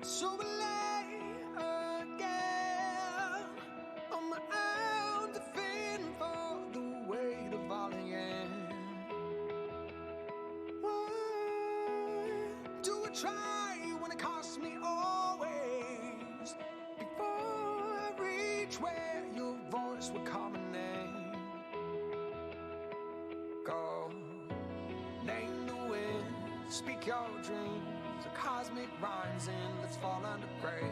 So we lay again on my own, defending for the weight of all again. Why do I try when it costs me always? Before I reach where your voice would call my name. Go, name the wind, speak your dreams, the cosmic rhymes, and let's fall under grace.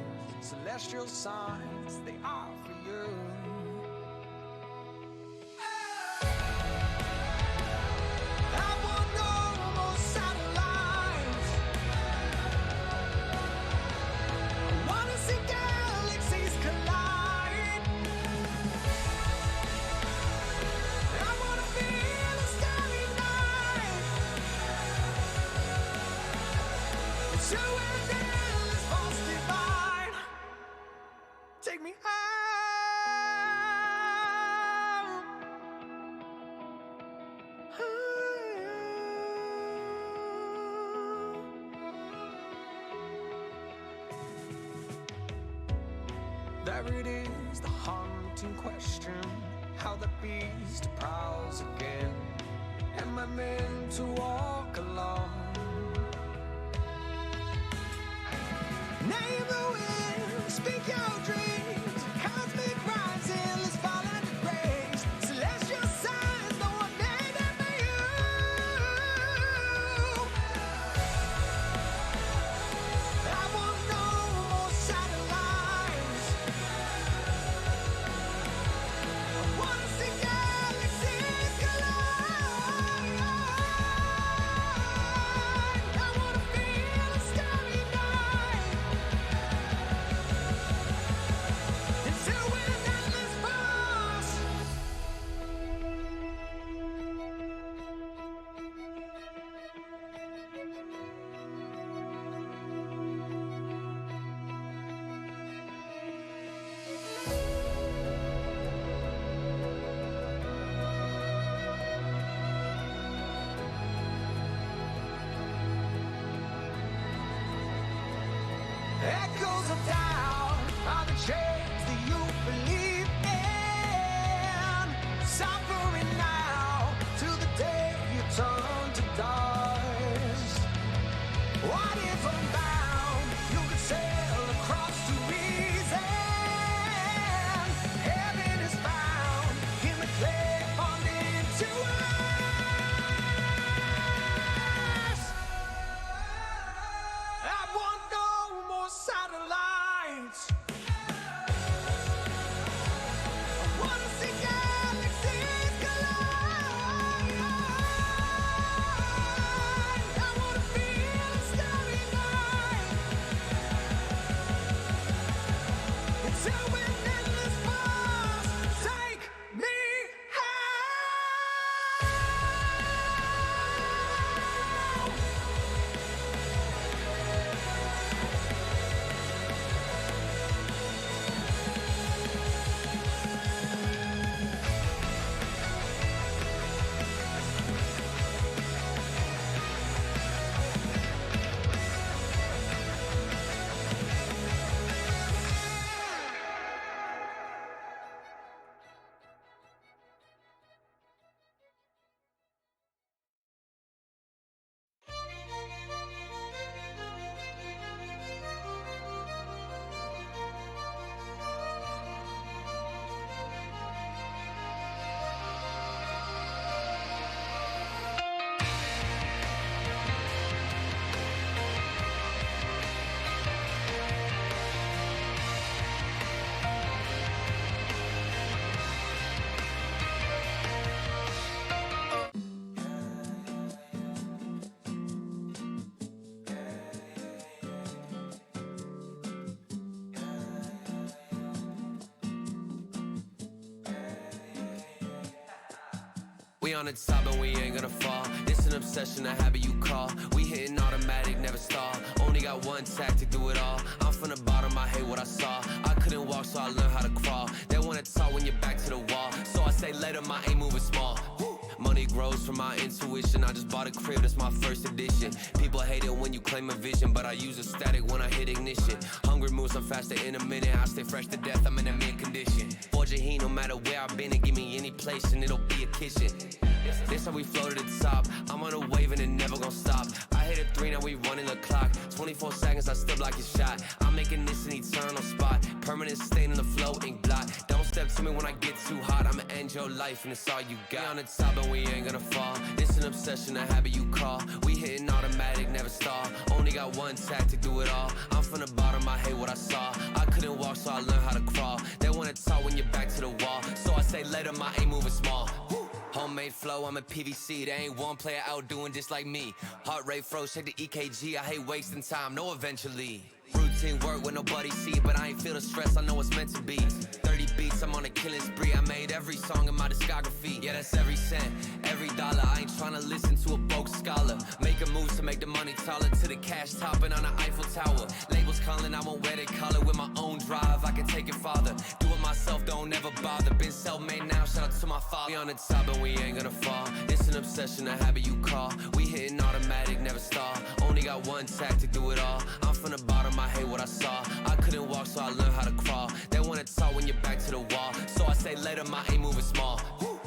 Celestial signs, they are for you. I want no more satellites. I wanna see galaxies collide. I wanna feel a starry night. It's you and endless force divine. Take me out. There it is, the haunting question, how the beast prowls again. Am I meant to walk alone? Name the wind, speak your dreams, cosmic rhymes, endless fall under grace. Celestial signs, no one made them for you. I want no more satellites. I wanna see galaxies collide. I wanna feel a starry night. It's you with endless force. Echoes of doubt are the chains that you believe in. Suffering now till the day you turn to dust. What if I'm bound? You could sail across to reason. Heaven is found in the clay formed into us. I want no more satellites. I wanna see galaxies collide. I wanna feel a starry night. It's you with endless force. Take me high. We on the top and we ain't gonna fall. It's an obsession, a habit you call. We hitting automatic, never stall. Only got one tactic, do it all. I'm from the bottom, I hate what I saw. I couldn't walk, so I learned how to crawl. They wanna talk when you're back to the wall, so I say later, my aim moving small. Money grows from my intuition. I just bought a crib, that's my first edition. People hate it when you claim a vision, but I use a static when I hit ignition. Hungry moves, I'm faster in a minute. I stay fresh to death, I'm in a mint condition. Forge a heat, no matter where I've been, and give me any place and it'll be a kitchen. This how we flow to the top. I'm on a wave and it never gon' stop. I hit a 3, now we running the clock. 24 seconds, I still block your shot. I'm making this an eternal spot. Permanent stain in the flow, ink blot. Don't step to me when I get too hot. I'ma end your life and it's all you got. We on the top and we ain't gonna fall. It's an obsession, a habit you call. We hitting automatic, never stall. Only got one tactic, do it all. I'm from the bottom, I hate what I saw. I couldn't walk, so I learned how to crawl. They wanna talk when you're back to the wall. So I say later, my aim moving small. Woo. Homemade flow, I'm a PVC. There ain't one player out doing this like me. Heart rate froze, check the EKG. I hate wasting time, no eventually. Routine work when nobody see, but I ain't feel the stress, I know it's meant to be. 30 beats, I'm on a killing spree. I made every song in my discography. Yeah, that's every cent, every dollar. I ain't tryna listen to a broke scholar. Making moves to make the money taller. To the cash topping on the Eiffel Tower. Labels calling, I won't wear the collar. With my own drive, I can take it farther. Do it myself, don't ever bother. Been self-made now, shout out to my father. We on the top and we ain't gonna fall. It's an obsession, a habit you call. We hitting automatic, never stall. Only got one tactic, do it all. I'm from the bottom, I hate what I saw. I couldn't walk, so I learned how to crawl. They wanna talk when you're back to the wall. So I say later, my aim moving small. Woo.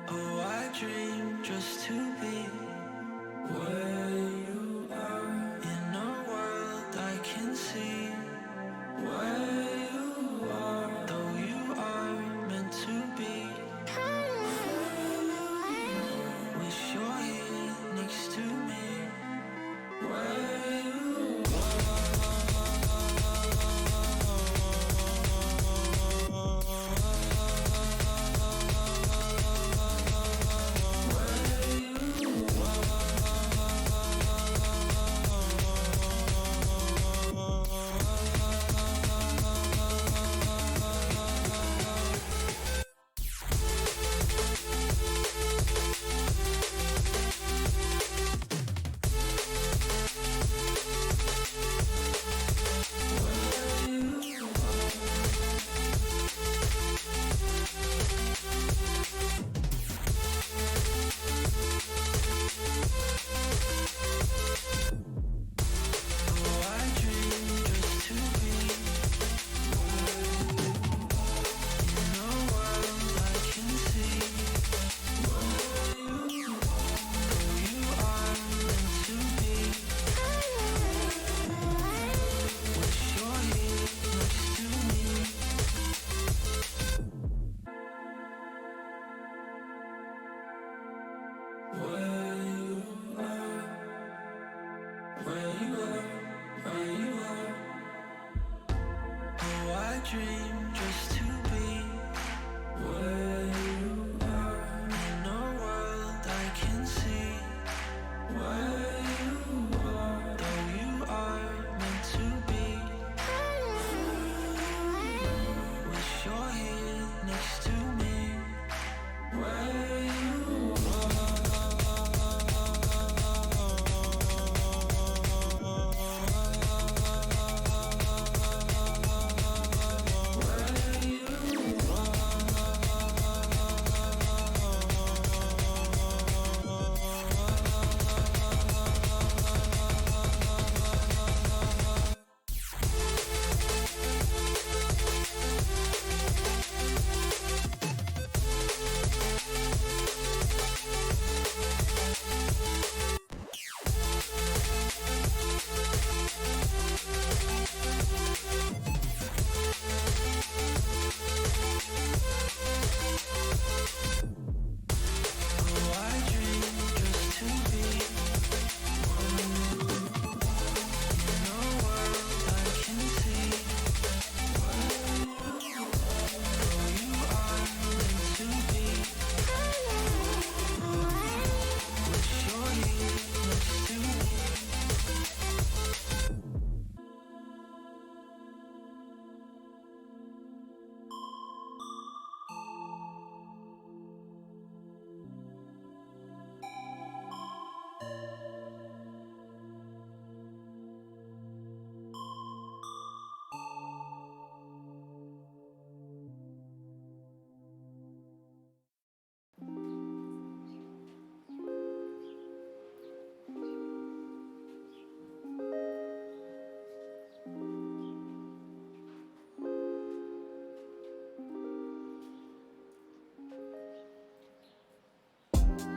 Oh, I dream just to be where you are, in a world I can see where you are, though you are meant to be. Wish you're here next to me, where you dream just to be where you are, in a world I can see where you are, though you are meant to be. Wish you're here next to me, where you are.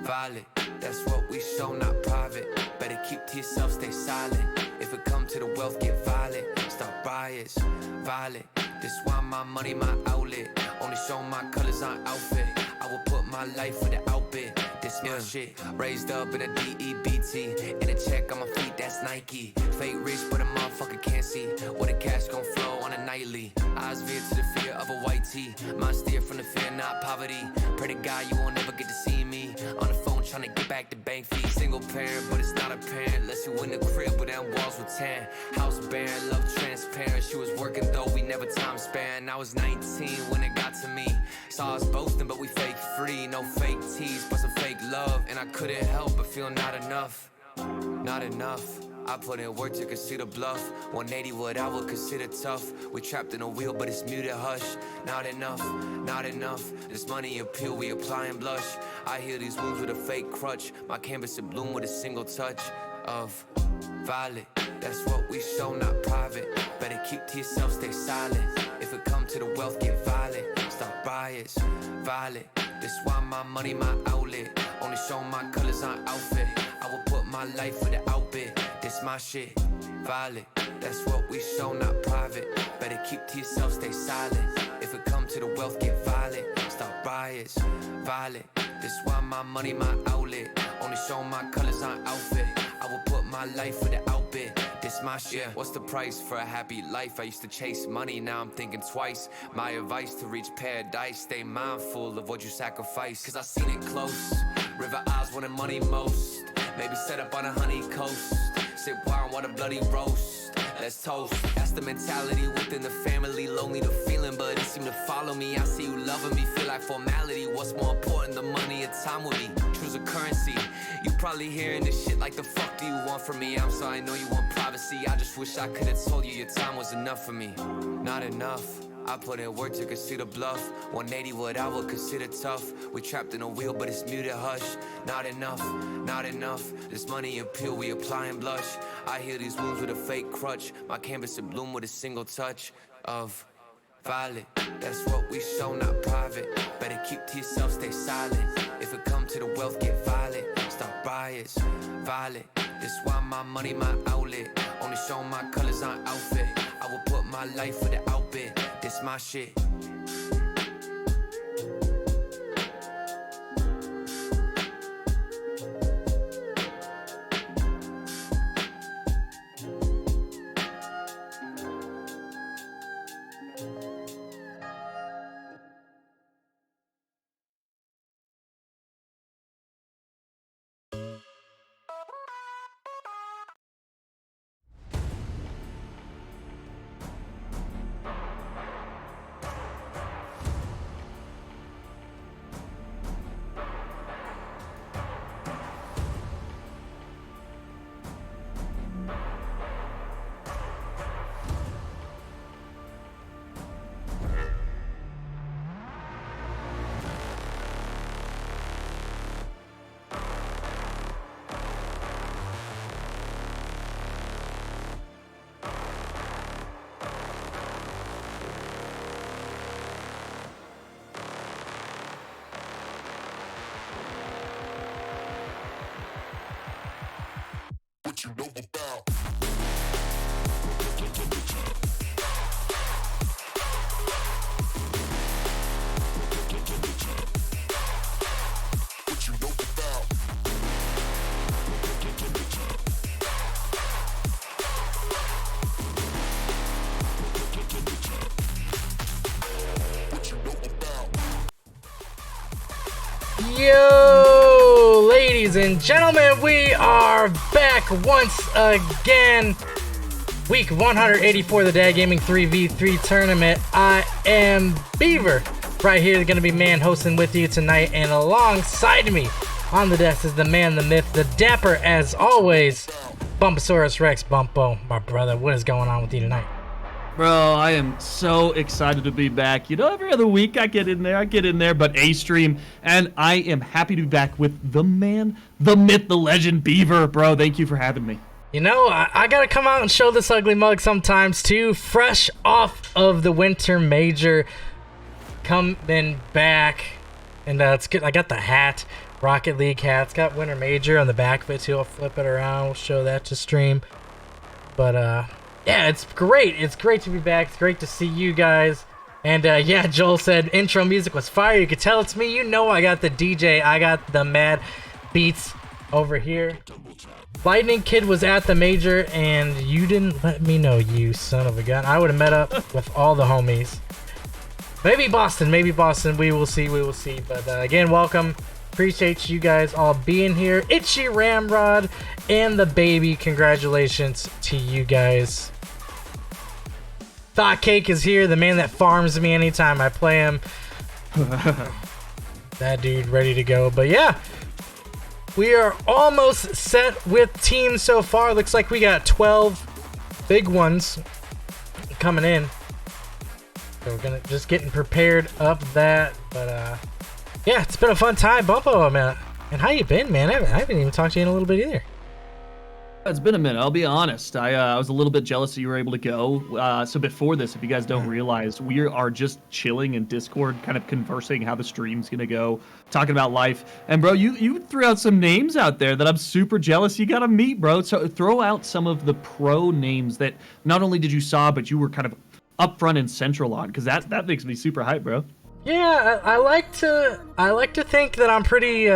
Violent, that's what we show, not private. Better keep to yourself, stay silent. If it come to the wealth, get violent. Start riots, violent. This why my money, my outlet. Only show my colors on outfit. I will put my life for the outfit. This my shit. Raised up in a DEBT. In a check on my feet, that's Nike. Fake rich, but a motherfucker can't see. Where the cash gon' flow on a nightly. Eyes veer to the fear of a white tee. Mine steer from the fear, not poverty. Pray to God you won't ever get to see me. On the phone trying to get back the bank fee. Single parent, but it's not apparent. Unless you in the crib, but them walls were tan. House barren, love transparent. She was working though, we never time span. I was 19 when it got to me. Saw us boasting, but we fake free. No fake tease, but some fake love. And I couldn't help but feel not enough. Not enough. I put in work to consider bluff. 180 what I would consider tough. We trapped in a wheel, but it's muted, hush. Not enough, not enough. This money appeal, we apply and blush. I heal these wounds with a fake crutch. My canvas it bloom with a single touch of violet. That's what we show, not private. Better keep to yourself, stay silent. If it come to the wealth, get violent. Start riots, violent. This why my money, my outlet. Only show my colors on outfit. I will put my life for the outbid. This my shit, violent. That's what we show, not private. Better keep to yourself, stay silent. If it come to the wealth, get violent. Start riots, violent. This why my money, my outlet. Only show my colors on outfit. I will put my life for the outbid. This my shit. What's the price for a happy life? I used to chase money, now I'm thinking twice. My advice to reach paradise: stay mindful of what you sacrifice. Cause I seen it close. River eyes wanting money most. Maybe set up on a honey coast. Sip wine, want a bloody roast. Let's toast. That's the mentality within the family. Lonely the feeling, but it seemed to follow me. I see you loving me, feel like formality. What's more important, the money or time with me? Choose a currency. You probably hearing this shit like the fuck do you want from me? I'm sorry, I know you want privacy. I just wish I could've told you your time was enough for me. Not enough. I put in work to consider bluff. 180 what I would consider tough. We trapped in a wheel, but it's muted, hush. Not enough, not enough. This money appeal, we apply and blush. I heal these wounds with a fake crutch. My canvas it bloom with a single touch of violet. That's what we show, not private. Better keep to yourself, stay silent. If it come to the wealth, get violent. Start riots, violent. This why my money, my outlet. Only show my colors on outfit. I will put my life for the outbid. This my shit. What you know about? What you know about? What you know about? Yo, ladies and gentlemen, we are back once again. Week 184 of the Dad Gaming 3v3 tournament. I am Beaver, right here, gonna be man hosting with you tonight, and alongside me on the desk is the man, the myth, the dapper as always, Bumposaurus Rex. Bumpo, my brother, what is going on with you tonight? Bro, I am so excited to be back. You know, every other week I get in there, but A-Stream, and I am happy to be back with the man, the myth, the legend, Beaver. Bro, thank you for having me. You know, I gotta come out and show this ugly mug sometimes too. Fresh off of the winter major, coming back, and it's good. I got the hat. Rocket League hat. It's got Winter Major on the back of it too. I'll flip it around. We'll show that to stream. But yeah, it's great. It's great to be back. It's great to see you guys. And yeah, Joel said intro music was fire. You could tell it's me. You know I got the DJ. I got the mad beats over here. Lightning Kid was at the major, and you didn't let me know, you son of a gun. I would have met up with all the homies. Maybe Boston. We will see. But again, welcome. Appreciate you guys all being here. Itchy Ramrod and the baby. Congratulations to you guys. Thought Cake is here, the man that farms me anytime I play him. That dude ready to go. But yeah, we are almost set with teams so far. Looks like we got 12 big ones coming in. So we're gonna just getting prepared up that. But yeah, it's been a fun time, Bumpo, man. And how you been, man? I haven't even talked to you in a little bit either. It's been a minute, I'll be honest. I was a little bit jealous that you were able to go. So before this, if you guys don't realize, we are just chilling in Discord, kind of conversing how the stream's going to go, talking about life. And bro, you threw out some names out there that I'm super jealous you got to meet, bro. So throw out some of the pro names that not only did you saw, but you were kind of up front and central on, because that makes me super hype, bro. Yeah, I like to think that I'm pretty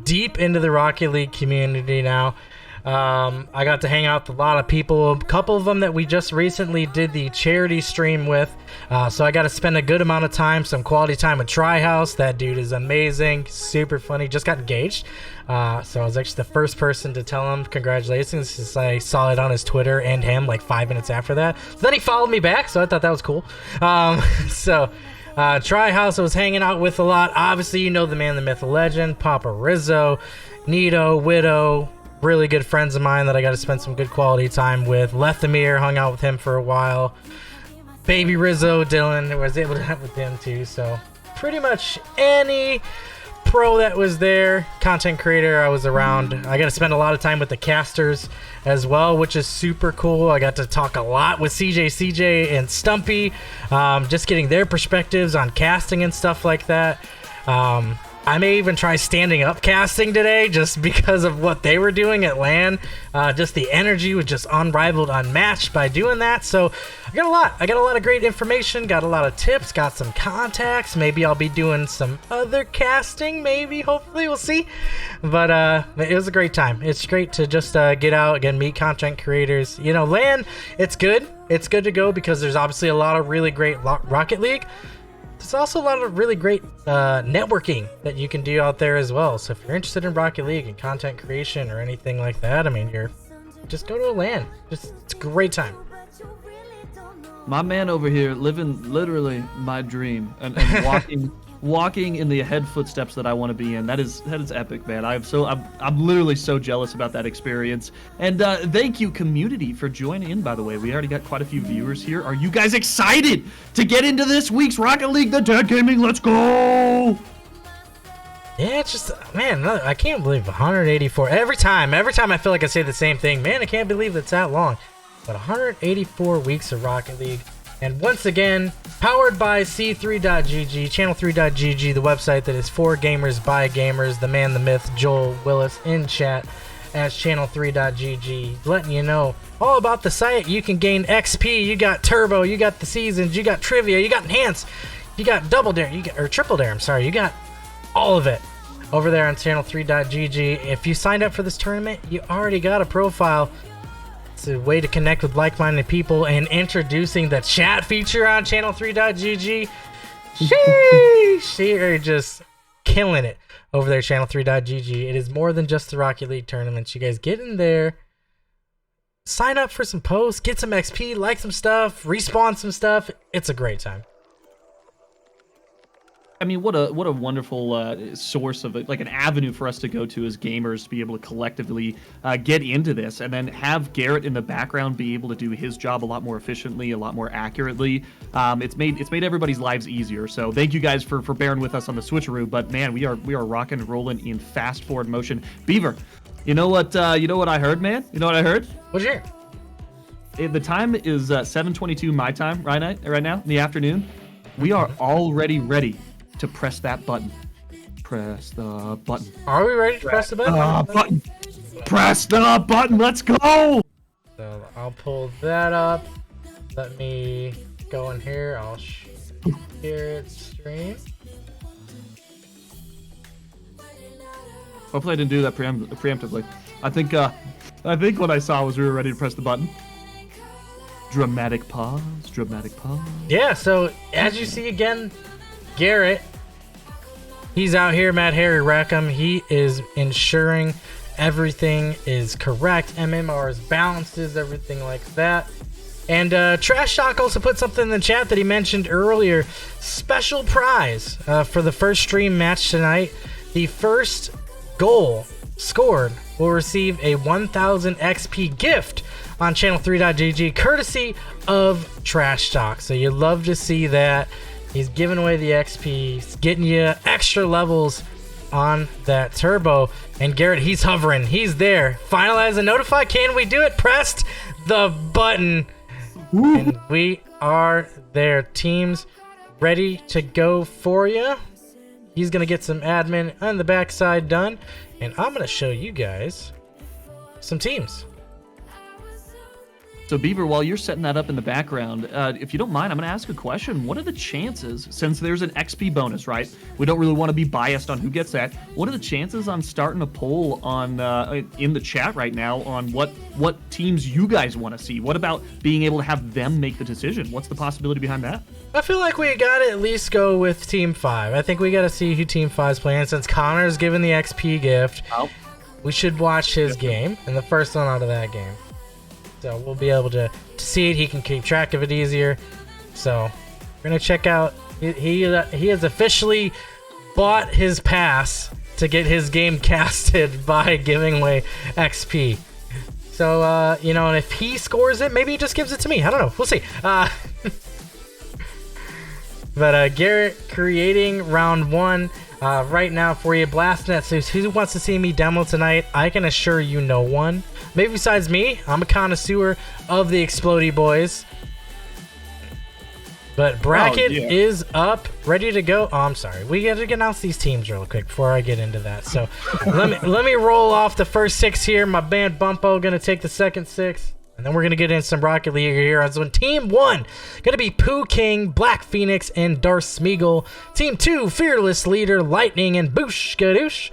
deep into the Rocket League community now. I got to hang out with a lot of people, a couple of them that we just recently did the charity stream with, so I got to spend a good amount of time, some quality time with Tryhouse. That dude is amazing, super funny, just got engaged, so I was actually the first person to tell him congratulations, since I saw it on his Twitter and him like 5 minutes after that. So then he followed me back, so I thought that was cool. Tryhouse I was hanging out with a lot. Obviously, you know the man, the myth, the legend, Papa Rizzo, Nito, Widow, really good friends of mine that I got to spend some good quality time with. Lethamir, hung out with him for a while. Baby Rizzo, Dylan, I was able to have with him too. So pretty much any pro that was there, content creator, I was around. I got to spend a lot of time with the casters as well, which is super cool. I got to talk a lot with CJ and Stumpy, just getting their perspectives on casting and stuff like that. I may even try standing up casting today just because of what they were doing at LAN. Just the energy was just unrivaled, unmatched by doing that. So I got a lot of great information, got a lot of tips, got some contacts. Maybe I'll be doing some other casting, maybe, hopefully, we'll see. But it was a great time. It's great to just get out, again, meet content creators. You know, LAN, it's good. It's good to go because there's obviously a lot of really great Rocket League. There's also a lot of really great networking that you can do out there as well. So if you're interested in Rocket League and content creation or anything like that, I mean, just go to a LAN. It's a great time. My man over here living literally my dream and walking in the ahead footsteps that I want to be in. That is epic, man. I'm literally so jealous about that experience. And thank you, community, for joining in, by the way. We already got quite a few viewers here. Are you guys excited to get into this week's Rocket League the Dead Gaming? Let's go! Yeah, it's just, man, I can't believe 184. Every time I feel like I say the same thing. Man, I can't believe it's that long. But 184 weeks of Rocket League. And once again, powered by C3.GG, channel3.GG, the website that is for gamers, by gamers, the man, the myth, Joel Willis in chat as channel3.GG, letting you know all about the site. You can gain XP, you got Turbo, you got the seasons, you got Trivia, you got Enhance, you got Double Dare, or Triple Dare, I'm sorry, you got all of it over there on channel3.GG. If you signed up for this tournament, you already got a profile. It's a way to connect with like-minded people, and introducing the chat feature on channel3.gg. Sheesh! They are just killing it over there at channel3.gg. It is more than just the Rocket League tournaments. You guys get in there, sign up for some posts, get some XP, like some stuff, respawn some stuff. It's a great time. I mean, what a wonderful source of like an avenue for us to go to as gamers to be able to collectively get into this, and then have Garrett in the background be able to do his job a lot more efficiently, a lot more accurately. It's made everybody's lives easier. So thank you guys for bearing with us on the switcheroo. But man, we are rocking and rolling in fast forward motion. Beaver, you know what I heard, man? You know what I heard? What'd you hear? The time is 7:22 my time right now in the afternoon. We are already ready to press that button. Press the button. Are we ready to press the button? Button. Press the button. Let's go. So I'll pull that up. Let me go in here. I'll share it stream. Hopefully I didn't do that preemptively. I think what I saw was we were ready to press the button. Dramatic pause. Dramatic pause. Yeah, so as you see again, Garrett, he's out here, Matt Harry Rackham. He is ensuring everything is correct. MMR is balanced, everything like that. And Trash Talk also put something in the chat that he mentioned earlier. Special prize for the first stream match tonight. The first goal scored will receive a 1000 XP gift on channel3.gg, courtesy of Trash Talk. So you love to see that. He's giving away the XP, he's getting you extra levels on that turbo. And Garrett, he's hovering, he's there. Finalize and notify. Can we do it? Pressed the button. And we are there. Teams ready to go for you. He's going to get some admin on the backside done. And I'm going to show you guys some teams. So Beaver, while you're setting that up in the background, if you don't mind, I'm going to ask a question. What are the chances, since there's an XP bonus, right? We don't really want to be biased on who gets that. What are the chances on starting a poll on in the chat right now on what teams you guys want to see? What about being able to have them make the decision? What's the possibility behind that? I feel like we got to at least go with Team 5. I think we got to see who Team 5 is playing. Since Connor's given the XP gift, we should watch his game and the first one out of that game. So we'll be able to see it. He can keep track of it easier. So we're going to check out. He has officially bought his pass to get his game casted by giving away XP. So, you know, and if he scores it, maybe he just gives it to me. I don't know. We'll see. But Garrett creating round 1 right now for you. Blastnet says, who wants to see me demo tonight? I can assure you no one. Maybe besides me. I'm a connoisseur of the Explodey boys. But bracket is up, ready to go. Oh, I'm sorry. We got to announce these teams real quick before I get into that. So let me roll off the first 6 here. My band Bumpo going to take the second 6. And then we're going to get in some Rocket League here. So Team 1, going to be Pooh King, Black Phoenix, and Darth Smeagol. Team 2, Fearless Leader, Lightning, and Boosh Gadoosh.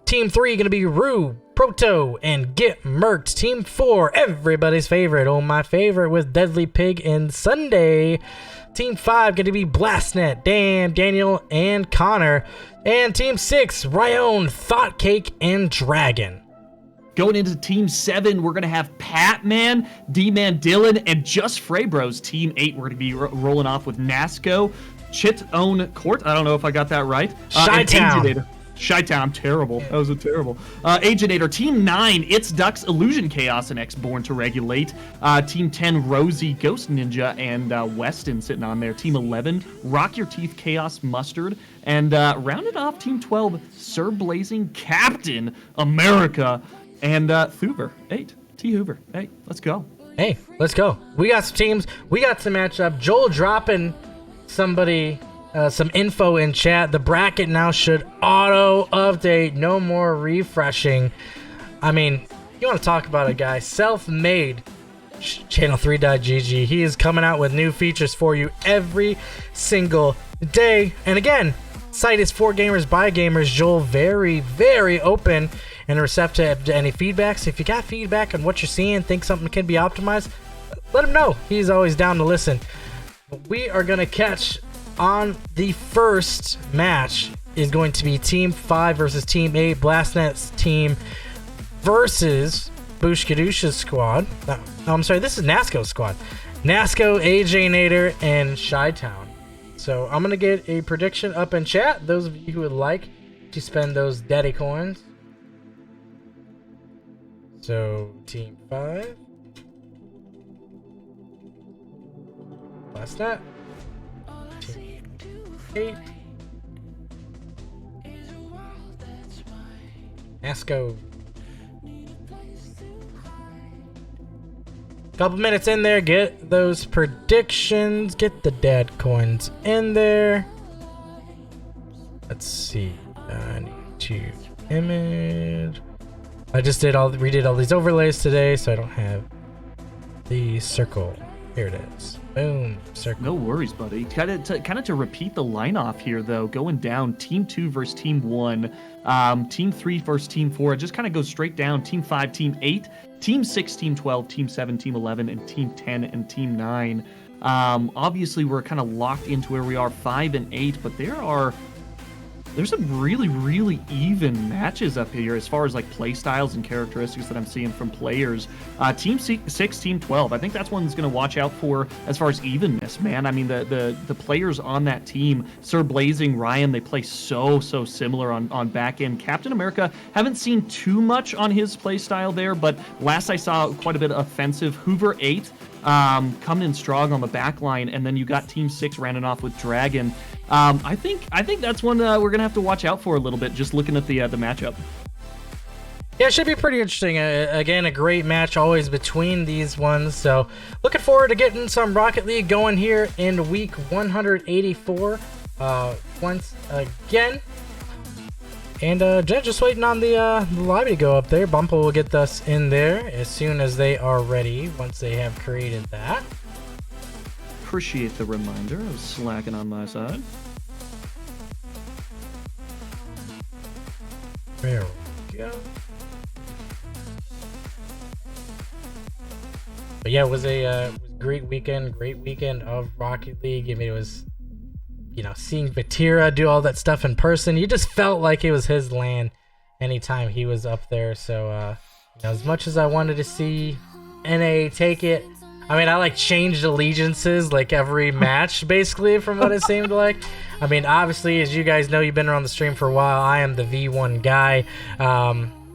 Team 3, going to be Rue, Proto, and Get Murked. Team 4, everybody's favorite, my favorite, with Deadly Pig and Sunday. Team 5, going to be Blastnet, Dan, Daniel, and Connor. And Team 6, Ryan, Thought Cake, and Dragon. Going into Team 7, we're going to have Patman, D-Man Dylan, and Just Fraybros. Team 8, we're going to be rolling off with Nasco, Chit Own Court. I don't know if I got that right. Chi-Town. Chi-Town, I'm terrible. That was a terrible. Aginator. Team 9, It's Ducks, Illusion Chaos, and X Born to Regulate. Team 10, Rosie, Ghost Ninja, and Weston sitting on there. Team 11, Rock Your Teeth, Chaos Mustard. And rounded off Team 12, Sir Blazing, Captain America, and Hoover. 8. T. Hoover. Hey, let's go. Hey, let's go. We got some teams. We got some matchup. Joel dropping somebody some info in chat. The bracket now should auto update. No more refreshing. I mean, you want to talk about a guy self-made. Channel3.gg. He is coming out with new features for you every single day. And again, site is for gamers by gamers. Joel very, very open and receptive to any feedback. So if you got feedback on what you're seeing, think something can be optimized, let him know. He's always down to listen. We are going to catch on the first match is going to be Team 5 versus Team 8. Blastnet's team versus Boosh Kadoosha's squad. No, I'm sorry, this is Nasco's squad. Nasco, AJ Nader, and Chi-Town. So I'm going to get a prediction up in chat. Those of you who would like to spend those daddy coins. So, Team 5. Blastnet. Team 8. Nasco. Couple minutes in there, get those predictions, get the dad coins in there. Let's see. I need to image. I just redid all these overlays today, so I don't have the circle. Here it is. Boom, circle. No worries, buddy. Kind of to repeat the line off here, though, going down Team 2 versus Team 1, Team 3 versus Team 4. It just kind of goes straight down. Team 5, Team 8, Team 6, Team 12, Team 7, Team 11, and Team 10 and Team 9. Obviously, we're kind of locked into where we are 5 and 8, but there's some really, really even matches up here as far as like play styles and characteristics that I'm seeing from players. Team 6, Team 12. I think that's one that's going to watch out for as far as evenness, man. I mean, the players on that team, Sir Blazing, Ryan, they play so similar on back end. Captain America, haven't seen too much on his play style there, but last I saw quite a bit of offensive. Hoover 8, coming in strong on the back line, and then you got Team 6 running off with Dragon. I think that's one we're gonna have to watch out for a little bit. Just looking at the matchup. Yeah, it should be pretty interesting. Again, a great match always between these ones. So looking forward to getting some Rocket League going here in week 184 once again. And just waiting on the lobby to go up there. Bumble will get us in there as soon as they are ready. Once they have created that. Appreciate the reminder. I was slacking on my side. There we go. But yeah, it was a great weekend of Rocket League. I mean, it was, seeing Vatira do all that stuff in person. You just felt like it was his land anytime he was up there. So, as much as I wanted to see NA take it, I mean, I changed allegiances every match, basically, from what it seemed like. I mean, obviously, as you guys know, you've been around the stream for a while, I am the V1 guy.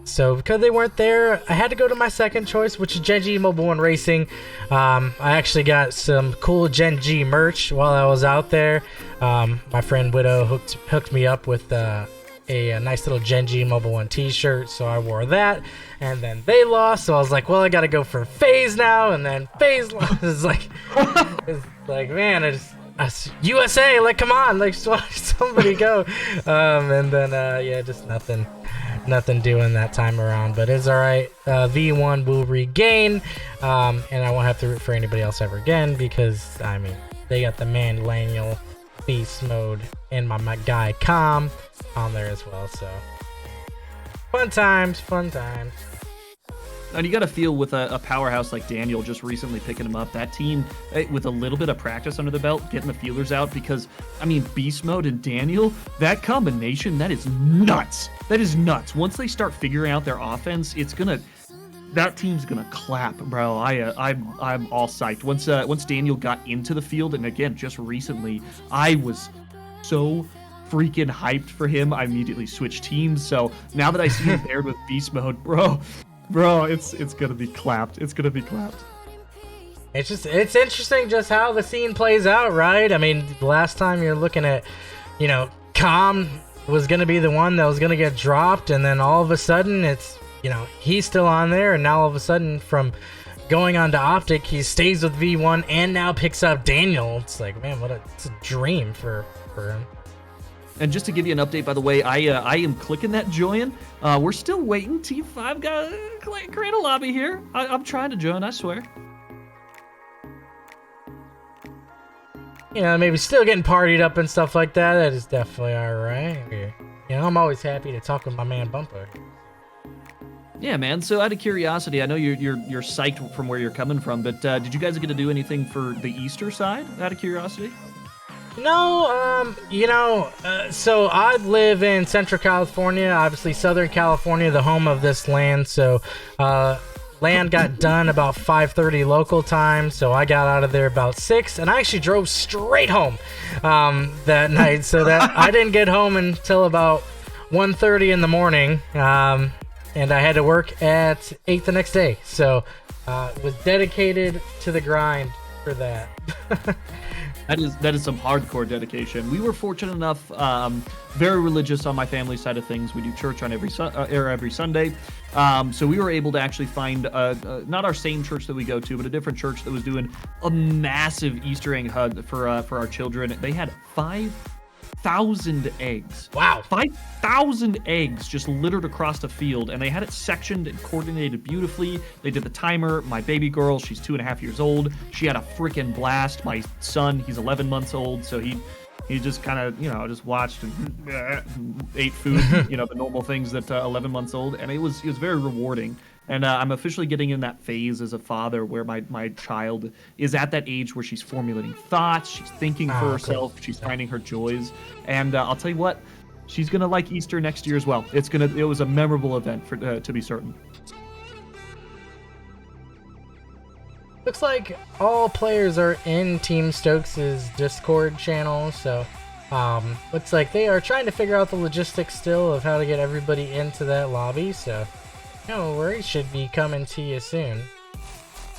So because they weren't there, I had to go to my second choice, which is Gen G Mobile 1 Racing. I actually got some cool Gen G merch while I was out there. My friend Widow hooked me up with a nice little Gen G Mobile 1 t-shirt, so I wore that. And then they lost, so I was like, well, I gotta go for FaZe now. And then FaZe lost. It's like, man, it's USA, come on, somebody go. And then just nothing doing that time around, but it's all right. V1 will regain, and I won't have to root for anybody else ever again, because I mean, they got the man Laniel Beast Mode and my guy Com on there as well. So fun times. And you got to feel with a powerhouse like Daniel just recently picking him up, that team with a little bit of practice under the belt, getting the feelers out, because, I mean, Beast Mode and Daniel, that combination, that is nuts. That is nuts. Once they start figuring out their offense, that team's gonna clap, bro. I'm all psyched. Once Daniel got into the field, and again, just recently, I was so freaking hyped for him. I immediately switched teams. So now that I see him paired with Beast Mode, bro, it's gonna be clapped. It's gonna be clapped. It's interesting just how the scene plays out, right? I mean, last time you're looking at, Com was gonna be the one that was gonna get dropped, and then all of a sudden it's, he's still on there, and now all of a sudden from going on to Optic, he stays with V1 and now picks up Daniel. It's like, man, it's a dream for him. And just to give you an update, by the way, I am clicking that join. We're still waiting. Team 5 got create a lobby here. I'm trying to join, I swear. Maybe still getting partied up and stuff like that. That is definitely all right. I'm always happy to talk with my man Bumper. Yeah, man. So out of curiosity, I know you're psyched from where you're coming from, but did you guys get to do anything for the Easter side? Out of curiosity. No, so I live in Central California, obviously Southern California, the home of this land. So, land got done about 5:30 local time, so I got out of there about 6, and I actually drove straight home that night, so that I didn't get home until about 1:30 in the morning, and I had to work at 8 the next day. So, was dedicated to the grind for that. That is some hardcore dedication. We were fortunate enough, very religious on my family side of things. We do church on every Sunday. So we were able to actually find not our same church that we go to, but a different church that was doing a massive Easter egg hunt for our children. They had 5 5,000 eggs. Wow. 5,000 eggs just littered across the field, and they had it sectioned and coordinated beautifully. They did the timer. My baby girl, she's 2.5 years old. She had a freaking blast. My son, he's 11 months old, so he just kind of, just watched and ate food, the normal things that 11 months old, and it was very rewarding. And I'm officially getting in that phase as a father where my child is at that age where she's formulating thoughts, she's thinking for herself, she's finding her joys. And I'll tell you what, she's gonna like Easter next year as well. It was a memorable event to be certain. Looks like all players are in Team Stokes' Discord channel, so looks like they are trying to figure out the logistics still of how to get everybody into that lobby, so no worries, should be coming to you soon.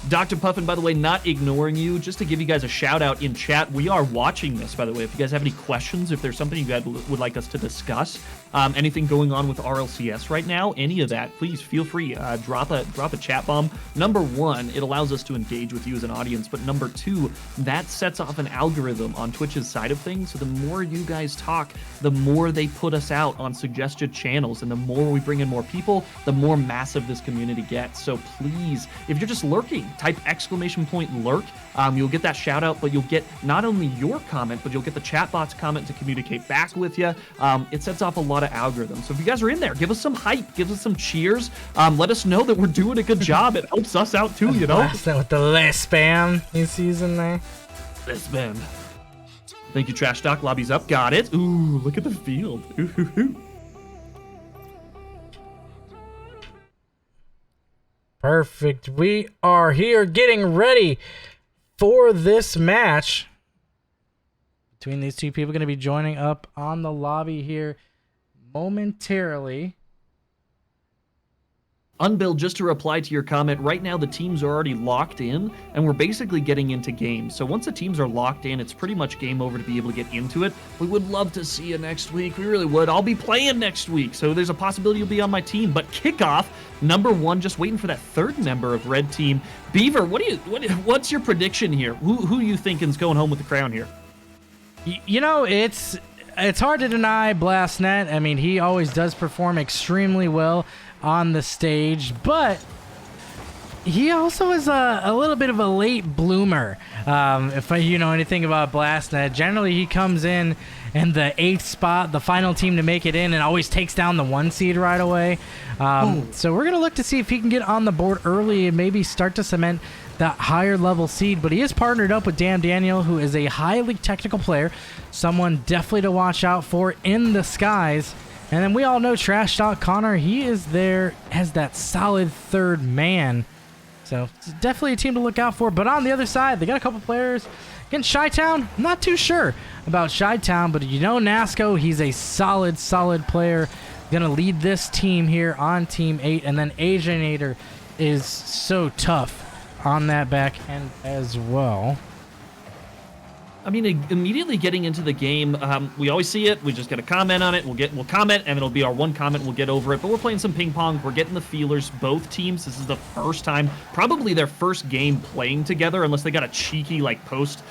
Dr. Puffin, by the way, not ignoring you, just to give you guys a shout out in chat. We are watching this, by the way. If you guys have any questions, if there's something you guys would like us to discuss, anything going on with RLCS right now, any of that, please feel free. Drop a chat bomb. Number one, it allows us to engage with you as an audience. But number two, that sets off an algorithm on Twitch's side of things. So the more you guys talk, the more they put us out on suggested channels. And the more we bring in more people, the more massive this community gets. So please, if you're just lurking, type !lurk. You'll get that shout out, but you'll get not only your comment, but you'll get the chatbot's comment to communicate back with you. It sets off a lot of algorithms. So if you guys are in there, give us some hype, give us some cheers. Let us know that we're doing a good job. It helps us out too, Blasting with the less spam he's using there. Less spam. Thank you, Trash Talk. Lobby's up. Got it. Ooh, look at the field. Ooh. Perfect. We are here getting ready for this match between these two people. Going to be joining up on the lobby here momentarily. Unbuild, just to reply to your comment, right now the teams are already locked in, and we're basically getting into games. So once the teams are locked in, it's pretty much game over to be able to get into it. We would love to see you next week. We really would. I'll be playing next week, so there's a possibility you'll be on my team. But kickoff, number one, just waiting for that third member of Red Team. Beaver, what's your prediction here? Who you thinking's going home with the crown here? It's hard to deny Blastnet. I mean, he always does perform extremely well on the stage, but he also is a little bit of a late bloomer. If you know anything about Blastnet, generally he comes in the 8th spot, the final team to make it in, and always takes down the 1 seed right away. So we're gonna look to see if he can get on the board early and maybe start to cement that higher level seed. But he is partnered up with Damn Daniel, who is a highly technical player, someone definitely to watch out for in the skies. And then we all know Trash Talk Connor, he is there as that solid third man. So it's definitely a team to look out for. But on the other side, they got a couple players. Against Chi-Town, I'm not too sure about Chi-Town, but Nasco, he's a solid player. Gonna lead this team here on Team 8. And then Asianator is so tough on that back end as well. I mean, immediately getting into the game, we always see it. We just get a comment on it. We'll comment, and it'll be our one comment. We'll get over it. But we're playing some ping pong. We're getting the feelers. Both teams. This is the first time, probably their first game playing together, unless they got a cheeky post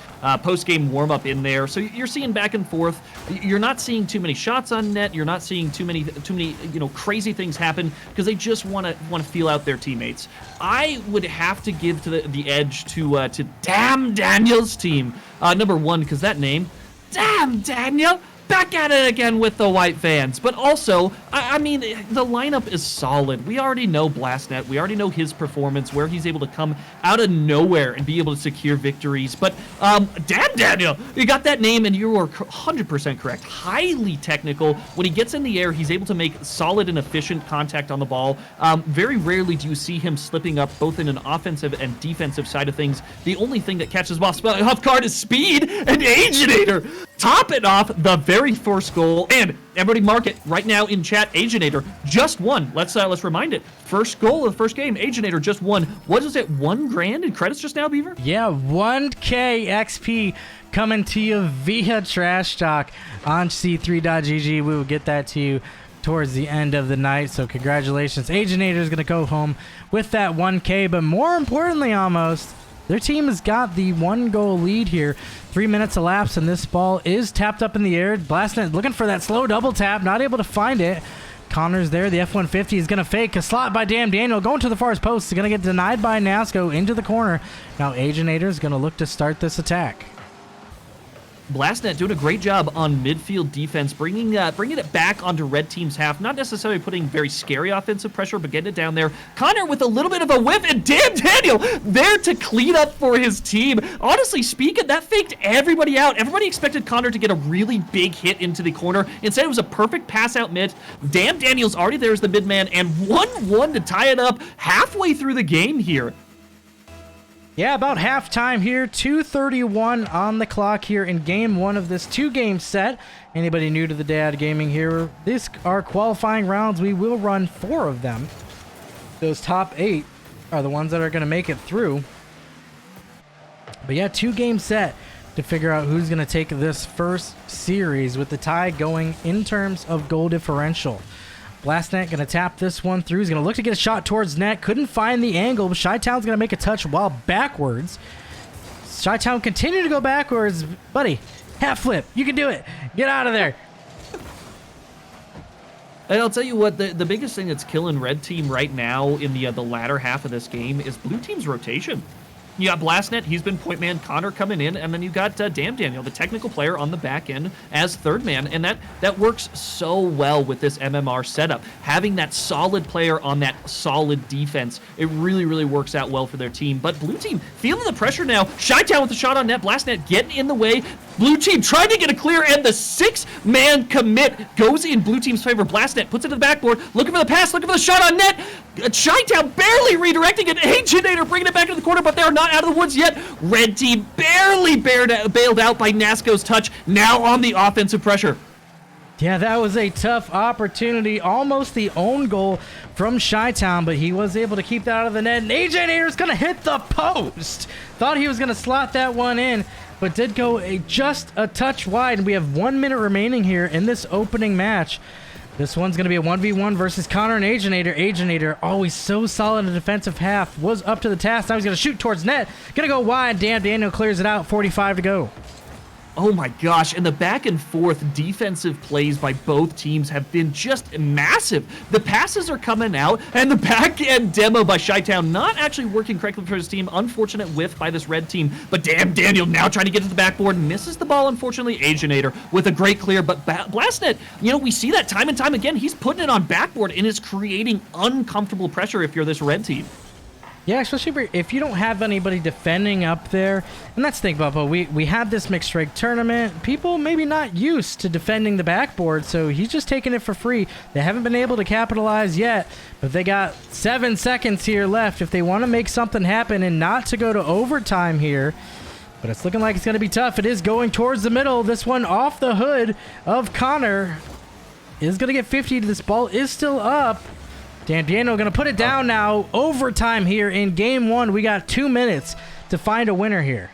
game warm up in there. So you're seeing back and forth. You're not seeing too many shots on net. You're not seeing too many crazy things happen because they just want to feel out their teammates. I would have to give to the edge to Damn Daniel's team. Number one, because that name, Damn Daniel, back at it again with the white fans. But also, I mean, the lineup is solid. We already know Blastnet. We already know his performance, where he's able to come out of nowhere and be able to secure victories. But Damn Daniel, you got that name, and you were 100% correct. Highly technical. When he gets in the air, he's able to make solid and efficient contact on the ball. Very rarely do you see him slipping up, both in an offensive and defensive side of things. The only thing that catches ball off guard is speed, and Aginator top it off the very first goal. And everybody mark it right now in chat. Aginator just won. Let's remind it. First goal of the first game. Aginator just won. What is it? $1 grand in credits just now, Beaver? Yeah, 1K XP coming to you via Trash Talk on C3.gg. We will get that to you towards the end of the night. So congratulations. Aginator is going to go home with that 1K, but more importantly, almost, Their team has got the 1-goal lead here. 3 minutes elapsed, and this ball is tapped up in the air. Blastnet looking for that slow double tap, not able to find it. Connor's there. The F-150 is going to fake a slot by Damn Daniel. Going to the farthest post. Is going to get denied by Nasco into the corner. Now Aginator is going to look to start this attack. Blastnet doing a great job on midfield defense, bringing it back onto red team's half. Not necessarily putting very scary offensive pressure, but getting it down there. Connor with a little bit of a whiff, and Damn Daniel there to clean up for his team. Honestly speaking, that faked everybody out. Everybody expected Connor to get a really big hit into the corner. Instead, it was a perfect pass out mid. Damn Daniel's already there as the mid-man, and 1-1 to tie it up halfway through the game here. Yeah, about halftime here. 2:31 on the clock here in game 1 of this 2-game set. Anybody new to the Dad Gaming here? These are qualifying rounds. We will run 4 of them. Those top 8 are the ones that are going to make it through. But yeah, 2-game set to figure out who's going to take this first series with the tie going in terms of goal differential. Blastnet going to tap this one through. He's going to look to get a shot towards net. Couldn't find the angle. Chi-Town's going to make a touch while backwards. Chi-Town continue to go backwards. Buddy, half flip. You can do it. Get out of there. And I'll tell you what, the biggest thing that's killing red team right now in the latter half of this game is blue team's rotation. You got Blastnet, he's been point man, Connor coming in, and then you got Damn Daniel, the technical player on the back end as third man, and that works so well with this MMR setup. Having that solid player on that solid defense, it really, really works out well for their team. But blue team feeling the pressure now. Chi-Town with the shot on net, Blastnet getting in the way. Blue team trying to get a clear, and the 6-man commit goes in blue team's favor. Blastnet puts it to the backboard, looking for the pass, looking for the shot on net. Chi-Town barely redirecting it. Aginator bringing it back to the corner, but they're not out of the woods yet. Red team barely bailed out by Nasco's touch. Now on the offensive pressure. Yeah, that was a tough opportunity. Almost the own goal from Chi-Town, but he was able to keep that out of the net. And Aginator's going to hit the post. Thought he was going to slot that one in, but did go just a touch wide. And we have 1 minute remaining here in this opening match. This one's going to be a 1v1 versus Connor and Aginator. Aginator, always so solid in the defensive half, was up to the task. Now he's going to shoot towards net. Going to go wide. Damn Daniel clears it out. 45 to go. Oh my gosh, and the back and forth defensive plays by both teams have been just massive. The passes are coming out, and the back end demo by Chi-Town not actually working correctly for his team. Unfortunate whiff by this red team, but Damn Daniel now trying to get to the backboard, misses the ball, unfortunately. Aginator with a great clear, but Blastnet, we see that time and time again. He's putting it on backboard and is creating uncomfortable pressure if you're this red team. Yeah, especially if you don't have anybody defending up there. And that's the thing, Bubba. We had this mixed rig tournament. People maybe not used to defending the backboard, so he's just taking it for free. They haven't been able to capitalize yet, but they got 7 seconds here left if they want to make something happen and not to go to overtime here. But it's looking like it's going to be tough. It is going towards the middle. This one off the hood of Connor is going to get 50. This ball is still up. Damn Daniel going to put it down now. Overtime here in game 1. We got 2 minutes to find a winner here.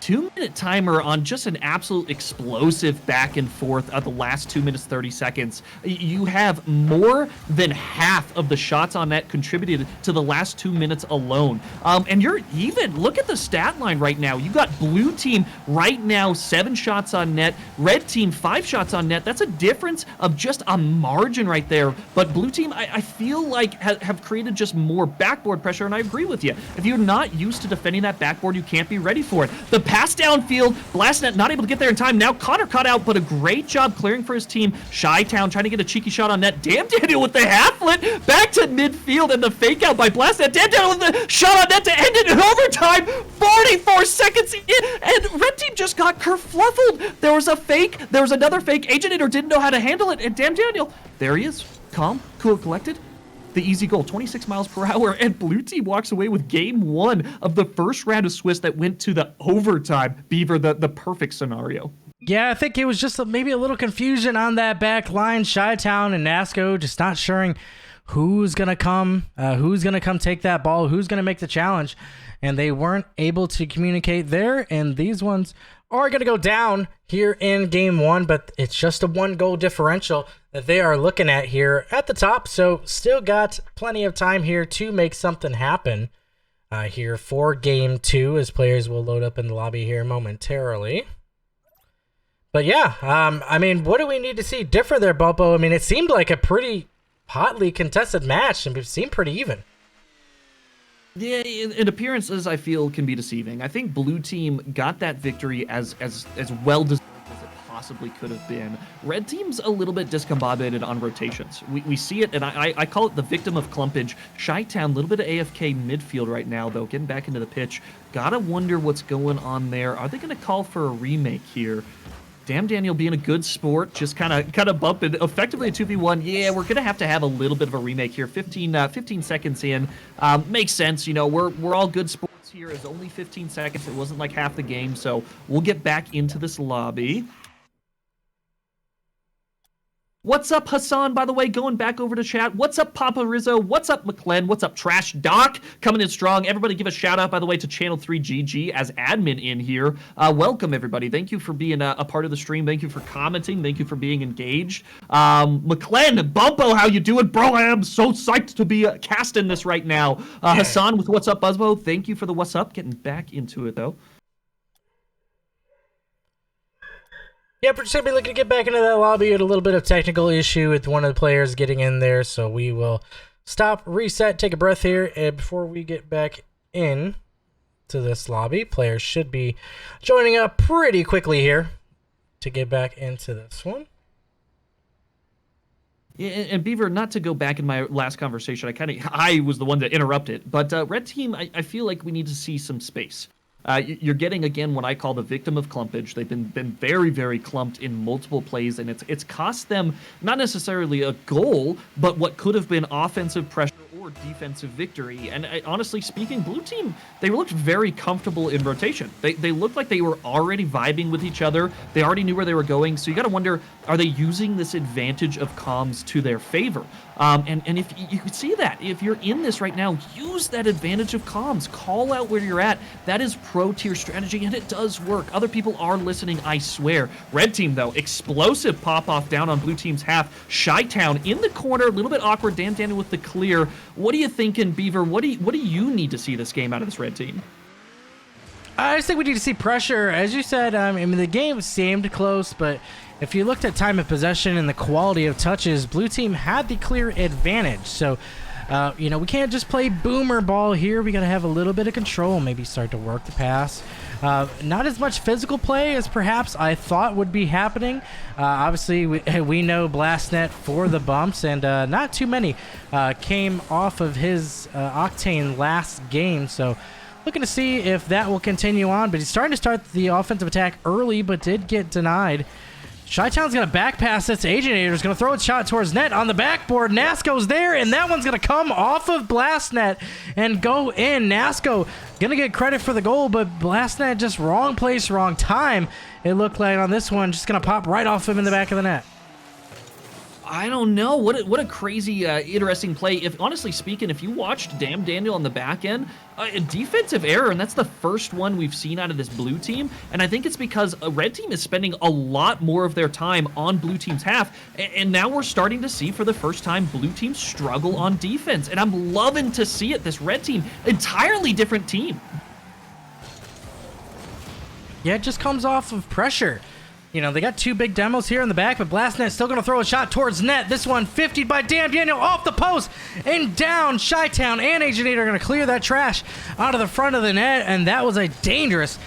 2-minute timer on just an absolute explosive back and forth of the last 2 minutes 30 seconds. You have more than half of the shots on net contributed to the last 2 minutes alone. And you're even. Look at the stat line right now. You got blue team right now 7 shots on net, red team 5 shots on net. That's a difference of just a margin right there. But blue team, I feel like have created just more backboard pressure, and I agree with you. If you're not used to defending that backboard, you can't be ready for it. The pass downfield, Blastnet not able to get there in time. Now Connor caught out, but a great job clearing for his team. Chi-Town trying to get a cheeky shot on net. Damn Daniel with the half flip back to midfield, and the fake out by Blastnet. Damn Daniel with the shot on net to end it in overtime. 44 seconds in, and red team just got kerfluffled. There was a fake. There was another fake. Aginator didn't know how to handle it, and damn Daniel, there he is, calm, cool, collected. The easy goal, 26 miles per hour, and blue team walks away with game 1 of the first round of Swiss that went to the overtime. Beaver, the perfect scenario. Yeah, I think it was just maybe a little confusion on that back line. Chi-Town and Nasco just not sure who's going to come take that ball, who's going to make the challenge, and they weren't able to communicate there, and these ones are going to go down here in game 1, but it's just a 1-goal differential that they are looking at here at the top, so still got plenty of time here to make something happen. here for game 2, as players will load up in the lobby here momentarily. But yeah, I mean, what do we need to see different there, Bumpo? I mean, it seemed like a pretty hotly contested match, and it seemed pretty even. Yeah, in appearances, I feel can be deceiving. I think blue team got that victory as well deserved as it possibly could have been. Red team's a little bit discombobulated on rotations. We see it, and I call it the victim of clumpage. Chi-Town, a little bit of AFK midfield right now, though, getting back into the pitch. Gotta wonder what's going on there. Are they going to call for a remake here? Damn Daniel being a good sport, just kind of bumping effectively a 2v1. Yeah, we're gonna have a little bit of a remake here. 15 seconds in, makes sense. You know, we're all good sports here. It's only 15 seconds. It wasn't like half the game, so we'll get back into this lobby. What's up, Hassan, by the way, going back over to chat. What's up, Papa Rizzo? What's up, McClen? What's up, Trash Doc? Coming in strong. Everybody give a shout out, by the way, to Channel 3GG as admin in here. Welcome, everybody. Thank you for being a part of the stream. Thank you for commenting. Thank you for being engaged. McClen, Bumpo, how you doing? Bro, I am so psyched to be casting this right now. Hassan with What's Up, Buzzbo. Thank you for the What's Up. Getting back into it, though. Yep, we're just going to be looking to get back into that lobby. Had a little bit of technical issue with one of the players getting in there, so we will stop, reset, take a breath here, and before we get back in to this lobby, players should be joining up pretty quickly here to get back into this one. Yeah, and Beaver, not to go back in my last conversation, I was the one that interrupted, but Red Team, I feel like we need to see some space. You're getting, again, what I call the victim of clumpage. They've been very, very clumped in multiple plays, and it's cost them not necessarily a goal, but what could have been offensive pressure or defensive victory. And honestly speaking, blue team, they looked very comfortable in rotation. They looked like they were already vibing with each other. They already knew where they were going. So you got to wonder, are they using this advantage of comms to their favor? And if you could see that, if you're in this right now, use that advantage of comms. Call out where you're at. That is pro tier strategy, and it does work. Other people are listening, I swear. Red team, though, explosive pop off down on blue team's half. Chi-Town in the corner, a little bit awkward. Damn Daniel with the clear. What are you thinking, Beaver? What do you need to see this game out of this red team? I just think we need to see pressure. As you said, I mean, the game seemed close, but if you looked at time of possession and the quality of touches, blue team had the clear advantage. So, you know, we can't just play boomer ball here. We got to have a little bit of control, maybe start to work the pass. Not as much physical play as perhaps I thought would be happening. Obviously, we know Blastnet for the bumps, and not too many came off of his Octane last game. So, looking to see if that will continue on, but he's starting to start the offensive attack early, but did get denied. Chi-Town's going to back pass this. Aginator's going to throw a shot towards net on the backboard. Nasco's there, and that one's going to come off of Blastnet and go in. Nasco going to get credit for the goal, but Blastnet just wrong place, wrong time. It looked like on this one, just going to pop right off him in the back of the net. I don't know. What a crazy, interesting play. If honestly speaking, if you watched Damn Daniel on the back end, a defensive error, and that's the first one we've seen out of this blue team. And I think it's because a red team is spending a lot more of their time on blue team's half, and now we're starting to see for the first time blue team struggle on defense. And I'm loving to see it. This red team, entirely different team. Yeah, it just comes off of pressure. You know, they got two big demos here in the back, but Blastnet's still going to throw a shot towards net. This one 50'd by Damn Daniel off the post and down. Chi-Town and Aginator are going to clear that trash out of the front of the net, and that was a dangerous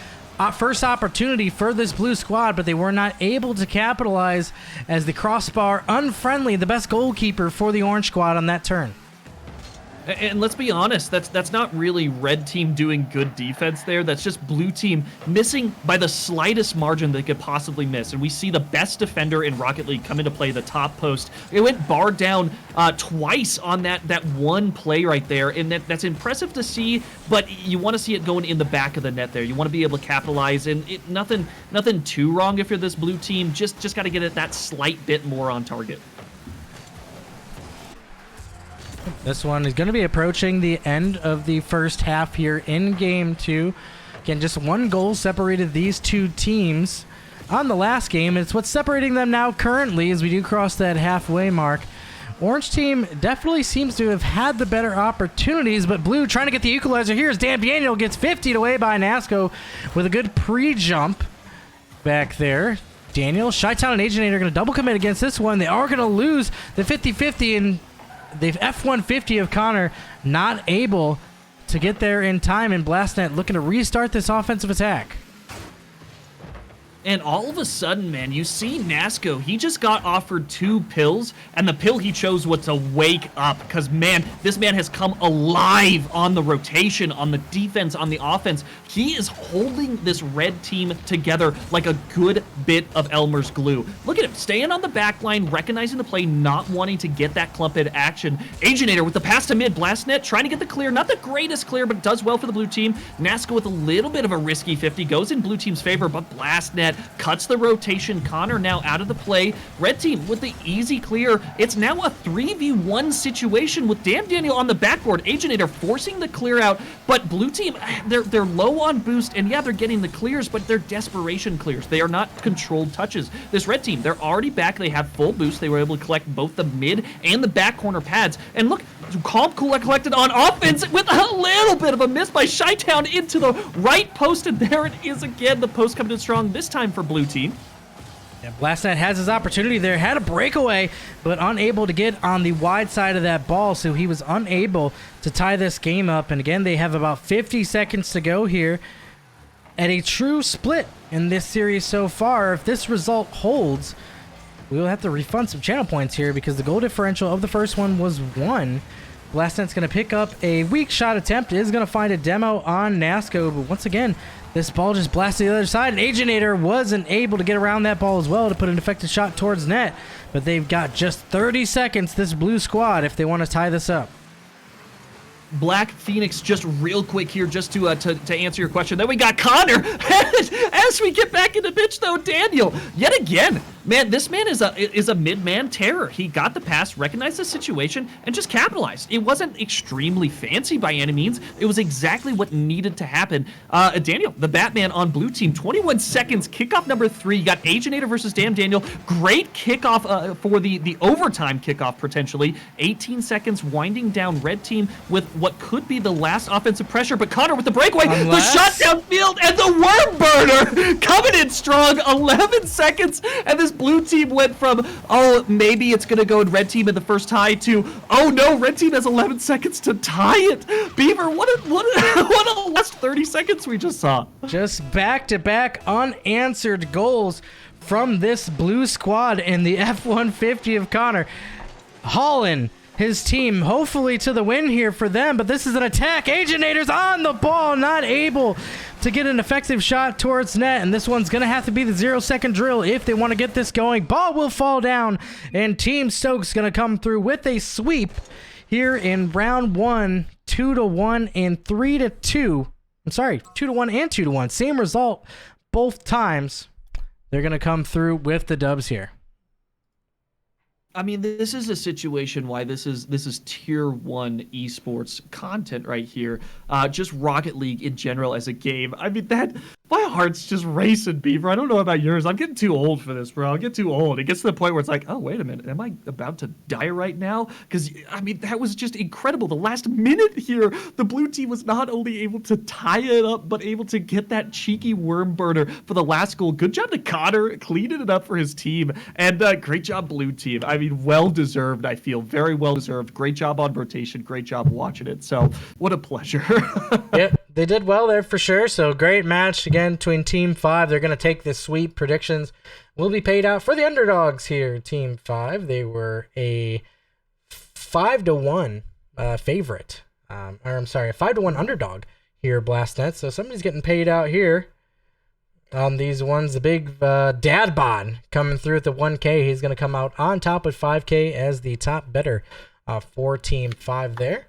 first opportunity for this blue squad, but they were not able to capitalize as the crossbar unfriendly, the best goalkeeper for the orange squad on that turn. And let's be honest, that's not really red team doing good defense there. That's just blue team missing by the slightest margin they could possibly miss. And we see the best defender in Rocket League come into play, the top post. It went barred down twice on that one play right there. And that's impressive to see, but you want to see it going in the back of the net there. You want to be able to capitalize. And nothing too wrong if you're this blue team. Just got to get it that slight bit more on target. This one is going to be approaching the end of the first half here in game 2. Again, just one goal separated these two teams on the last game. It's what's separating them now currently as we do cross that halfway mark. Orange team definitely seems to have had the better opportunities, but Blue trying to get the equalizer here as Dan Daniel gets 50'd away by Nasco with a good pre-jump back there. Daniel, Chi-Town, and Agent 8 are going to double commit against this one. They are going to lose the 50-50, and the F-150 of Connor not able to get there in time, and Blastnet looking to restart this offensive attack. And all of a sudden, man, you see Nasco, he just got offered 2 pills, and the pill he chose was to wake up, because, man, this man has come alive on the rotation, on the defense, on the offense. He is holding this red team together like a good bit of Elmer's glue. Look at him, staying on the back line, recognizing the play, not wanting to get that clump in action. Aginator with the pass to mid, Blastnet trying to get the clear, not the greatest clear, but does well for the blue team. Nasco with a little bit of a risky 50, goes in blue team's favor, but Blastnet cuts the rotation. Connor now out of the play. Red team with the easy clear. It's now a 3v1 situation with Dan Daniel on the backboard. Aginator forcing the clear out, but blue team, they're low on boost, and yeah, they're getting the clears, but they're desperation clears. They are not controlled touches. This red team, they're already back. They have full boost. They were able to collect both the mid and the back corner pads. And look, Calm Cooler collected on offense with a little bit of a miss by Chi-Town into the right post, and there it is again. The post coming in strong this time for blue team. Yeah, Blastnet has his opportunity there, had a breakaway, but unable to get on the wide side of that ball, so he was unable to tie this game up. And again, they have about 50 seconds to go here at a true split in this series so far. If this result holds, we will have to refund some channel points here because the goal differential of the first one was 1. Blastnet's going to pick up a weak shot attempt, is going to find a demo on Nasco, but once again, this ball just blasted the other side, and Aginator wasn't able to get around that ball as well to put an effective shot towards net, but they've got just 30 seconds, this blue squad, if they want to tie this up. Black Phoenix, just real quick here, just to answer your question. Then we got Connor. As we get back into pitch, though, Daniel, yet again, man, this man is a mid-man terror. He got the pass, recognized the situation, and just capitalized. It wasn't extremely fancy by any means. It was exactly what needed to happen. Daniel, the Batman on blue team, 21 seconds, kickoff number 3. You got Aginator versus Damn Daniel. Great kickoff for the overtime kickoff, potentially. 18 seconds, winding down red team with what could be the last offensive pressure, but Connor with the breakaway, the shot downfield, and the worm burner coming in strong. 11 seconds, and this blue team went from, oh, maybe it's gonna go in red team in the first tie, to, oh no, red team has 11 seconds to tie it. Beaver, what a last 30 seconds we just saw. Just back-to-back unanswered goals from this blue squad in the F-150 of Connor. Hauling his team hopefully to the win here for them, but this is an attack. Aginator's on the ball, not able to get an effective shot towards net, and this one's gonna have to be the 0-second drill if they want to get this going. Ball will fall down, and Team Stokes gonna come through with a sweep here in round 1, 2-1 and 3-2. I'm sorry, 2-1 and 2-1. Same result both times. They're gonna come through with the dubs here. I mean, this is a situation why this is tier 1 esports content right here. Just Rocket League in general as a game. I mean, my heart's just racing, Beaver. I don't know about yours. I'm getting too old for this, bro. I get too old. It gets to the point where it's like, oh, wait a minute. Am I about to die right now? Because, I mean, that was just incredible. The last minute here, the blue team was not only able to tie it up, but able to get that cheeky worm burner for the last goal. Good job to Connor, cleaning it up for his team. And great job, blue team. I mean, well-deserved, I feel. Very well-deserved. Great job on rotation. Great job watching it. So, what a pleasure. Yep, they did well there for sure. So, great match again between Team 5. They're going to take this sweep. Predictions will be paid out for the underdogs here. Team 5, they were a 5-1 favorite. Or, I'm sorry, a 5-1 underdog here, Blastnet. So, somebody's getting paid out here. These ones, the big dad bod coming through at the 1K. He's going to come out on top with 5K as the top bidder for Team 5 there.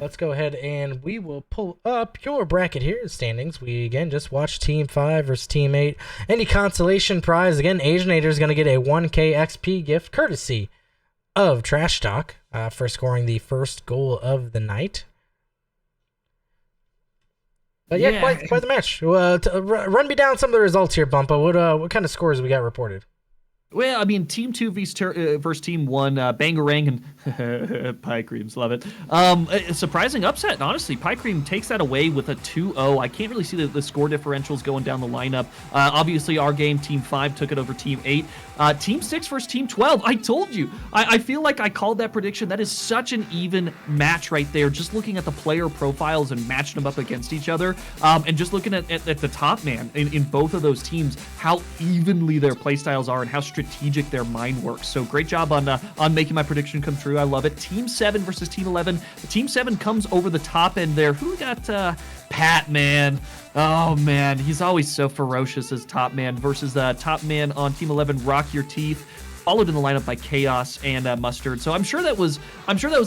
Let's go ahead and we will pull up your bracket here, standings. We, again, just watched Team 5 versus Team 8. Any consolation prize, again, Aginator is going to get a 1K XP gift courtesy of Trash Talk for scoring the first goal of the night. But yeah, quite the match. Run me down some of the results here, Bumpa. What kind of scores we got reported? Well, I mean, Team 2 versus Team 1, Bangarang and Pie Creams, love it. A surprising upset, honestly. Pie Cream takes that away with a 2-0. I can't really see the score differentials going down the lineup. Obviously, our game, Team 5, took it over Team 8. Team 6 versus Team 12, I told you. I feel like I called that prediction. That is such an even match right there, just looking at the player profiles and matching them up against each other. And just looking at the top man in both of those teams, how evenly their playstyles are and how strategic their mind works. So great job on making my prediction come true. I love it. Team 7 versus Team 11. Team 7 comes over the top end there. Who got Pat, man? Oh, man. He's always so ferocious as top man versus top man on Team 11, Rock Your Teeth. Followed in the lineup by Chaos and Mustard. So I'm sure that was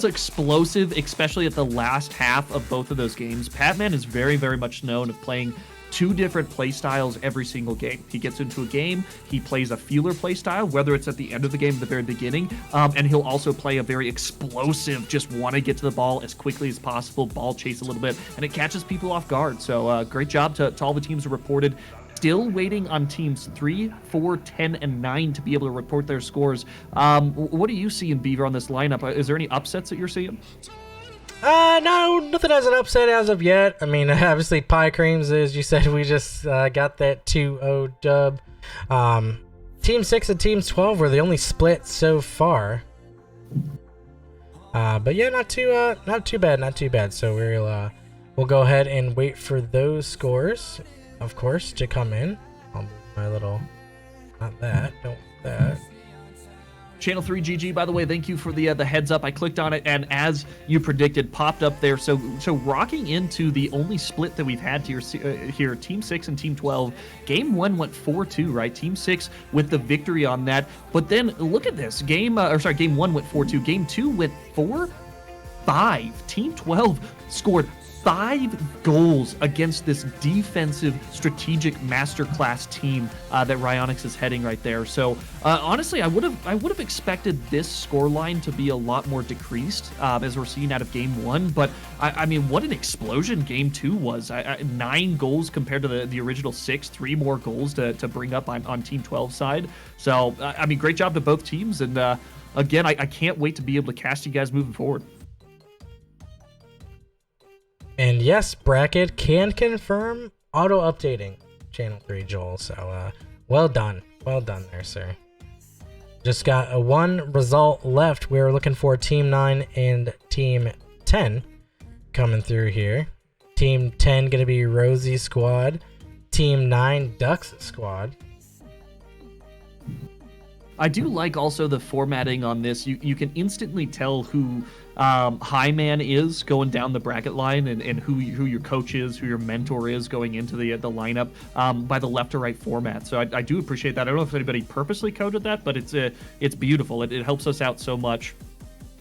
explosive, especially at the last half of both of those games. Patman is very, very much known of playing two different play styles every single game. He gets into a game, he plays a feeler play style, whether it's at the end of the game or the very beginning, and he'll also play a very explosive, just want to get to the ball as quickly as possible, ball chase a little bit, and it catches people off guard. So great job to all the teams who reported. Still waiting on teams 3, 4, 10, and 9 to be able to report their scores. What do you see in Beaver on this lineup? Is there any upsets that you're seeing? No, nothing as an upset as of yet. I mean, obviously, Pie Creams, as you said, we just got that 2-0 dub. Team 6 and Team 12 were the only split so far. But yeah, not too bad. So we'll go ahead and wait for those scores, of course, to come in. I'll move my little, not that, don't that. Channel 3 GG, by the way, thank you for the heads up. I clicked on it, and as you predicted, popped up there. So rocking into the only split that we've had here, Team 6 and Team 12. Game 1 went 4-2, right? Team 6 with the victory on that. But then look at this. Game 1 went 4-2. Game 2 went 4-5. Team 12 scored 5 goals against this defensive strategic masterclass team that Ryonix is heading right there. So honestly, I would have expected this scoreline to be a lot more decreased as we're seeing out of Game 1. But I mean, what an explosion Game 2 was! 9 goals compared to the original 6, 3 more goals to bring up on Team 12 side. So I mean, great job to both teams, and again, I can't wait to be able to cast you guys moving forward. And yes, Bracket can confirm auto-updating Channel 3, Joel. So, well done. Well done there, sir. Just got a 1 result left. We're looking for Team 9 and Team 10 coming through here. Team 10 going to be Rosie Squad. Team 9, Ducks Squad. I do like also the formatting on this. You can instantly tell who High Man is going down the bracket line, and who your coach is, who your mentor is going into the lineup by the left to right format. So I do appreciate that. I don't know if anybody purposely coded that, but it's beautiful. It helps us out so much.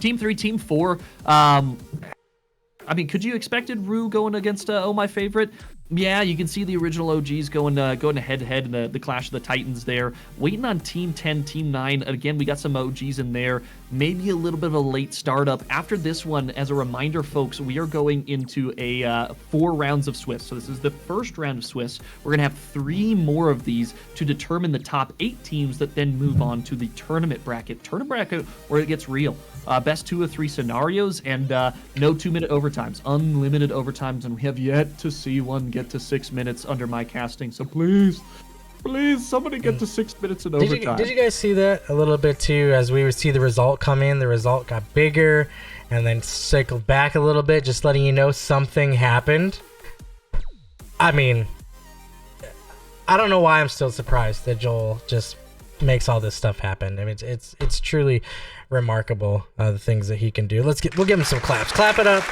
Team 3, Team 4. I mean, could you expected Rue going against Oh My Favorite? Yeah, you can see the original OGs going head-to-head in the Clash of the Titans there. Waiting on Team 10, Team 9. Again, we got some OGs in there. Maybe a little bit of a late startup. After this one, as a reminder, folks, we are going into a 4 rounds of Swiss. So this is the first round of Swiss. We're going to have 3 more of these to determine the top 8 teams that then move on to the tournament bracket. Tournament bracket where it gets real. Best 2 of 3 scenarios, and no 2-minute overtimes. Unlimited overtimes, and we have yet to see one get to 6 minutes under my casting. So please, somebody get to 6 minutes in overtime. Did you guys see that a little bit too? As we would see the result come in, the result got bigger and then cycled back a little bit, just letting you know something happened. I mean, I don't know why I'm still surprised that Joel just makes all this stuff happen. I mean, it's truly remarkable, the things that he can do. We'll give him some claps. Clap it up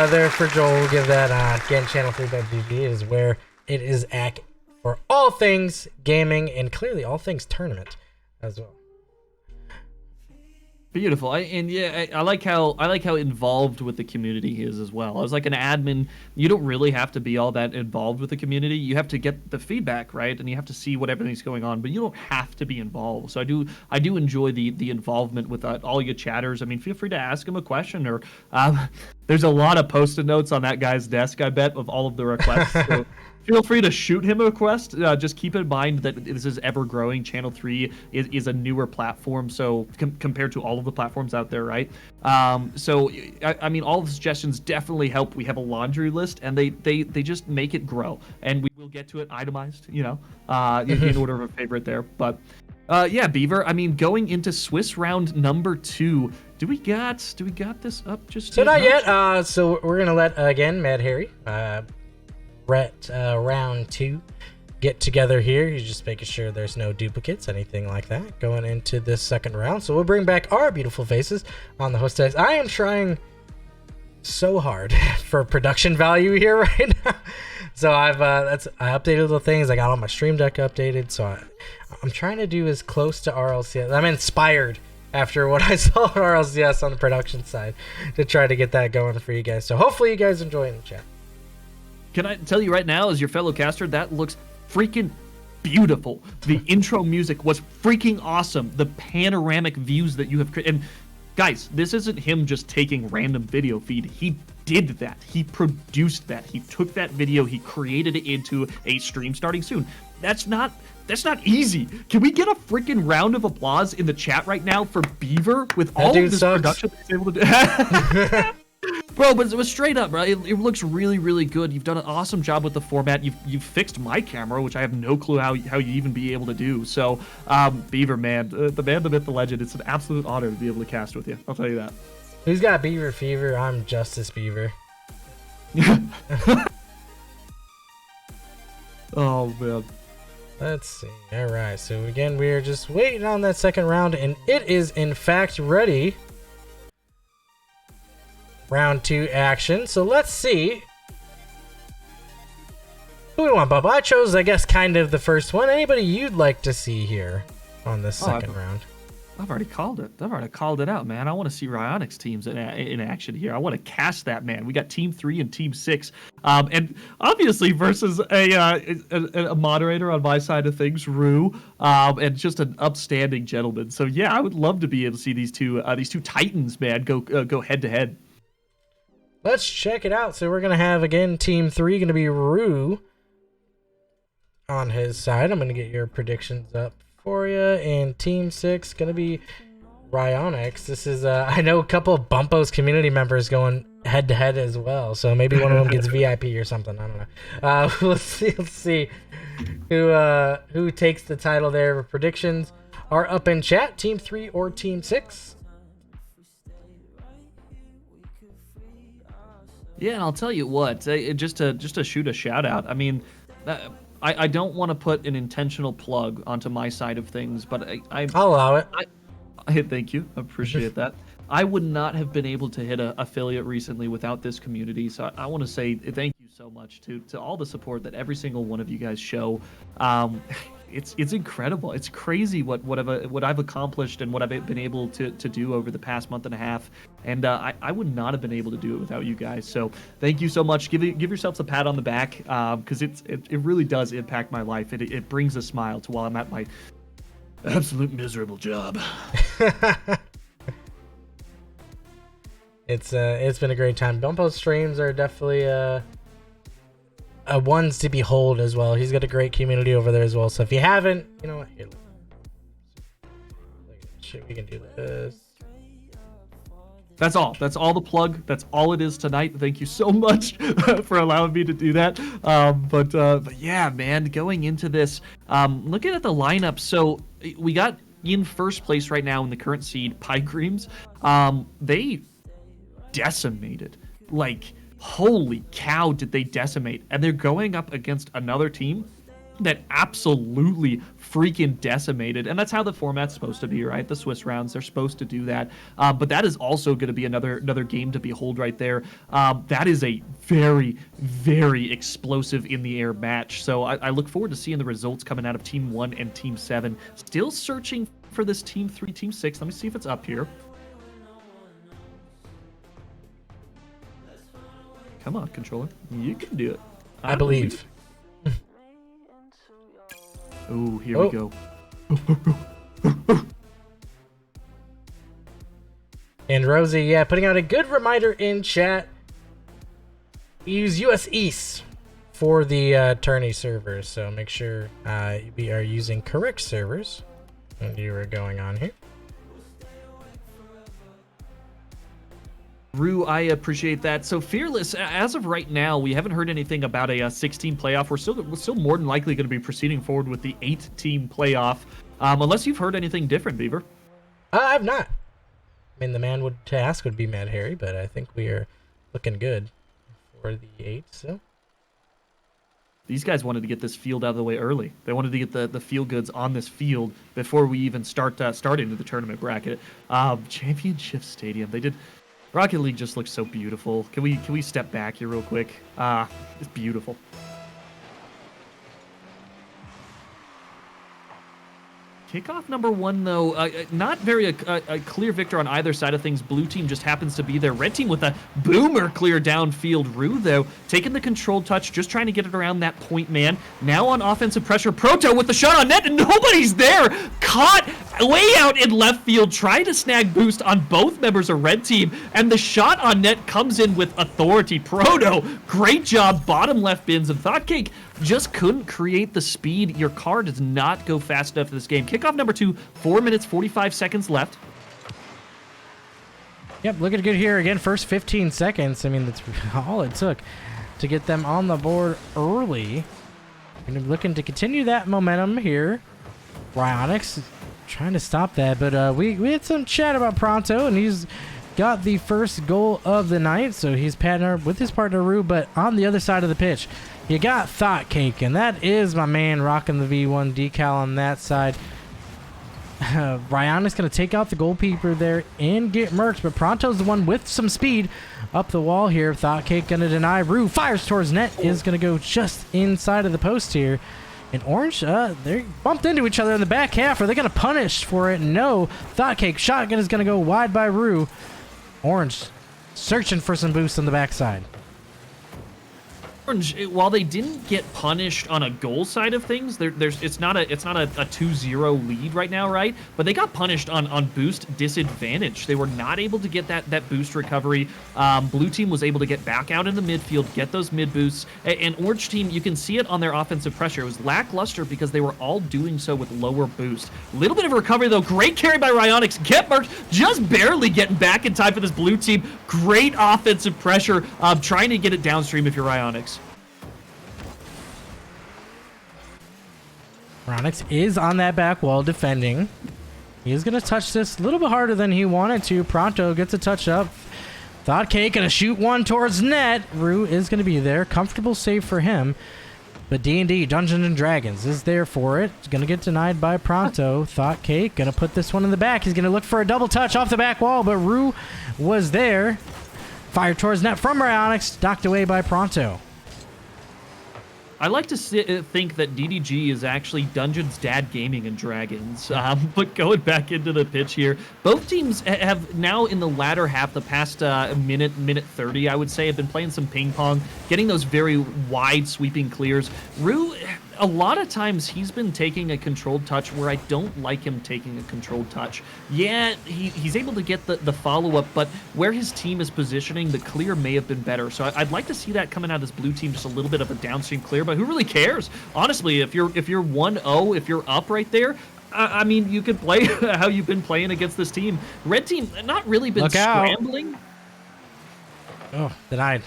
there for Joel. We'll give that again. Channel 3.gg is where it is at for all things gaming and clearly all things tournament as well. Beautiful. I like how involved with the community he is as well. As like an admin, you don't really have to be all that involved with the community. You have to get the feedback, right? And you have to see what everything's going on, but you don't have to be involved. So I do enjoy the involvement with all you chatters. I mean, feel free to ask him a question, or there's a lot of post-it notes on that guy's desk, I bet, of all of the requests. So Feel free to shoot him a request. Just keep in mind that this is ever growing. Channel 3 is a newer platform, so compared to all of the platforms out there, right? So I mean, all the suggestions definitely help. We have a laundry list, and they just make it grow, and we will get to it itemized, you know, in order of a favorite there. But yeah, Beaver. I mean, going into Swiss round number 2. Do we got this up just so not yet? So we're gonna let again Mad Harry. Round 2 get together here. You're just making sure there's no duplicates, anything like that, going into this second round. So we'll bring back our beautiful faces on the host dice. I am trying so hard for production value here right now. So I updated the things. I got all my stream deck updated. So I'm trying to do as close to RLCS. I'm inspired after what I saw at RLCS on the production side to try to get that going for you guys. So hopefully you guys enjoy in the chat. Can I tell you right now, as your fellow caster, that looks freaking beautiful. The intro music was freaking awesome. The panoramic views that you have created. And guys, this isn't him just taking random video feed. He did that. He produced that. He took that video. He created it into a stream starting soon. That's not easy. Can we get a freaking round of applause in the chat right now for Beaver with all of this production that he's able to do? Bro, but it was straight up, bro. It looks really, really good. You've done an awesome job with the format. You've fixed my camera, which I have no clue how you even be able to do. So, Beaver, man, the man, the myth, the legend. It's an absolute honor to be able to cast with you. I'll tell you that. Who's got Beaver fever? I'm Justice Beaver. Oh man. Let's see. All right. So again, we are just waiting on that second round, and it is in fact ready. Round 2 action. So let's see who we want, Bubba. I chose, I guess, kind of the first one. Anybody you'd like to see here on this second round? I've already called it. I've already called it out, man. I want to see Ryonic's teams in action here. I want to cast that, man. We got Team 3 and Team 6. And obviously versus a moderator on my side of things, Rue, and just an upstanding gentleman. So yeah, I would love to be able to see these two titans, man, go head to head. Let's check it out. So we're going to have, again, Team 3 going to be Rue on his side. I'm going to get your predictions up for you. And Team 6 going to be Ryonix. This is, I know a couple of Bumpos community members going head-to-head as well. So maybe one of them gets VIP or something. I don't know. Let's see who takes the title there. Predictions are up in chat. Team 3 or Team 6? Yeah, and I'll tell you what, just to shoot a shout out. I mean, I don't want to put an intentional plug onto my side of things, but I'll allow it. Thank you, I appreciate that. I would not have been able to hit an affiliate recently without this community, so I want to say thank you so much to all the support that every single one of you guys show. It's incredible. It's crazy what I've accomplished and what I've been able to do over the past month and a half. And I would not have been able to do it without you guys. So thank you so much. Give yourselves a pat on the back, because it really does impact my life. It brings a smile to while I'm at my absolute miserable job. It's been a great time. Bumpo streams are definitely ones to behold as well. He's got a great community over there as well. So if you haven't, you know what? Here, shit, we can do this. That's all. That's all the plug. That's all it is tonight. Thank you so much for allowing me to do that. But yeah, man, going into this, looking at the lineup. So we got in first place right now in the current seed, Pie Creams. They decimated, like, holy cow, did they decimate. And they're going up against another team that absolutely freaking decimated. And that's how the format's supposed to be, right? The Swiss rounds, they're supposed to do that. But that is also going to be another game to behold right there. That is a very, very explosive in the air match. So I look forward to seeing the results coming out of Team 1 and Team 7. Still searching for this Team 3, Team 6. Let me see if it's up here. Come on, controller. You can do it. I believe. Oh, here we go. And Rosie, yeah, putting out a good reminder in chat. Use US East for the tourney servers, so make sure we are using correct servers when you are going on here. Rue, I appreciate that. So Fearless, as of right now, we haven't heard anything about a 16 playoff. We're still more than likely going to be proceeding forward with the 8-team playoff, unless you've heard anything different, Beaver. I've not. I mean, the man to ask would be Mad Harry, but I think we are looking good for the 8. So these guys wanted to get this field out of the way early. They wanted to get the field goods on this field before we even start into the tournament bracket. Championship Stadium. They did. Rocket League just looks so beautiful. Can we step back here real quick? It's beautiful. Kickoff number 1, though, not very a clear victor on either side of things. Blue team just happens to be there. Red team with a boomer clear downfield. Rue, though, taking the control touch, just trying to get it around that point man. Now on offensive pressure, Proto with the shot on net, and nobody's there. Caught way out in left field, trying to snag boost on both members of Red team, and the shot on net comes in with authority. Proto, great job, bottom left bins, and Thoughtcake just couldn't create the speed. Your car does not go fast enough for this game. Kickoff number 2, 4 minutes, 45 seconds left. Yep, looking good here. Again, first 15 seconds. I mean, that's all it took to get them on the board early. And looking to continue that momentum here. Ryonix trying to stop that, but we had some chat about Pronto, and he's got the first goal of the night, so he's partnered with his partner Rue, but on the other side of the pitch, you got Thoughtcake, and that is my man rocking the V1 decal on that side. Ryan is going to take out the goalkeeper there and get murked, but Pronto's the one with some speed up the wall here. Thoughtcake going to deny. Rue fires towards net, is going to go just inside of the post here. And Orange, they bumped into each other in the back half. Are they going to punish for it? No. Thoughtcake shotgun is going to go wide by Rue. Orange searching for some boost on the backside. Orange, while they didn't get punished on a goal side of things, it's not a 2-0 lead right now, right? But they got punished on boost disadvantage. They were not able to get that boost recovery. Blue team was able to get back out in the midfield, get those mid boosts, and Orange team, you can see it on their offensive pressure. It was lackluster because they were all doing so with lower boost. Little bit of a recovery though. Great carry by Ryonix. Get marked, just barely getting back in time for this blue team. Great offensive pressure, trying to get it downstream if you're Ryonix. Ryonix is on that back wall defending. He's going to touch this a little bit harder than he wanted to. Pronto gets a touch up. Thoughtcake going to shoot one towards net. Rue is going to be there. Comfortable save for him. But D&D, Dungeons and Dragons, is there for it. It's going to get denied by Pronto. Thoughtcake going to put this one in the back. He's going to look for a double touch off the back wall, but Rue was there. Fire towards net from Ryonix. Knocked away by Pronto. I like to think that DDG is actually Dungeons Dad Gaming and Dragons. But going back into the pitch here, both teams have now in the latter half, the past minute 30, I would say, have been playing some ping pong, getting those very wide sweeping clears. Rue, a lot of times he's been taking a controlled touch where I don't like him taking a controlled touch. Yeah, he's able to get the follow-up, but where his team is positioning, the clear may have been better. So I'd like to see that coming out of this blue team, just a little bit of a downstream clear, but who really cares? Honestly, if you're 1-0, if you're up right there, I mean, you could play how you've been playing against this team. Red team, not really been scrambling. Oh, denied.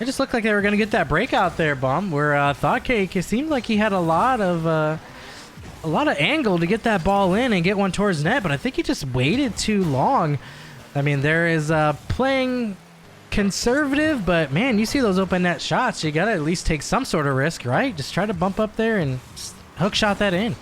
It just looked like they were going to get that breakout there, Bum, where Thoughtcake, it seemed like he had a lot of angle to get that ball in and get one towards net, but I think he just waited too long. I mean, there is playing conservative, but man, you see those open net shots, you got to at least take some sort of risk, right? Just try to bump up there and hook shot that in.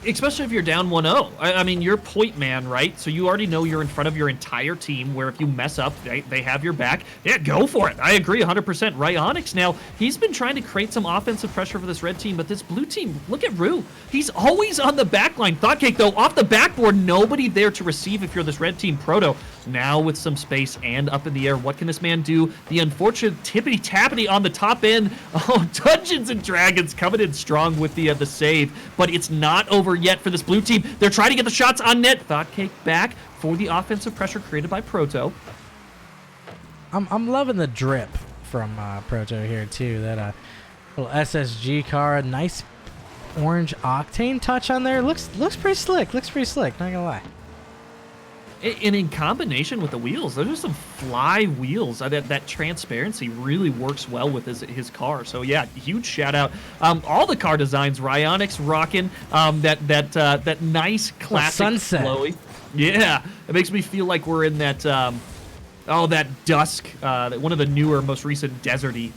Especially if you're down 1-0. I mean, you're point man, right? So you already know you're in front of your entire team, where if you mess up, they have your back. Yeah, go for it. I agree 100%. Ryonix now, he's been trying to create some offensive pressure for this red team, but this blue team, look at Rue. He's always on the back line. Thoughtcake, though, off the backboard, nobody there to receive if you're this red team. Proto, now with some space and up in the air. What can this man do? The unfortunate tippity-tappity on the top end. Oh, Dungeons and Dragons coming in strong with the save, but it's not over yet for this blue team. They're trying to get the shots on net. Thoughtcake back for the offensive pressure created by Proto. I'm loving the drip from Proto here too. That little SSG car, nice orange octane touch on there. Looks pretty slick. Looks pretty slick. Not gonna lie. And in combination with the wheels, those are some fly wheels. That transparency really works well with his car. So yeah, huge shout out. All the car designs, Ryonix rocking that nice classic sunset. flowy. Yeah, it makes me feel like we're in that that dusk, one of the newer, most recent deserty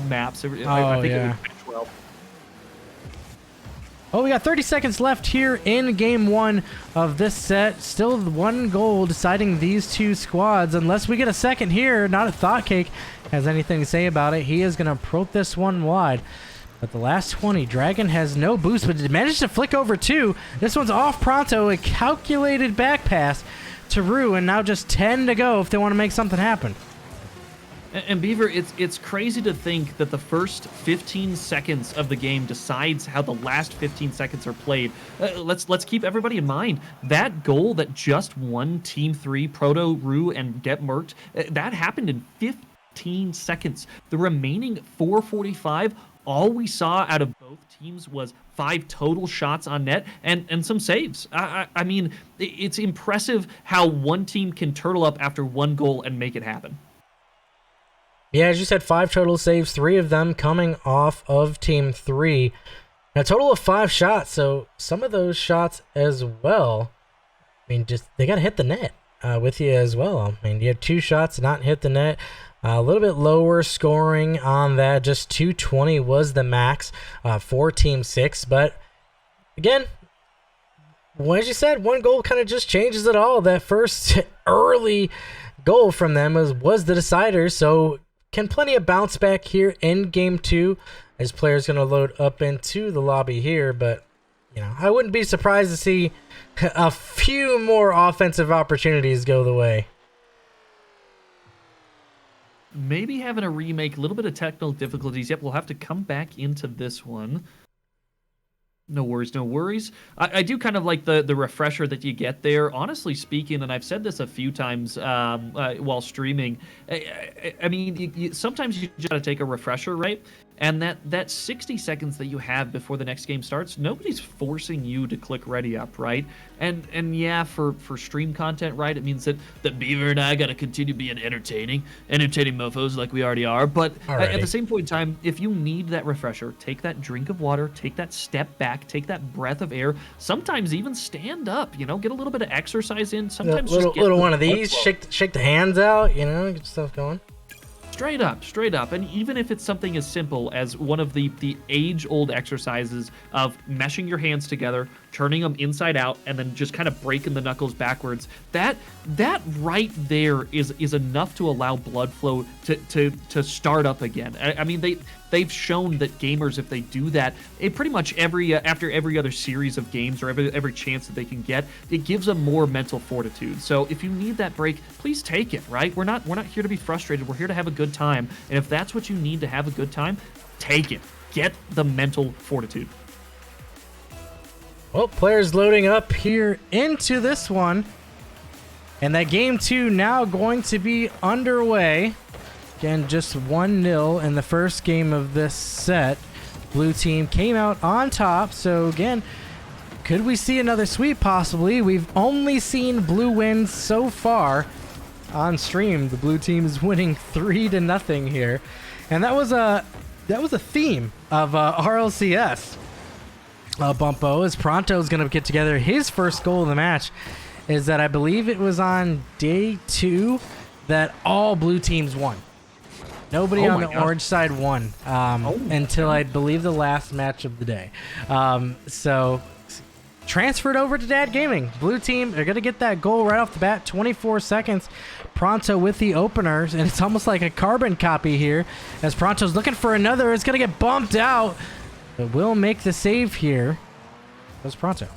maps. I think yeah. it would fit well. Oh, we got 30 seconds left here in game 1 of this set. Still one goal deciding these two squads. Unless we get a second here, not a Thought Cake has anything to say about it. He is going to approach this one wide. But the last 20, Dragon has no boost, but it managed to flick over 2. This one's off Pronto, a calculated back pass to Rue, and now just 10 to go if they want to make something happen. And Beaver, it's crazy to think that the first 15 seconds of the game decides how the last 15 seconds are played. Let's keep everybody in mind that goal that just won Team 3, Proto, Rue, and Get Merked, that happened in 15 seconds. The remaining 4:45, all we saw out of both teams was 5 total shots on net and some saves. I mean, it's impressive how one team can turtle up after one goal and make it happen. Yeah, as you said, 5 total saves, 3 of them coming off of Team 3. A total of 5 shots, so some of those shots as well, I mean, just they got to hit the net with you as well. I mean, you have 2 shots not hit the net. A little bit lower scoring on that, just 220 was the max for Team 6. But again, as you said, one goal kind of just changes it all. That first early goal from them was the decider, so can plenty of bounce back here in game 2 as players going to load up into the lobby here. But, you know, I wouldn't be surprised to see a few more offensive opportunities go the way. Maybe having a remake, a little bit of technical difficulties. Yep, we'll have to come back into this one. No worries, no worries. I do kind of like the refresher that you get there. Honestly speaking, and I've said this a few times while streaming, I mean, sometimes you just got to take a refresher, right? And that 60 seconds that you have before the next game starts, nobody's forcing you to click ready up, right? And yeah, for stream content, right, it means that Beaver and I got to continue being entertaining mofos like we already are. But at the same point in time, if you need that refresher, take that drink of water, take that step back, take that breath of air, sometimes even stand up, you know, get a little bit of exercise in. Sometimes little one of these, shake the hands out, you know, get stuff going. Straight up. And even if it's something as simple as one of the age-old exercises of meshing your hands together, turning them inside out, and then just kind of breaking the knuckles backwards, that right there is enough to allow blood flow to start up again. I mean, they've shown that gamers, if they do that, it pretty much after every other series of games or every chance that they can get, it gives them more mental fortitude. So if you need that break, please take it, right? We're not here to be frustrated. We're here to have a good time. And if that's what you need to have a good time, take it. Get the mental fortitude. Well, players loading up here into this one. And that game 2 now going to be underway. Again, just 1-0 in the first game of this set. Blue team came out on top. So again, could we see another sweep possibly? We've only seen blue wins so far on stream. The blue team is winning 3-0 here. And that was a theme of RLCS. Bumpo, as Pronto's going to get together his first goal of the match, is that I believe it was on day 2 that all blue teams won. Nobody on the orange side won until I believe the last match of the day. So transferred over to Dad Gaming. Blue team are going to get that goal right off the bat. 24 seconds. Pronto with the openers, and it's almost like a carbon copy here as Pronto's looking for another. It's going to get bumped out, but will make the save here. That's Pronto.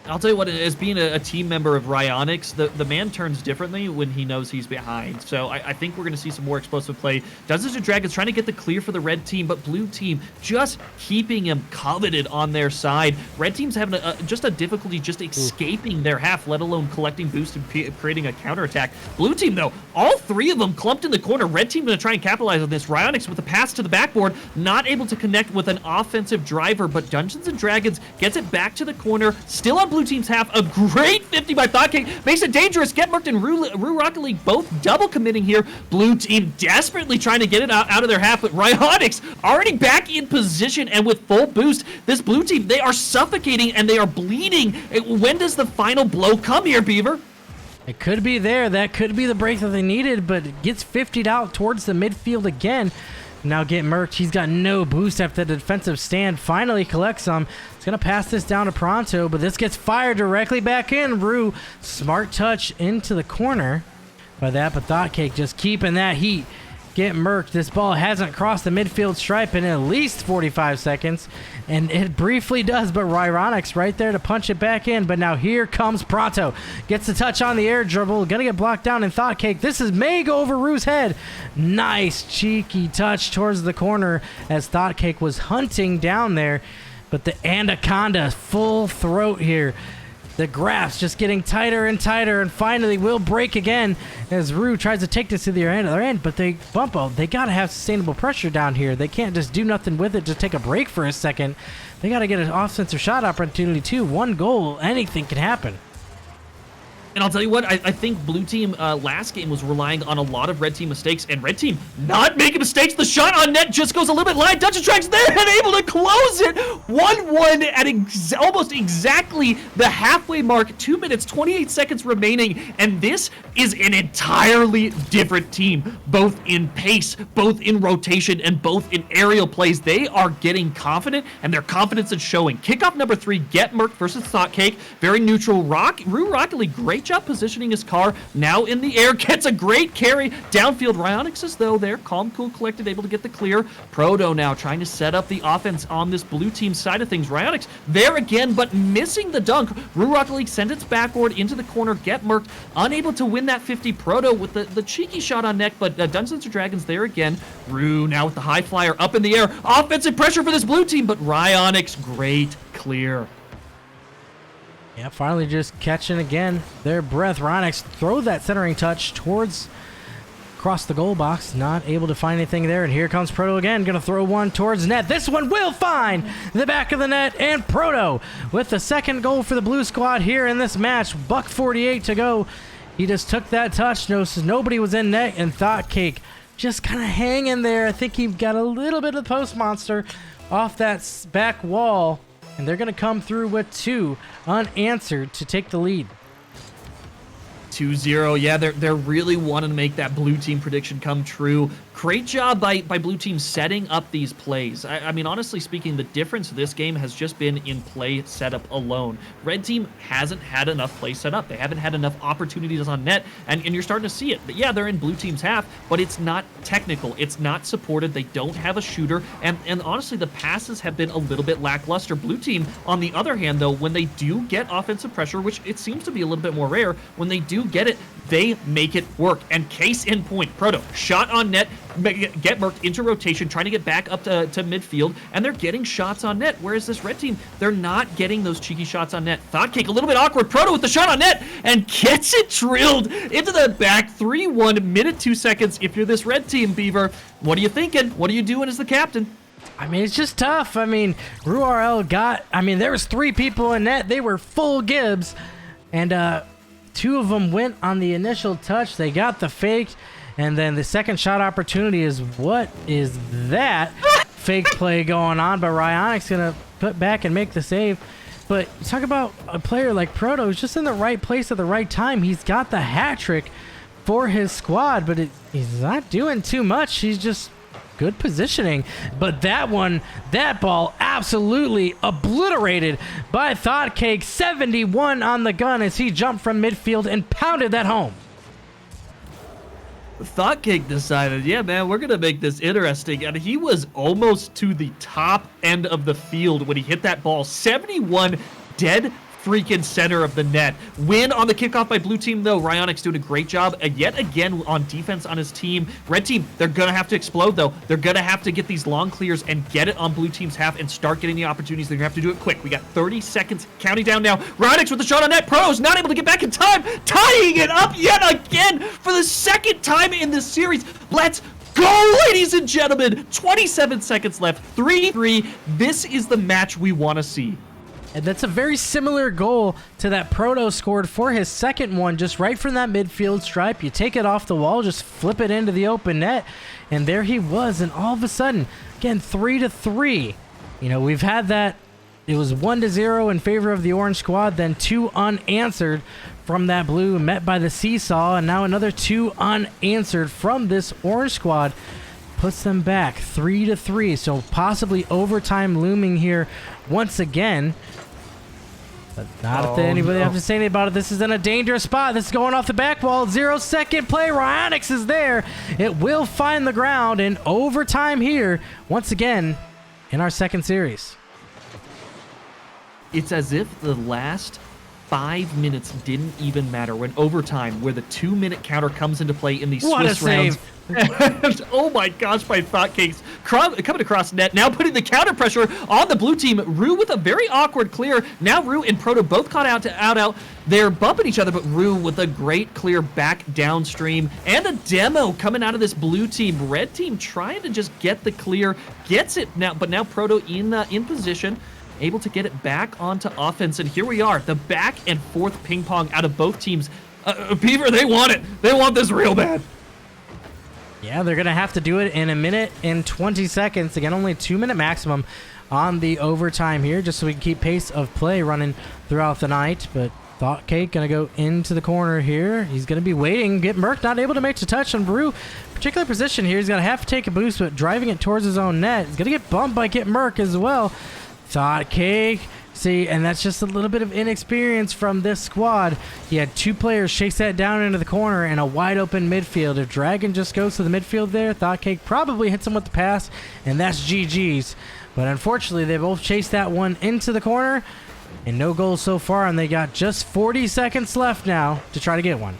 I'll tell you what, as being a team member of Ryonix, the man turns differently when he knows he's behind. So I think we're going to see some more explosive play. Dungeons & Dragons trying to get the clear for the red team, but blue team just keeping him coveted on their side. Red team's having just a difficulty just escaping their half, let alone collecting boost and creating a counterattack. Blue team, though, all three of them clumped in the corner. Red team going to try and capitalize on this. Ryonix with a pass to the backboard, not able to connect with an offensive driver, but Dungeons & Dragons gets it back to the corner, still on blue team's half. A great 50 by ThoughtCake makes it dangerous. Get Merked and Rue Rocket League both double committing here. Blue team desperately trying to get it out of their half, but Ryonix already back in position and with full boost. This blue team, they are suffocating and they are bleeding. When does the final blow come here, Beaver? It could be there. That could be the break that they needed, but it gets 50'd out towards the midfield again. Now Get Merked. He's got no boost after the defensive stand. Finally collects some. He's going to pass this down to Pronto, but this gets fired directly back in. Rue, smart touch into the corner by that, but ThoughtCake just keeping that heat. Get Merked. This ball hasn't crossed the midfield stripe in at least 45 seconds, and it briefly does, but Ryonix right there to punch it back in. But now here comes Pronto. Gets the touch on the air dribble. Gonna get blocked down in ThoughtCake. This may go over Rue's head. Nice cheeky touch towards the corner as ThoughtCake was hunting down there, but the Anaconda full throat here. The grasp just getting tighter and tighter, and finally will break again as Rue tries to take this to the other end, but they bump out. They got to have sustainable pressure down here. They can't just do nothing with it, just take a break for a second. They got to get an offensive shot opportunity too. One goal, anything can happen. And I'll tell you what, I think blue team last game was relying on a lot of red team mistakes, and red team not making mistakes. The shot on net just goes a little bit line. Dungeons & Dragons there and able to close it. 1-1 at almost exactly the halfway mark. 2 minutes, 28 seconds remaining, and this is an entirely different team, both in pace, both in rotation, and both in aerial plays. They are getting confident, and their confidence is showing. Kickoff number 3, Get Merked versus ThoughtCake. Very neutral. Rue Rocket League, great job positioning his car. Now in the air, gets a great carry. Downfield, Ryonix as though they're calm, cool, collected, able to get the clear. Proto now trying to set up the offense on this blue team side of things. Ryonix there again, but missing the dunk. Rue Rocket League sends its backward into the corner. Get Merked, unable to win that 50. Proto with the cheeky shot on neck, but Dungeons & Dragons there again. Rue now with the high flyer up in the air. Offensive pressure for this blue team, but Ryonix, great clear. Yeah, finally just catching again their breath. Ryonix throw that centering touch towards across the goal box. Not able to find anything there. And here comes Proto again. Going to throw one towards net. This one will find the back of the net. And Proto with the second goal for the blue squad here in this match. $1:48 to go. He just took that touch. Nobody was in net. And ThoughtCake just kind of hanging there. I think he got a little bit of the post monster off that back wall. And they're going to come through with 2 unanswered to take the lead. 2-0. Yeah, they're really wanting to make that blue team prediction come true. Great job by blue team setting up these plays. I mean, honestly speaking, the difference this game has just been in play setup alone. Red team hasn't had enough play set up. They haven't had enough opportunities on net, and you're starting to see it. But yeah, they're in blue team's half, but it's not technical. It's not supported. They don't have a shooter, and honestly, the passes have been a little bit lackluster. Blue team, on the other hand, though, when they do get offensive pressure, which it seems to be a little bit more rare, when they do get it, they make it work. And case in point, Proto, shot on net, Get Merked into rotation, trying to get back up to midfield, and they're getting shots on net, whereas this red team, they're not getting those cheeky shots on net. ThoughtCake a little bit awkward. Proto with the shot on net, and gets it drilled into the back. 3-1, minute 2 seconds. If you're this red team, Beaver, what are you thinking? What are you doing as the captain? I mean, it's just tough. I mean, RuRL there was 3 people in net. They were full Gibbs, and 2 of them went on the initial touch. They got the fake, and then the second shot opportunity is, what is that? Fake play going on, but Ryonix going to put back and make the save. But talk about a player like Proto who's just in the right place at the right time. He's got the hat trick for his squad, but he's not doing too much. He's just good positioning. But that ball absolutely obliterated by ThoughtCake. 71 on the gun as he jumped from midfield and pounded that home. ThoughtCake decided, yeah, man, we're going to make this interesting. And he was almost to the top end of the field when he hit that ball. 71 dead freaking center of the net. Win on the kickoff by blue team, though. Ryonix doing a great job yet again on defense on his team. Red team, they're going to have to explode, though. They're going to have to get these long clears and get it on blue team's half and start getting the opportunities. They're going to have to do it quick. We got 30 seconds counting down now. Ryonix with the shot on net. Proto's not able to get back in time. Tying it up yet again for the second time in this series. Let's go, ladies and gentlemen. 27 seconds left. 3-3. This is the match we want to see. And that's a very similar goal to that Proto scored for his second one, just right from that midfield stripe. You take it off the wall, just flip it into the open net, and there he was. And all of a sudden, again, 3-3. You know, we've had that. It was 1-0 in favor of the orange squad, then 2 unanswered from that blue, met by the seesaw, and now another 2 unanswered from this orange squad. Puts them back 3-3. So possibly overtime looming here once again. But not if anybody have to say anything about it. This is in a dangerous spot. This is going off the back wall. 0-second play. Ryonix is there. It will find the ground in overtime here once again in our second series. It's as if the last 5 minutes didn't even matter when overtime, where the 2-minute counter comes into play in these Swiss rounds. And, oh my gosh, my thought cakes coming across net, now putting the counter pressure on the blue team. Rue with a very awkward clear. Now Rue and Proto both caught out. They're bumping each other, but Rue with a great clear back downstream. And a demo coming out of this blue team. Red team trying to just get the clear. Gets it now, but now Proto in position, able to get it back onto offense. And here we are, the back and forth ping pong out of both teams. Beaver, they want it. They want this real bad. Yeah, they're going to have to do it in 1 minute and 20 seconds. Again, only 2-minute maximum on the overtime here, just so we can keep pace of play running throughout the night. But Thought Cake going to go into the corner here. He's going to be waiting. Get Merc not able to make the touch on Brew. Particular position here. He's going to have to take a boost, but driving it towards his own net. He's going to get bumped by Get Merc as well. Thought Cake. See, and that's just a little bit of inexperience from this squad. He had 2 players chase that down into the corner and a wide open midfield. If Dragon just goes to the midfield there, Thought Cake probably hits him with the pass, and that's GG's. But unfortunately, they both chased that one into the corner, and no goals so far, and they got just 40 seconds left now to try to get one.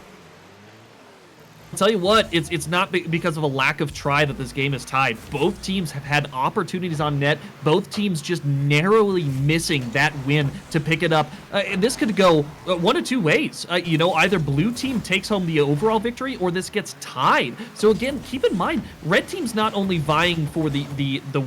I'll tell you what, it's not because of a lack of try that this game is tied. Both teams have had opportunities on net. Both teams just narrowly missing that win to pick it up. And this could go one of 2 ways. Either blue team takes home the overall victory or this gets tied. So again, keep in mind, red team's not only vying for the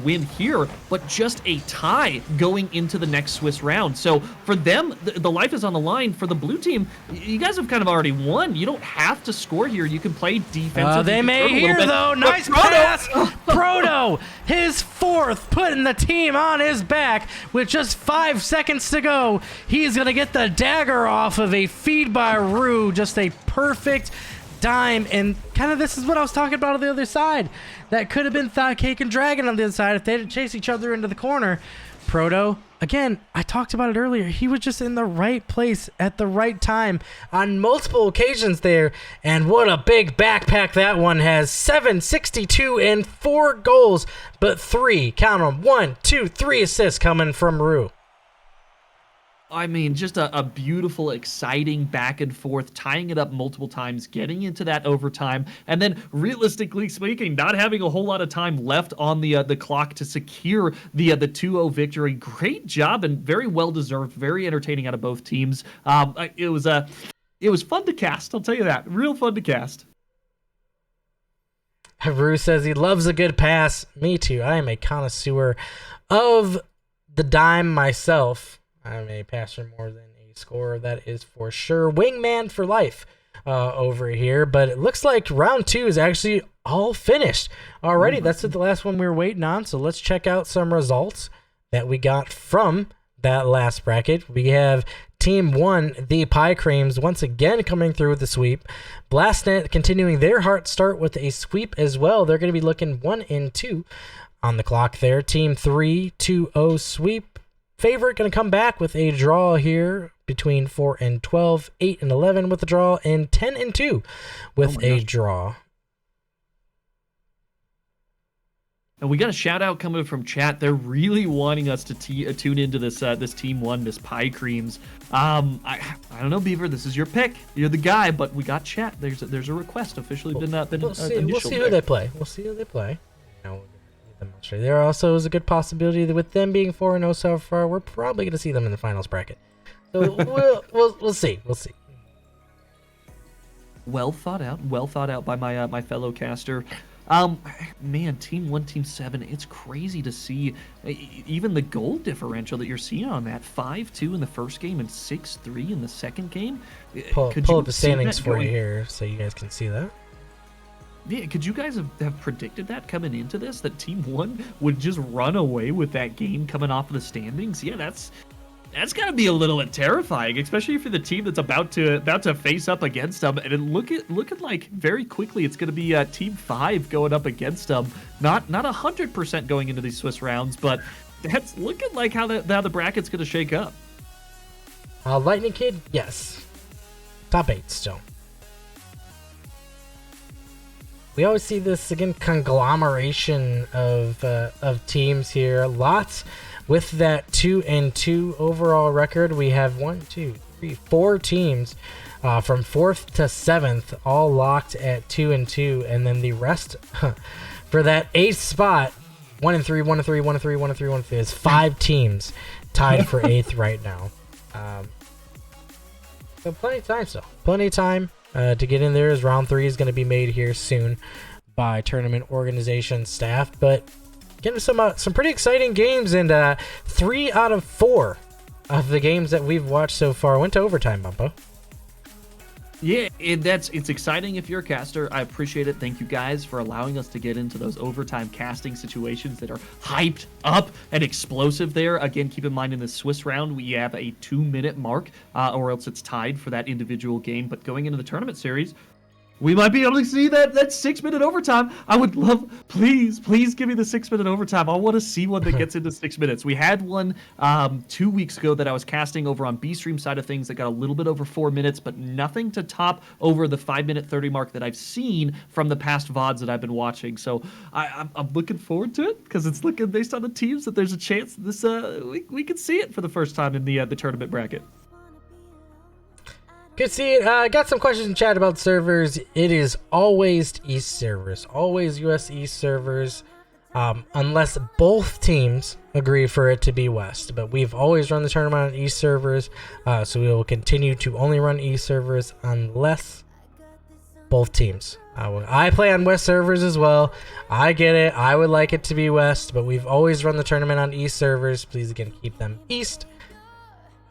win here, but just a tie going into the next Swiss round. So for them, the life is on the line. For the blue team, you guys have kind of already won. You don't have to score here. You can play defensive. They may here, though. Nice pass. Proto, his 4th, putting the team on his back with just 5 seconds to go. He's going to get the dagger off of a feed by Rue. Just a perfect dime. And kind of this is what I was talking about on the other side. That could have been Thought Cake and Dragon on the other side if they didn't chase each other into the corner. Proto, again, I talked about it earlier. He was just in the right place at the right time on multiple occasions there. And what a big backpack that one has. 762 and 4 goals, but 3, count them, 1, 2, 3 assists coming from Rue. I mean, just a beautiful, exciting back and forth, tying it up multiple times, getting into that overtime, and then realistically speaking, not having a whole lot of time left on the clock to secure the 2-0 victory. Great job and very well deserved, very entertaining out of both teams. It was fun to cast, I'll tell you that. Real fun to cast. Rue says he loves a good pass. Me too. I am a connoisseur of the dime myself. I'm a passer more than a scorer, that is for sure. Wingman for life over here, but it looks like round 2 is actually all finished already. That's the last one we were waiting on, so let's check out some results that we got from that last bracket. We have Team 1, the Pie Creams, once again coming through with the sweep. Blastnet continuing their hard start with a sweep as well. They're going to be looking 1 and 2 on the clock there. Team 3, 2-0 sweep. Favorite going to come back with a draw here between 4 and 12, 8 and 11 with a draw, and 10 and 2 with a draw. And we got a shout out coming from chat. They're really wanting us to tune into this this Team 1, this Pie Creams. I don't know, Beaver. This is your pick. You're the guy, but we got chat. There's a request officially been We'll see who they play. We'll see who they play. There also is a good possibility that with them being 4-0 so far, we're probably going to see them in the finals bracket. So we'll see. We'll see. Well thought out by my my fellow caster. Man, Team 1, Team 7, it's crazy to see even the goal differential that you're seeing on that. 5-2 in the first game and 6-3 in the second game. Pull up the standings for you here so you guys can see that. Yeah, could you guys have predicted that coming into this, that Team 1 would just run away with that game coming off of the standings? Yeah, that's got to be a little terrifying, especially for the team that's about to face up against them. And looking like very quickly it's going to be Team 5 going up against them. Not 100% going into these Swiss rounds, but that's looking like how the bracket's going to shake up. Lightning Kid, yes, top 8 still. We always see this again conglomeration of teams here. Lots. With that 2-2 overall record, we have 4 teams from 4th to 7th, all locked at 2-2, and then the rest for that 8th spot, 1-3, 1-3, 1-3, 1-3, 1-3. There's 5 teams tied for 8th right now. So plenty of time still. Plenty of time to get in there, as round 3 is going to be made here soon by tournament organization staff, but. Getting some pretty exciting games, and 3 out of 4 of the games that we've watched so far went to overtime, Bumpo. Yeah, it's exciting if you're a caster. I appreciate it. Thank you guys for allowing us to get into those overtime casting situations that are hyped up and explosive there. Again, keep in mind in the Swiss round, we have a 2-minute mark, or else it's tied for that individual game. But going into the tournament series, we might be able to see that 6-minute overtime. I would love, please give me the 6-minute overtime. I want to see one that gets into 6 minutes. We had one 2 weeks ago that I was casting over on B-Stream side of things that got a little bit over 4 minutes, but nothing to top over the 5-minute 30 mark that I've seen from the past VODs that I've been watching. So I'm looking forward to it, because it's looking, based on the teams, that there's a chance this we could see it for the first time in the tournament bracket. Good to see it. Got some questions in chat about servers. It is always East servers, always US East servers, unless both teams agree for it to be West. But we've always run the tournament on East servers, so we will continue to only run East servers unless both teams. I play on West servers as well. I get it. I would like it to be West, but we've always run the tournament on East servers. Please, again, keep them East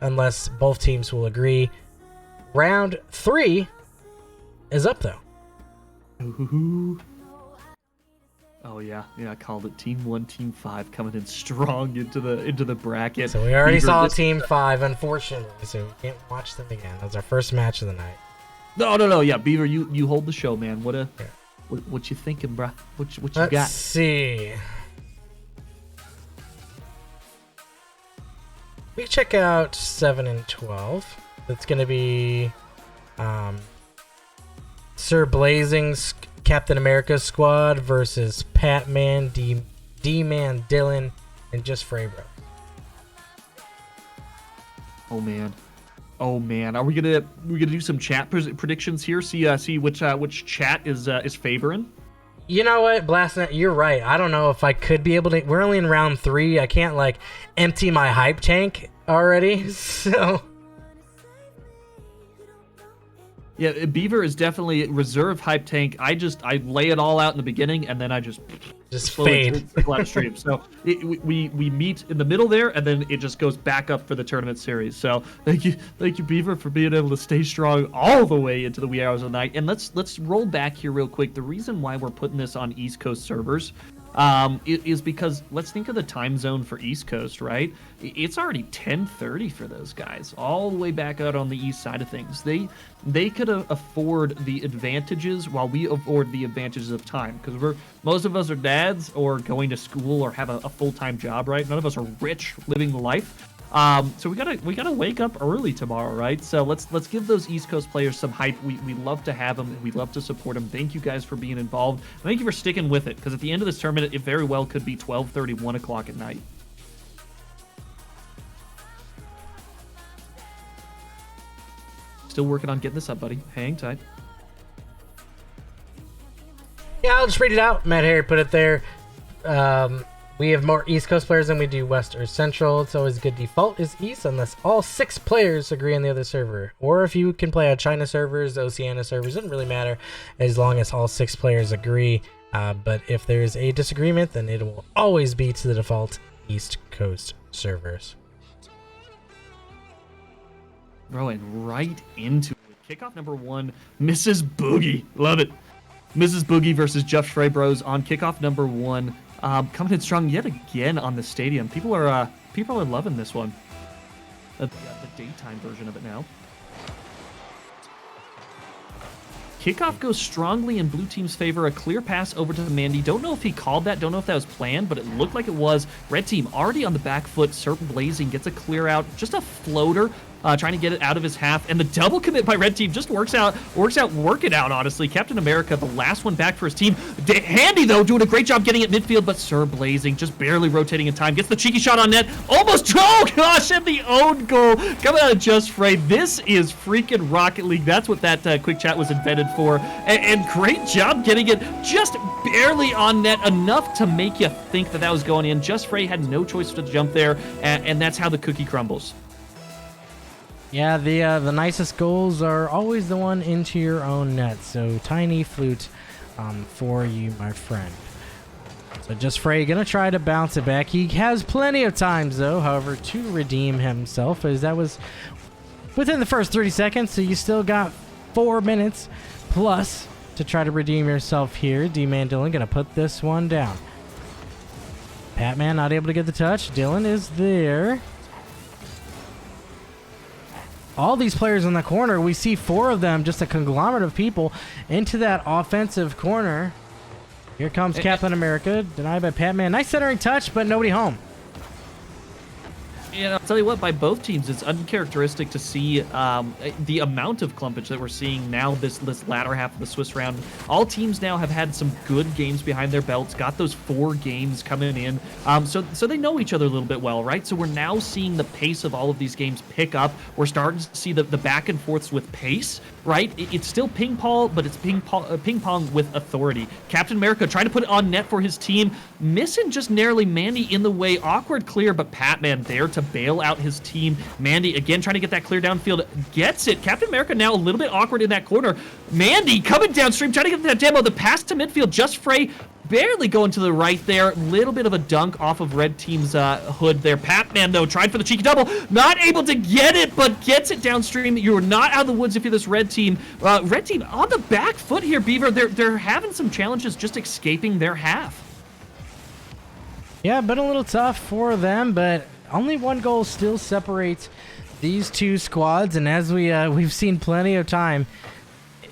unless both teams will agree. Round 3 is up, though. Ooh. Oh yeah, I called it. Team 1, Team 5 coming in strong into the bracket. So we already saw Team 5, unfortunately, so we can't watch them again. That was our first match of the night. No. Yeah, Beaver, you hold the show, man. What you thinking, bruh? What you got? Let's see. We check out 7 and 12. It's going to be Sir Blazing's Captain America squad versus Patman, D-Man, Dylan, and Just Frabro. Oh man, are we gonna do some chat predictions here? See which chat is favoring? You know what, Blastnet, you're right. I don't know if I could be able to. We're only in round 3. I can't empty my hype tank already, so. Yeah, Beaver is definitely reserve hype tank. I lay it all out in the beginning, and then I just fade. Live stream. So we meet in the middle there, and then it just goes back up for the tournament series. So thank you, Beaver, for being able to stay strong all the way into the wee hours of the night. And let's roll back here real quick. The reason why we're putting this on East Coast servers is because let's think of the time zone for East Coast, right? It's already 10:30 for those guys, all the way back out on the east side of things. They could afford the advantages while we afford the advantages of time, because most of us are dads or going to school or have a full-time job, right? None of us are rich living the life. So we gotta wake up early tomorrow, right? So let's give those East Coast players some hype. We love to have them. We love to support them. Thank you guys for being involved. Thank you for sticking with it, because at the end of this tournament, it very well could be 12:30, 1 o'clock at night. Still working on getting this up, buddy. Hang tight. Yeah, I'll just read it out. Matt Harry put it there. We have more East Coast players than we do West or Central. It's always a good default is East unless all 6 players agree on the other server. Or if you can play on China servers, Oceania servers, doesn't really matter as long as all 6 players agree. But if there's a disagreement, then it will always be to the default East Coast servers. Throwing right into it. Kickoff number 1, Mrs. Boogie. Love it. Mrs. Boogie versus Jeff Frey Bros on kickoff number 1. Coming in strong yet again on the stadium. People are loving this one. The daytime version of it now. Kickoff goes strongly in blue team's favor. A clear pass over to Mandy. Don't know if he called that. Don't know if that was planned, but it looked like it was. Red team already on the back foot. Serpent Blazing gets a clear out. Just a floater. Trying to get it out of his half, and the double commit by Red Team just work it out, honestly. Captain America, the last one back for his team. Handy, though, doing a great job getting it midfield, but Sir Blazing just barely rotating in time. Gets the cheeky shot on net. Almost, oh gosh, and the own goal coming out of Just Frey. This is freaking Rocket League. That's what that quick chat was invented for. And great job getting it just barely on net, enough to make you think that was going in. Just Frey had no choice to jump there, and that's how the cookie crumbles. Yeah, the nicest goals are always the one into your own net. So tiny flute for you, my friend. So Just Frey gonna try to bounce it back. He has plenty of times though, however, to redeem himself, as that was within the first 30 seconds. So you still got 4 minutes plus to try to redeem yourself here. D-Man Dylan gonna put this one down. Patman not able to get the touch. Dylan is there. All these players in the corner, we see 4 of them, just a conglomerate of people into that offensive corner. Here comes Captain America, denied by Patman. Nice centering touch, but nobody home. And I'll tell you what, by both teams, it's uncharacteristic to see the amount of clumpage that we're seeing now this latter half of the Swiss round. All teams now have had some good games behind their belts, got those 4 games coming in, so they know each other a little bit well, right? So we're now seeing the pace of all of these games pick up. We're starting to see the back and forths with pace, right? It's still ping pong, but it's ping pong with authority. Captain America trying to put it on net for his team, missing just narrowly. Mandy in the way, awkward clear, but Patman there to bail out his team. Mandy again trying to get that clear downfield, gets it. Captain America now a little bit awkward in that corner. Mandy coming downstream, trying to get that demo. The pass to midfield, Just Frey barely going to the right there. Little bit of a dunk off of Red Team's hood there. Patman, though, tried for the cheeky double. Not able to get it, but gets it downstream. You're not out of the woods if you're this Red Team. Red Team on the back foot here, Beaver. They're having some challenges just escaping their half. Yeah, been a little tough for them, but only 1 goal still separates these 2 squads. And as we've seen plenty of time,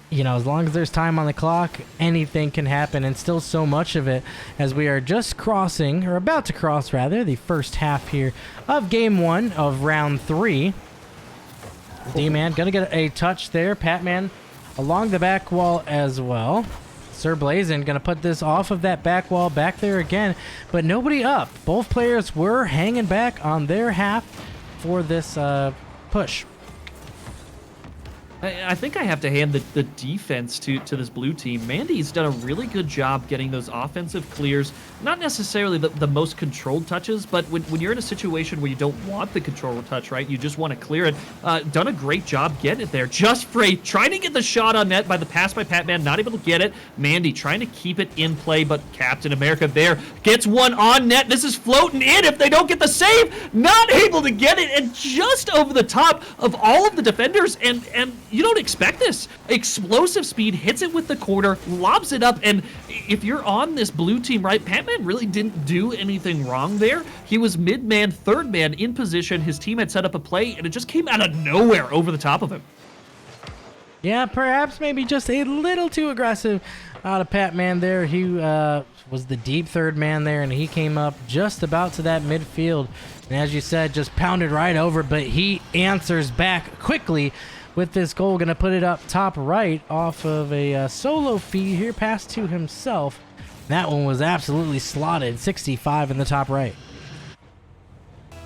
you know, as long as there's time on the clock, anything can happen, and still so much of it, as we are just crossing, or about to cross rather, the first half here of game 1 of round 3. D-Man gonna get a touch there. Patman along the back wall as well. Sir Blazin gonna put this off of that back wall, back there again, but nobody up. Both players were hanging back on their half for this push. I think I have to hand the defense to this blue team. Mandy's done a really good job getting those offensive clears. Not necessarily the most controlled touches, but when you're in a situation where you don't want the control touch, right? You just want to clear it. Done a great job getting it there. Just Frey trying to get the shot on net by the pass by Patman, not able to get it. Mandy trying to keep it in play, but Captain America there gets one on net. This is floating in if they don't get the save. Not able to get it, and just over the top of all of the defenders, and you don't expect this. Explosive speed, hits it with the corner, lobs it up, and if you're on this blue team, right, Patman really didn't do anything wrong there. He was mid-man, third man in position. His team had set up a play, and it just came out of nowhere over the top of him. Yeah, perhaps maybe just a little too aggressive out of Patman there. He was the deep third man there, and he came up just about to that midfield And as you said, just pounded right over, but he answers back quickly with this goal. Going to put it up top right off of a solo feed here, pass to himself. That one was absolutely slotted, 65 in the top right.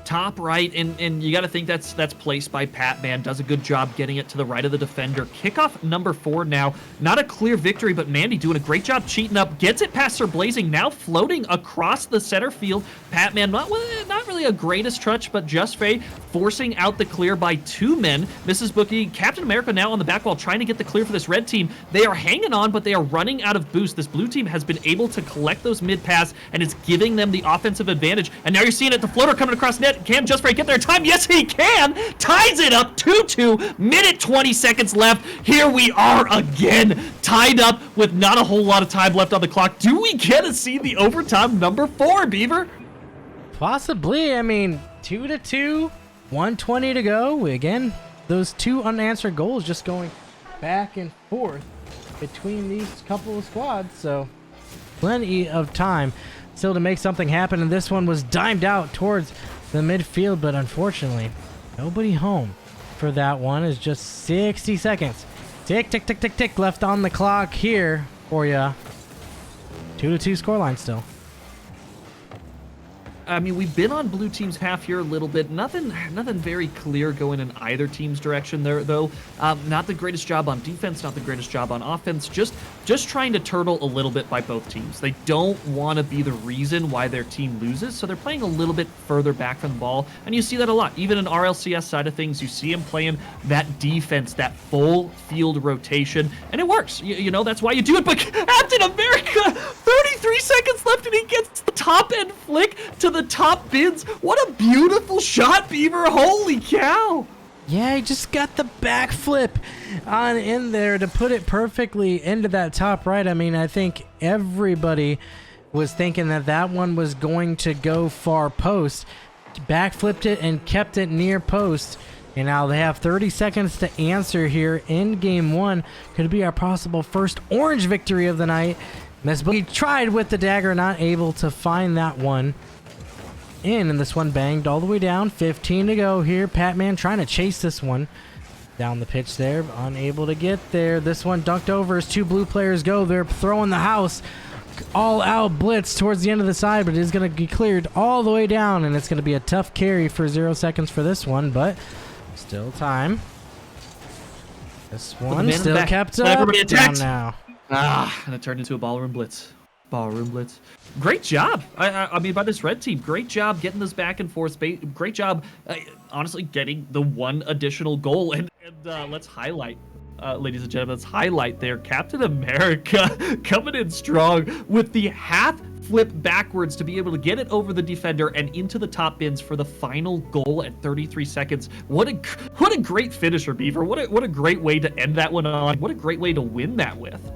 Top right, and you got to think that's placed by Patman. Does a good job getting it to the right of the defender. Kickoff number 4 now. Not a clear victory, but Mandy doing a great job cheating up. Gets it past Sir Blazing, now floating across the center field. Patman, not really a greatest touch, but Just Faye forcing out the clear by 2 men. Mrs. Bookie, Captain America now on the back wall trying to get the clear for this red team. They are hanging on, but they are running out of boost. This blue team has been able to collect those mid pass, and it's giving them the offensive advantage. And now you're seeing it, the floater coming across net. Can Just Faye get there in time? Yes, he can! Ties it up 2-2, minute 20 seconds left. Here we are again, tied up with not a whole lot of time left on the clock. Do we get to see the overtime number 4, Beaver? Possibly. I mean, 2-2, 120 to go. Again, those 2 unanswered goals just going back and forth between these couple of squads. So plenty of time still to make something happen. And this one was dimed out towards the midfield, but unfortunately, nobody home for that one. Is just 60 seconds. Tick, tick, tick, tick, tick left on the clock here for ya. 2-2 scoreline still. I mean, we've been on blue team's half here a little bit. Nothing very clear going in either team's direction there, though. Not the greatest job on defense, not the greatest job on offense. Just trying to turtle a little bit by both teams. They don't want to be the reason why their team loses, so they're playing a little bit further back from the ball, and you see that a lot. Even in RLCS side of things, you see them playing that defense, that full field rotation, and it works. You know, that's why you do it, but Captain America, 33 seconds left, and he gets the top end flick to the top bins. What a beautiful shot, Beaver. Holy cow. Yeah, he just got the backflip on in there to put it perfectly into that top right. I mean, I think everybody was thinking that that one was going to go far post. Backflipped it and kept it near post. And now they have 30 seconds to answer here in game 1. Could be our possible first orange victory of the night. Miss Boogie tried with the dagger, not able to find that one in, and this one banged all the way down. 15 to go here. Patman trying to chase this one down the pitch there, unable to get there. This one dunked over as 2 blue players go. They're throwing the house all out blitz towards the end of the side, but it is going to be cleared all the way down, and it's going to be a tough carry for 0 seconds for this one, but still time. This one still kept up. Everybody attacked now. And it turned into a ballroom blitz. Ballroom blitz. Great job. I mean, by this red team. Great job getting this back and forth. Great job, honestly, getting the 1 additional goal. And let's highlight, ladies and gentlemen, let's highlight there Captain America coming in strong with the half flip backwards to be able to get it over the defender and into the top bins for the final goal at 33 seconds. What a great finisher, Beaver. What a great way to end that one on. What a great way to win that with.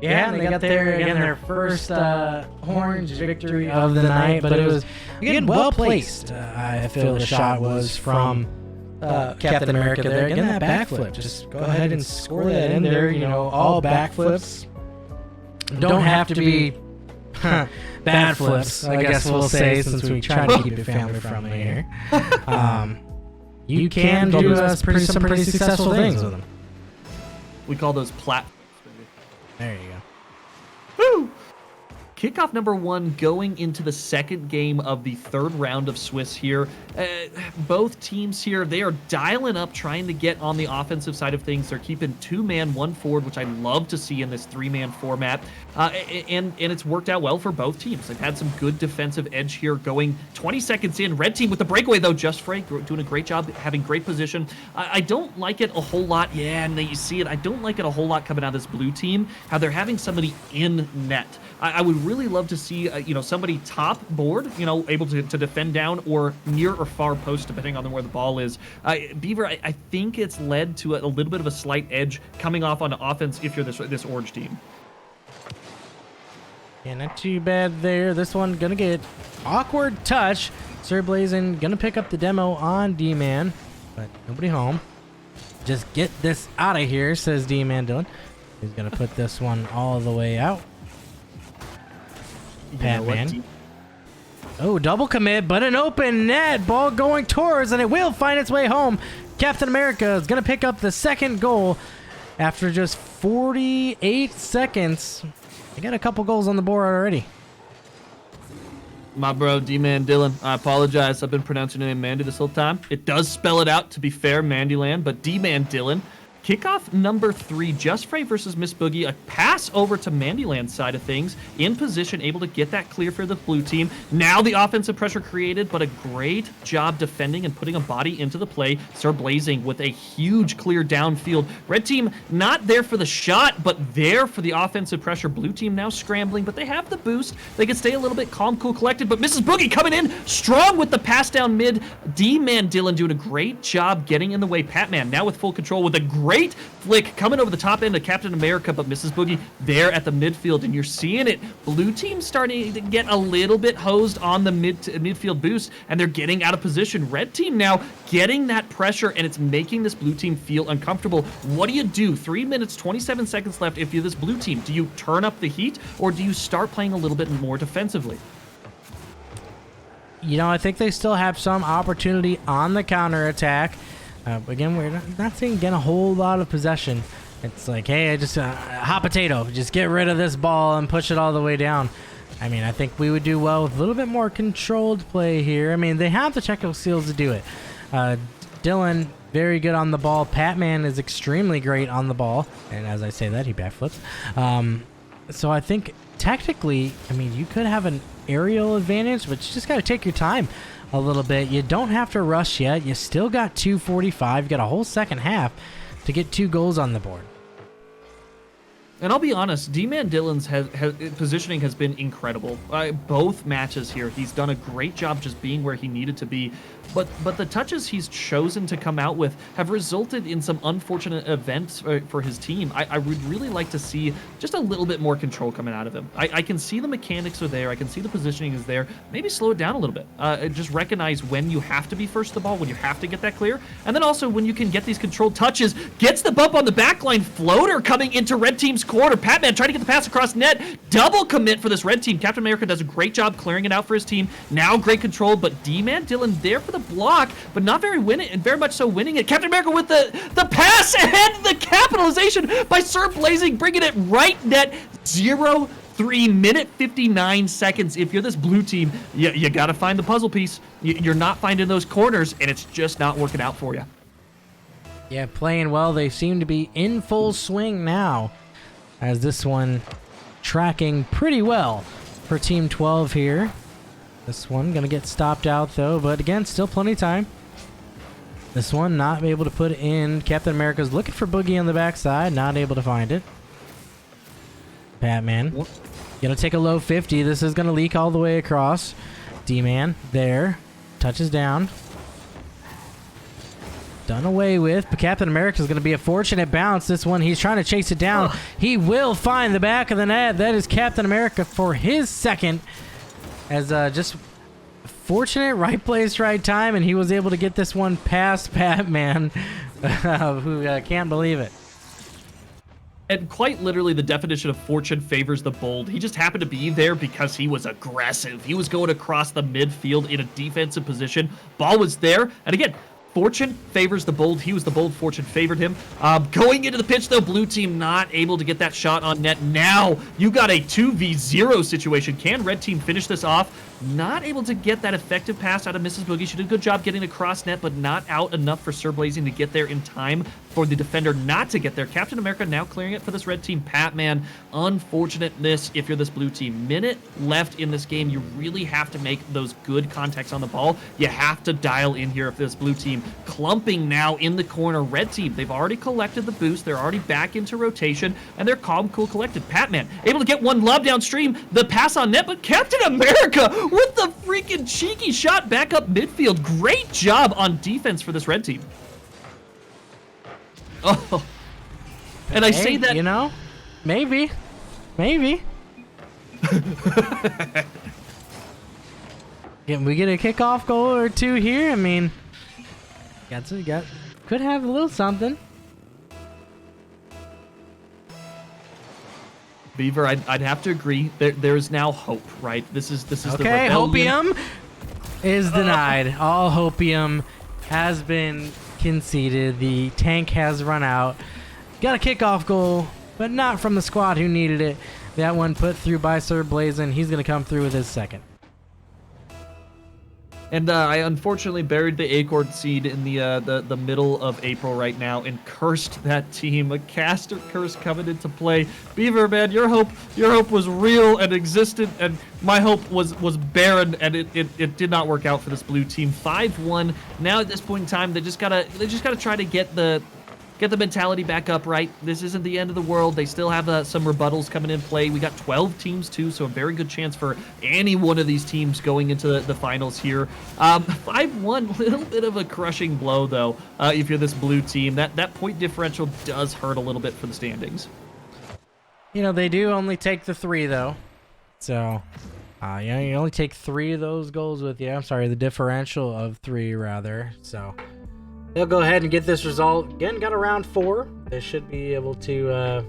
Yeah, and they got their first orange victory of the night, but it was again well placed. I feel the shot was from Captain America there. Again, that backflip. Just go ahead and score that in there. You know, all backflips don't have to be bad flips, I guess we'll say, since we try to keep it family friendly here. You can do some pretty successful things with them. We call those platforms. There you go. Woo! Kickoff number 1 going into the second game of the 3rd round of Swiss here. Both teams here, they are dialing up, trying to get on the offensive side of things. They're keeping 2-man, 1 forward, which I love to see in this 3-man format. And it's worked out well for both teams. They've had some good defensive edge here going 20 seconds in. Red team with the breakaway, though. Just Frey doing a great job, having great position. I don't like it a whole lot. Yeah, and you see it. I don't like it a whole lot coming out of this blue team, how they're having somebody in net. I would really love to see, somebody top board, able to defend down or near or far post, depending on where the ball is. Beaver, I think it's led to a little bit of a slight edge coming off on offense if you're this orange team. Yeah, not too bad there. This one gonna get awkward touch. Sir Blazing gonna pick up the demo on D-Man, but nobody home. Just get this out of here, says D-Man Dylan. He's gonna put this one all the way out. Patman. Oh, double commit, but an open net. Ball going towards, and it will find its way home. Captain America is going to pick up the second goal after just 48 seconds. They got a couple goals on the board already. My bro, D-Man Dylan. I apologize. I've been pronouncing your name Mandy this whole time. It does spell it out, to be fair, Mandyland, but D-Man Dylan. Kickoff number 3, Just Frey versus Miss Boogie. A pass over to Mandyland's side of things. In position, able to get that clear for the blue team. Now the offensive pressure created, but a great job defending and putting a body into the play. Sir Blazing with a huge clear downfield. Red team not there for the shot, but there for the offensive pressure. Blue team now scrambling, but they have the boost. They can stay a little bit calm, cool, collected, but Mrs. Boogie coming in strong with the pass down mid. D-Man Dylan doing a great job getting in the way. Patman now with full control with a great flick coming over the top end of Captain America, but Mrs. Boogie there at the midfield, and you're seeing it. Blue team starting to get a little bit hosed on the midfield boost, and they're getting out of position. Red team now getting that pressure, and it's making this blue team feel uncomfortable. What do you do? 3 minutes, 27 seconds left. If you're this blue team, do you turn up the heat, or do you start playing a little bit more defensively? You know, I think they still have some opportunity on the counterattack. Again, we're not seeing getting a whole lot of possession. It's like, hey, just hot potato. Just get rid of this ball and push it all the way down. I mean, I think we would do well with a little bit more controlled play here. I mean, they have the technical skills to do it. Dylan, very good on the ball. Patman is extremely great on the ball. And as I say that, he backflips. So I think technically, I mean, you could have an aerial advantage, but you just got to take your time a little bit. You don't have to rush yet. You still got 2:45. You got a whole second half to get 2 goals on the board. And I'll be honest, D-Man Dylan's positioning has been incredible. Both matches here, he's done a great job just being where he needed to be. But the touches he's chosen to come out with have resulted in some unfortunate events for his team. I would really like to see just a little bit more control coming out of him. I can see the mechanics are there. I can see the positioning is there. Maybe slow it down a little bit. Just recognize when you have to be first the ball, when you have to get that clear. And then also when you can get these controlled touches. Gets the bump on the backline. Floater coming into red team's corner. Patman trying to get the pass across net. Double commit for this red team. Captain America does a great job clearing it out for his team. Now great control, but D-Man Dylan there for the block, but not very much so winning it. Captain America with the pass and the capitalization by Sir Blazing, bringing it right net. 0-3 minute 59 seconds. If you're this blue team, you got to find the puzzle piece. You're not finding those corners, and it's just not working out for you. Yeah, playing well. They seem to be in full swing now, as this one tracking pretty well for Team 12 here. This one gonna get stopped out though, but again, still plenty of time. This one not able to put in. Captain America's looking for Boogie on the backside, not able to find it. Batman gonna take a low 50. This is gonna leak all the way across. D-Man there, touches down. Done away with, but Captain America is going to be a fortunate bounce. This one, he's trying to chase it down. He will find the back of the net. That is Captain America for his second. As just fortunate, right place, right time, and he was able to get this one past Batman, who can't believe it. And quite literally, the definition of fortune favors the bold. He just happened to be there because he was aggressive. He was going across the midfield in a defensive position. Ball was there, and again, fortune favors the bold. He was the bold. Fortune favored him. Going into the pitch, though, blue team not able to get that shot on net. Now you got a 2v0 situation. Can red team finish this off? Not able to get that effective pass out of Mrs. Boogie. She did a good job getting across net, but not out enough for Sir Blazing to get there in time for the defender not to get there. Captain America now clearing it for this red team. Patman, unfortunateness if you're this blue team. Minute left in this game. You really have to make those good contacts on the ball. You have to dial in here if this blue team. Clumping now in the corner. Red team, they've already collected the boost. They're already back into rotation, and they're calm, cool, collected. Patman able to get one lob downstream. The pass on net, but Captain America with the freaking cheeky shot back up midfield. Great job on defense for this red team. Oh, and I say that, you know, maybe. Can we get a kickoff goal or two here? I mean, could have a little something. Beaver, I'd have to agree. There is now hope, right? This is the Okay, rebellion. Hopium is denied. All Hopium has been conceded. The tank has run out. Got a kickoff goal, but not from the squad who needed it. That one put through by Sir Blazin. He's going to come through with his second. And I unfortunately buried the Acorn seed in the middle of April right now and cursed that team. A caster curse coming into play. Beaver, man, your hope was real and existent, and my hope was barren, and it did not work out for this blue team. 5-1. Now at this point in time, they just gotta try to get the mentality back up, right? This isn't the end of the world. They still have some rebuttals coming in play. We got 12 teams too, so a very good chance for any one of these teams going into the finals here. 5-1, little bit of a crushing blow though. If you're this blue team, that point differential does hurt a little bit for the standings. You know, they do only take the 3 though. So, you only take 3 of those goals with you. I'm sorry, the differential of 3 rather. So, they'll go ahead and get this result. Again, got a round 4. They should be able to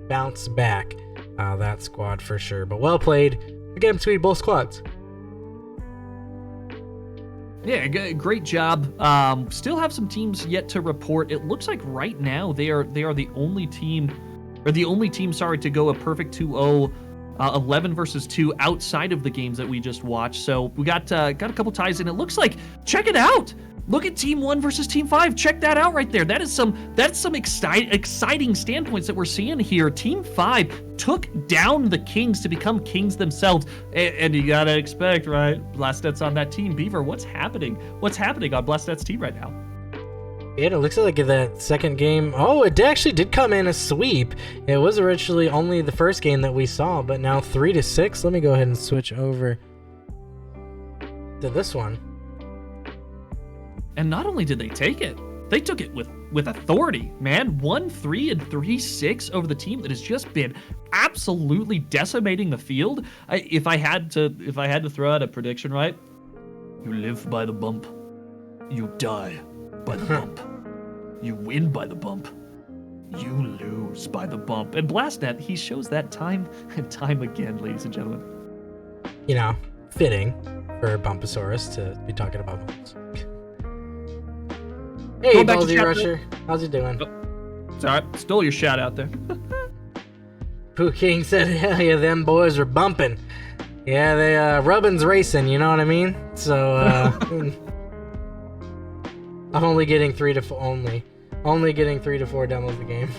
bounce back that squad for sure. But well played again between both squads. Yeah, great job. Still have some teams yet to report. It looks like right now they are the only team, sorry, to go a perfect 2-0. 11 versus 2 outside of the games that we just watched. So we got a couple ties, and it looks like, check it out. Look at Team 1 versus Team 5. Check that out right there. That's some exciting standpoints that we're seeing here. Team 5 took down the Kings to become kings themselves. And you gotta expect, right? Blastet's on that team. Beaver, what's happening? What's happening on Blastet's team right now? It looks like that second game. Oh, it actually did come in a sweep. It was originally only the first game that we saw, but now 3-6. Let me go ahead and switch over to this one. And not only did they take it, they took it with authority, man. 1-3 and 3-6 over the team that has just been absolutely decimating the field. If I had to throw out a prediction, right? You live by the bump. You die by the bump. You win by the bump. You lose by the bump. And Blastnet, he shows that time and time again, ladies and gentlemen. You know, fitting for Bumposaurus to be talking about bumps. Hey, Ballsy Rusher. How's he doing? Oh, sorry, stole your shout out there. Pooh King said, hell yeah, them boys are bumping. Yeah, they, rubbin's racing, you know what I mean? So, I'm only getting 3 to 4 demos a game.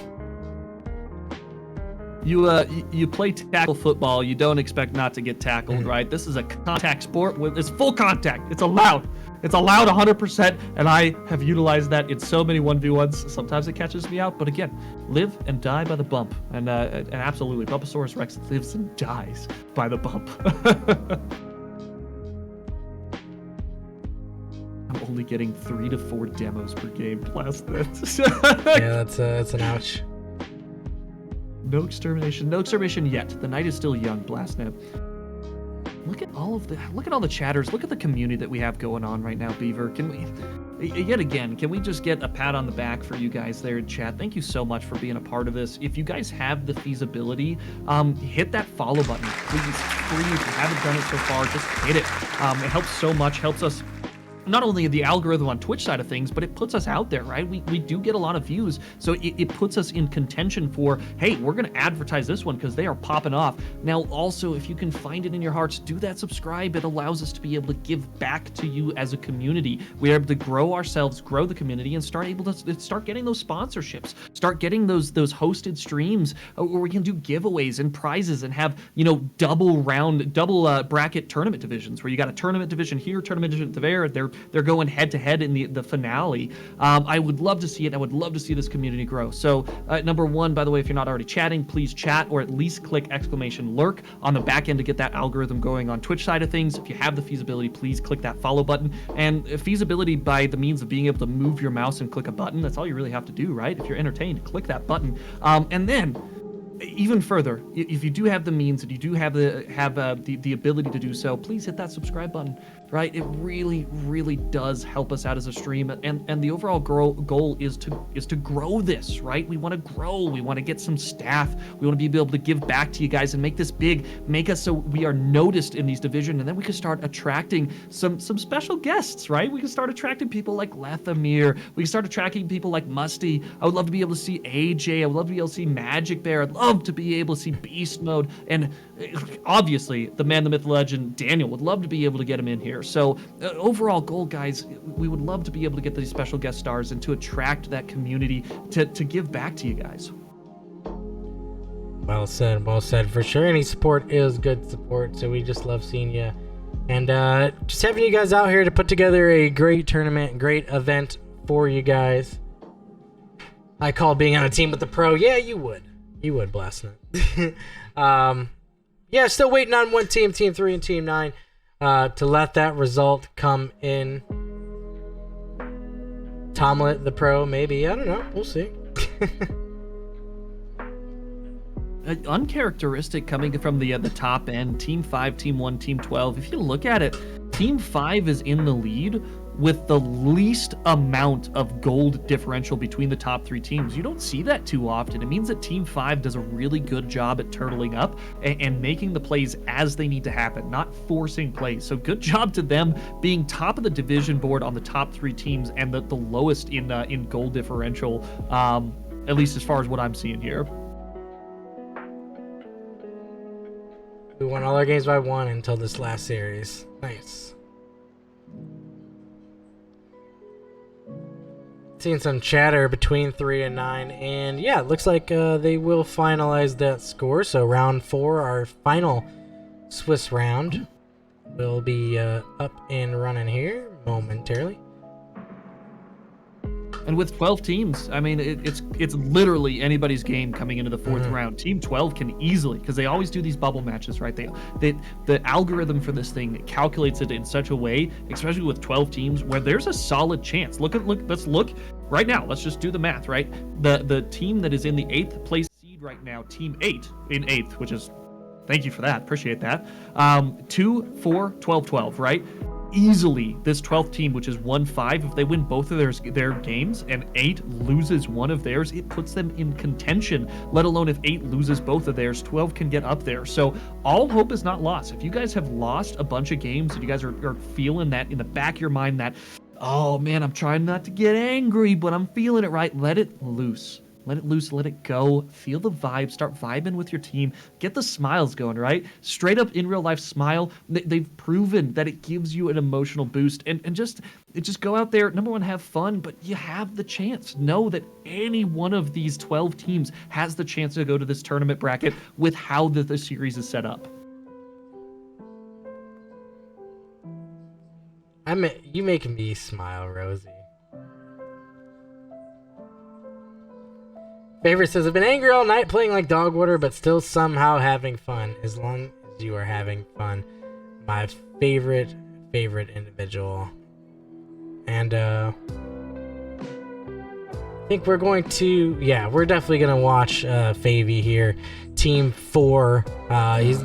You play tackle football, you don't expect not to get tackled, right? This is a contact sport it's full contact. It's allowed. It's allowed 100%, and I have utilized that in so many 1v1s. Sometimes it catches me out, but again, live and die by the bump. And absolutely, Bumposaurus Rex lives and dies by the bump. I'm only getting 3 to 4 demos per game. Blast that. Yeah, that's an ouch. No extermination yet. The night is still young, Blastnet. Look at all the chatters. Look at the community that we have going on right now, Beaver. Can we just get a pat on the back for you guys there in chat? Thank you so much for being a part of this. If you guys have the feasibility, hit that follow button. Please, it's free. If you haven't done it so far, just hit it. It helps so much. Helps us. Not only the algorithm on Twitch side of things, but it puts us out there, right? We do get a lot of views, so it puts us in contention for, hey, we're going to advertise this one because they are popping off. Now, also, if you can find it in your hearts, do that subscribe. It allows us to be able to give back to you as a community. We're able to grow ourselves, grow the community, and start getting those sponsorships, start getting those hosted streams where we can do giveaways and prizes and have, double bracket tournament divisions where you got a tournament division here, tournament division there. They're going head to head in the finale. I would love to see it. I would love to see this community grow. So number one, by the way, if you're not already chatting, please chat or at least click !lurk on the back end to get that algorithm going on Twitch side of things. If you have the feasibility, please click that follow button. And feasibility by the means of being able to move your mouse and click a button, that's all you really have to do, right? If you're entertained, click that button. And then even further, if you do have the means and you do have the ability to do so, please hit that subscribe button. right? It really, really does help us out as a stream, and the overall goal is to grow this, right? We want to grow. We want to get some staff. We want to be able to give back to you guys and make this big, make us so we are noticed in these divisions, and then we can start attracting some special guests, right? We can start attracting people like Lethamir. We can start attracting people like Musty. I would love to be able to see AJ. I would love to be able to see Magic Bear. I'd love to be able to see Beast Mode, and obviously the man, the myth, the legend, Daniel, would love to be able to get him in here. So overall goal, guys, we would love to be able to get these special guest stars and to attract that community to give back to you guys. Well said. For sure, any support is good support, so we just love seeing you. And just having you guys out here to put together a great tournament, great event for you guys. I call being on a team with the pro. Yeah, you would. You would, Blastnet. Yeah, still waiting on one team, Team 3 and Team 9, to let that result come in. Tomlet, the pro, maybe. I don't know. We'll see. Uncharacteristic coming from the top end. Team 5, Team 1, Team 12. If you look at it, Team 5 is in the lead with the least amount of gold differential between the top 3 teams. You don't see that too often. It means that Team 5 does a really good job at turtling up and making the plays as they need to happen, not forcing plays. So good job to them being top of the division board on the top 3 teams and the lowest in gold differential, at least as far as what I'm seeing here. We won all our games by 1 until this last series. Nice. Seeing some chatter between 3 and 9, and yeah, it looks like they will finalize that score. So round 4, our final Swiss round, will be up and running here momentarily. And with 12 teams, I mean, it's literally anybody's game coming into the 4th round. Team 12 can easily, because they always do these bubble matches, right? The algorithm for this thing calculates it in such a way, especially with 12 teams, where there's a solid chance. Let's look right now. Let's just do the math, right? The team that is in the 8th place seed right now, Team 8 in 8th, which is, thank you for that, appreciate that. 2, 4, 12, 12, right? Easily, this 12th team, which is 1-5, if they win both of their games and 8 loses one of theirs, it puts them in contention, let alone if 8 loses both of theirs, 12 can get up there. So all hope is not lost. If you guys have lost a bunch of games and you guys are feeling that in the back of your mind that, oh man, I'm trying not to get angry, but I'm feeling it, right? Let it loose. Let it loose, let it go, feel the vibe, start vibing with your team, get the smiles going, right? Straight up in real life smile. They've proven that it gives you an emotional boost, and just go out there, number one, have fun, but you have the chance. Know that any one of these 12 teams has the chance to go to this tournament bracket with how the series is set up. You making me smile, Rosie. Favorite says, I've been angry all night playing like dog water, but still somehow having fun. As long as you are having fun. My favorite individual. And I think we're going to, we're definitely going to watch Favy here. Team 4,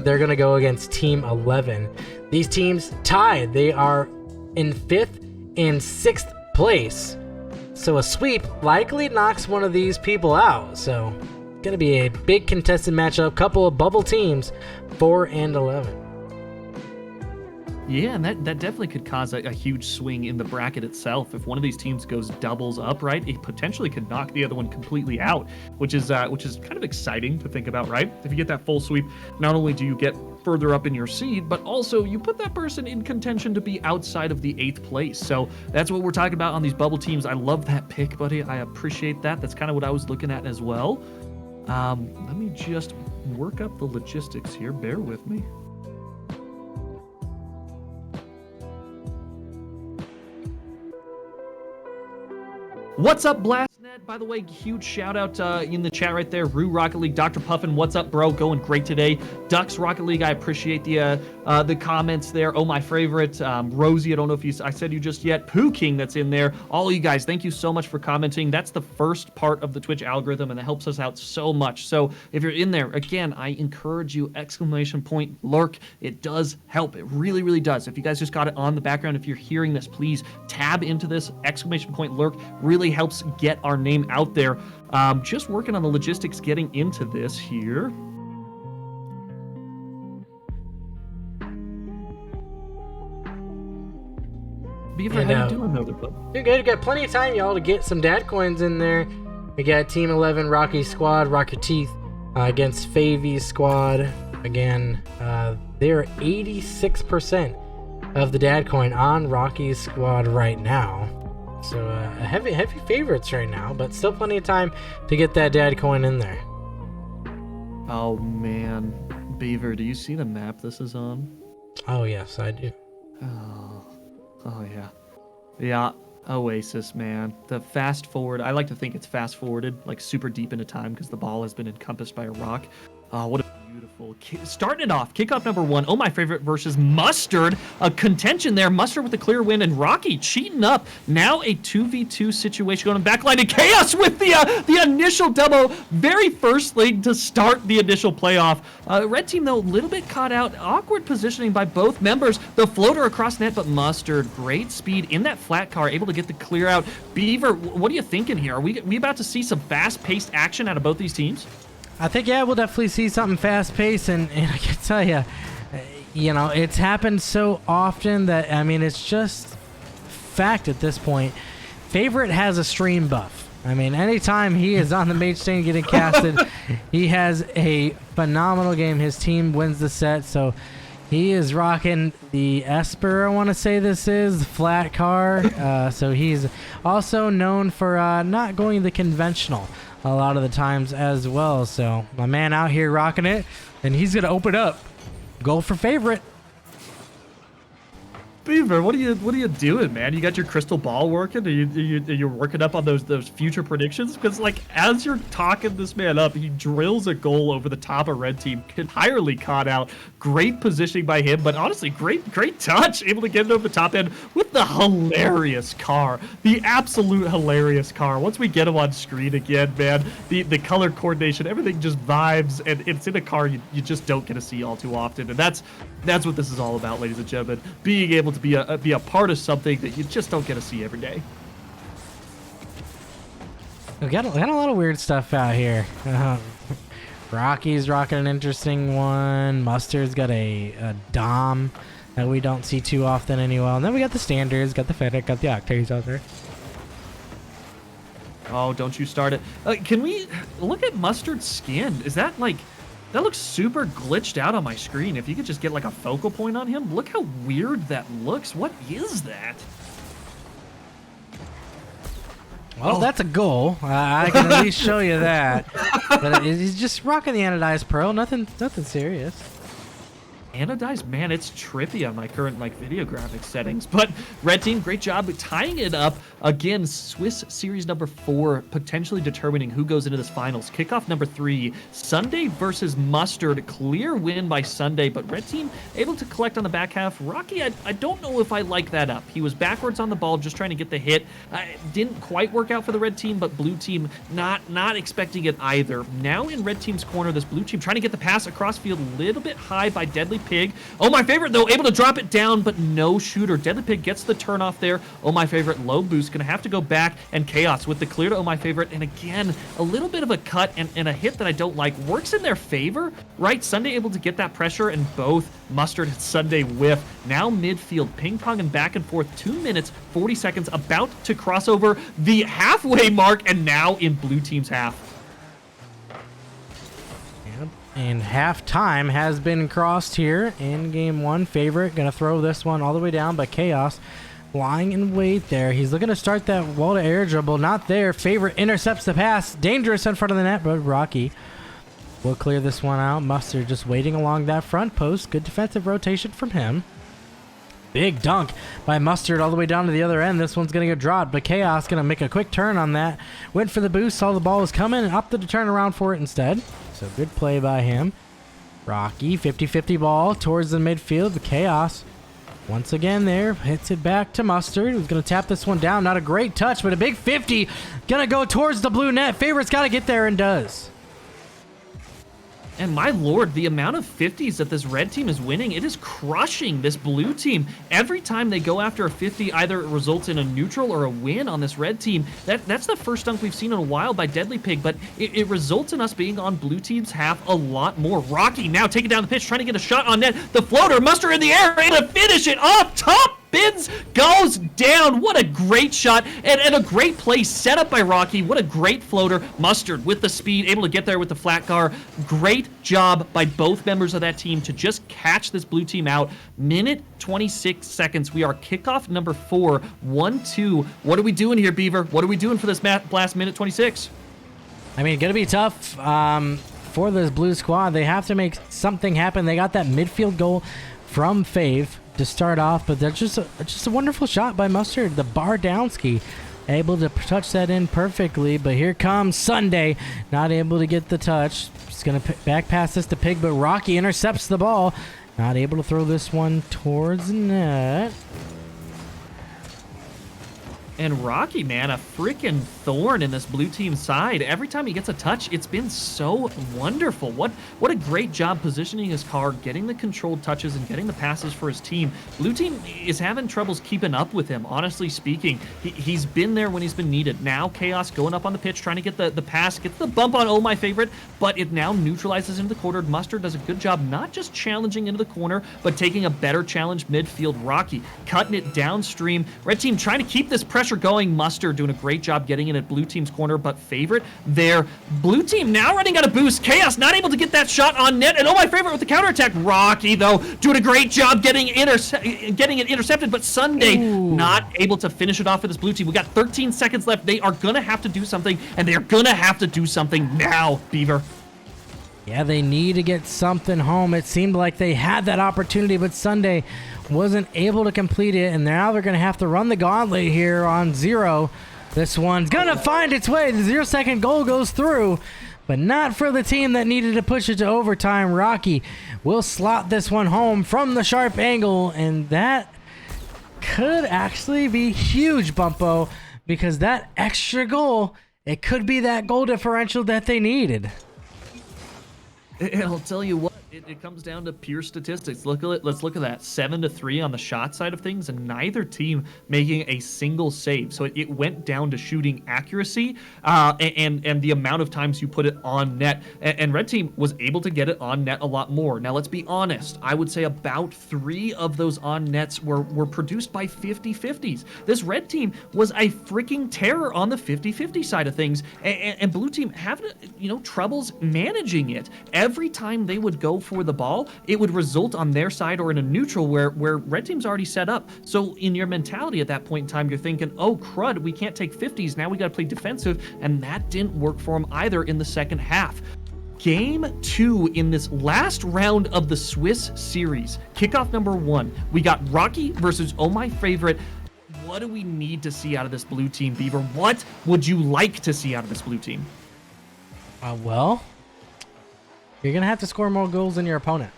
they're going to go against Team 11. These teams tied. They are in 5th and 6th place. So a sweep likely knocks one of these people out. So gonna be a big contested matchup. Couple of bubble teams, 4 and 11. Yeah, and that definitely could cause a huge swing in the bracket itself. If one of these teams goes doubles up, right, it potentially could knock the other one completely out, which is kind of exciting to think about, right? If you get that full sweep, not only do you get further up in your seed, but also you put that person in contention to be outside of the 8th place. So that's what we're talking about on these bubble teams. I love that pick, buddy. I appreciate that. That's kind of what I was looking at as well. Let me just work up the logistics here. Bear with me. What's up, Blastnet? By the way, huge shout out in the chat right there. Rue Rocket League, Dr. Puffin, what's up, bro? Going great today. Ducks Rocket League, I appreciate the the comments there. Oh, my favorite. Rosie, I don't know if I said you just yet. Pooh King that's in there. All you guys, thank you so much for commenting. That's the first part of the Twitch algorithm, and it helps us out so much. So if you're in there, again, I encourage you, exclamation point lurk. It does help. It really, really does. If you guys just got it on the background, if you're hearing this, please tab into this. Exclamation point lurk really helps get our name out there. Just working on the logistics getting into this here. Beaver, how you doing, though? You're good. You got plenty of time, y'all, to get some dad coins in there. We got Team 11 Rocky Squad, Rock Your Teeth, against Favy's squad. Again, they're 86% of the dad coin on Rocky's squad right now. So heavy favorites right now, but still plenty of time to get that dad coin in there. Oh man, Beaver, do you see the map this is on? Oh yes, I do. Oh yeah. Yeah, Oasis, man. The fast forward, I like to think it's fast forwarded, like super deep into time because the ball has been encompassed by a rock. Oh, what a beautiful. Starting it off, kickoff number 1. Oh, my favorite versus Mustard. A contention there. Mustard with the clear win, and Rocky cheating up. Now a 2v2 situation going back line to Chaos with the initial demo. Very first league to start the initial playoff. Red team, though, a little bit caught out. Awkward positioning by both members. The floater across net, but Mustard, great speed in that flat car, able to get the clear out. Beaver, what are you thinking here? Are we about to see some fast-paced action out of both these teams? I think, yeah, we'll definitely see something fast-paced, and I can tell you, it's happened so often that, I mean, it's just fact at this point. Favorite has a stream buff. I mean, anytime he is on the mage stage getting casted, he has a phenomenal game. His team wins the set, so he is rocking the Esper, I want to say this is, the flat car. So he's also known for not going the conventional a lot of the times as well. So my man out here rocking it, and he's gonna open up. Go for favorite. Beaver, what are you doing, man? You got your crystal ball working? Are you working up on those future predictions? Because like as you're talking this man up, he drills a goal over the top of red team, entirely caught out. Great positioning by him, but honestly, great touch, able to get it over the top end with the hilarious car, the absolute hilarious car. Once we get him on screen again, man, the color coordination, everything just vibes, and it's in a car you just don't get to see all too often, and that's what this is all about, ladies and gentlemen. Being able to be a part of something that you just don't get to see every day. We got a lot of weird stuff out here. Rocky's rocking an interesting one. Mustard's got a Dom that we don't see too often anyway. And then we got the standards, got the Fennec, got the Octaves out there. Oh, don't you start it. Can we look at Mustard's skin? Is that like... That looks super glitched out on my screen. If you could just get like a focal point on him. Look how weird that looks. What is that? Well, that's a goal. I can at least show you that. But he's just rocking the anodized pearl. Nothing serious. Anodized, man, it's trippy on my current video graphics settings. But red team, great job tying it up. Again, Swiss Series number 4, potentially determining who goes into this finals. Kickoff number 3, Sunday versus Mustard. Clear win by Sunday, but red team able to collect on the back half. Rocky, I don't know if I like that up. He was backwards on the ball, just trying to get the hit. Didn't quite work out for the red team, but blue team not expecting it either. Now in red team's corner, this blue team trying to get the pass across field, a little bit high by Deadly Pig. Oh, my favorite, though, able to drop it down, but no shooter. Deadly Pig gets the turn off there. Oh, my favorite, low boost. Going to have to go back, and Chaos with the clear to Oh, my favorite. And again, a little bit of a cut and a hit that I don't like. Works in their favor, right? Sunday able to get that pressure, and both Mustard and Sunday whiff. Now midfield, ping-pong and back and forth. 2 minutes, 40 seconds, about to cross over the halfway mark, and now in blue team's half. And halftime has been crossed here in game 1. Favorite going to throw this one all the way down, but Chaos lying in wait there. He's looking to start that wall to air dribble. Not there. Favorite intercepts the pass. Dangerous in front of the net, but Rocky will clear this one out. Mustard just waiting along that front post. Good defensive rotation from him. Big dunk by Mustard all the way down to the other end. This one's going to get dropped, but Chaos going to make a quick turn on that. Went for the boost, saw the ball was coming, and opted to turn around for it instead. So good play by him. Rocky, 50-50 ball towards the midfield. The Chaos once again there, hits it back to Mustard, who's going to tap this one down. Not a great touch, but a big 50. Going to go towards the blue net. Favorite's got to get there and does. And my lord, the amount of 50s that this red team is winning, it is crushing this blue team. Every time they go after a 50, either it results in a neutral or a win on this red team. That's the first dunk we've seen in a while by Deadly Pig, but it results in us being on blue team's half a lot more. Rocky now taking down the pitch, trying to get a shot on net. The floater, Muster in the air, able to finish it off top. Spins, goes down. What a great shot and a great play set up by Rocky. What a great floater. Mustard with the speed, able to get there with the flat car. Great job by both members of that team to just catch this blue team out. Minute 26 seconds. We are kickoff number 4, 1-2. What are we doing here, Beaver? What are we doing for this last minute 26? I mean, gonna be tough for this blue squad. They have to make something happen. They got that midfield goal from Fave to start off, but that's just a wonderful shot by Mustard. The bar down ski, able to touch that in perfectly, but here comes Sunday, not able to get the touch. He's gonna back pass this to Pig, but Rocky intercepts the ball, not able to throw this one towards the net. And Rocky, man, a freaking thorn in this blue team side. Every time he gets a touch, it's been so wonderful. What a great job positioning his car, getting the controlled touches and getting the passes for his team. Blue team is having troubles keeping up with him, honestly speaking. He's been there when he's been needed. Now Chaos going up on the pitch, trying to get the pass, gets the bump on my favorite, but it now neutralizes into the corner. Mustard does a good job not just challenging into the corner, but taking a better challenge midfield. Rocky cutting it downstream. Red team trying to keep this pressure going. Mustard doing a great job getting in at blue team's corner, but favorite there. Blue team now running out of boost. Chaos not able to get that shot on net, and my favorite with the counterattack. Rocky, though, doing a great job getting it intercepted, but Sunday not able to finish it off for this blue team. We got 13 seconds left. They are going to have to do something, and they are going to have to do something now, Beaver. Yeah, they need to get something home. It seemed like they had that opportunity, but Sunday wasn't able to complete it, and now they're going to have to run the gauntlet here on 0. This one's going to find its way. The 0-second goal goes through, but not for the team that needed to push it to overtime. Rocky will slot this one home from the sharp angle, and that could actually be huge, Bumpo, because that extra goal, it could be that goal differential that they needed. And I'll tell you what, it comes down to pure statistics. Look at it. Let's look at that. 7-3 on the shot side of things, and neither team making a single save. So it went down to shooting accuracy and the amount of times you put it on net. And red team was able to get it on net a lot more. Now let's be honest. I would say about 3 of those on nets were produced by 50-50s. This red team was a freaking terror on the 50-50 side of things, and blue team having troubles managing it. Every time they would go for the ball, it would result on their side or in a neutral where red team's already set up. So in your mentality at that point in time, you're thinking, oh crud, we can't take 50s, now we got to play defensive, and that didn't work for them either in the second half. Game 2 in this last round of the Swiss series, kickoff number 1, we got Rocky versus my favorite. What do we need to see out of this blue team, Beaver? What would you like to see out of this blue team? Well, you're going to have to score more goals than your opponent.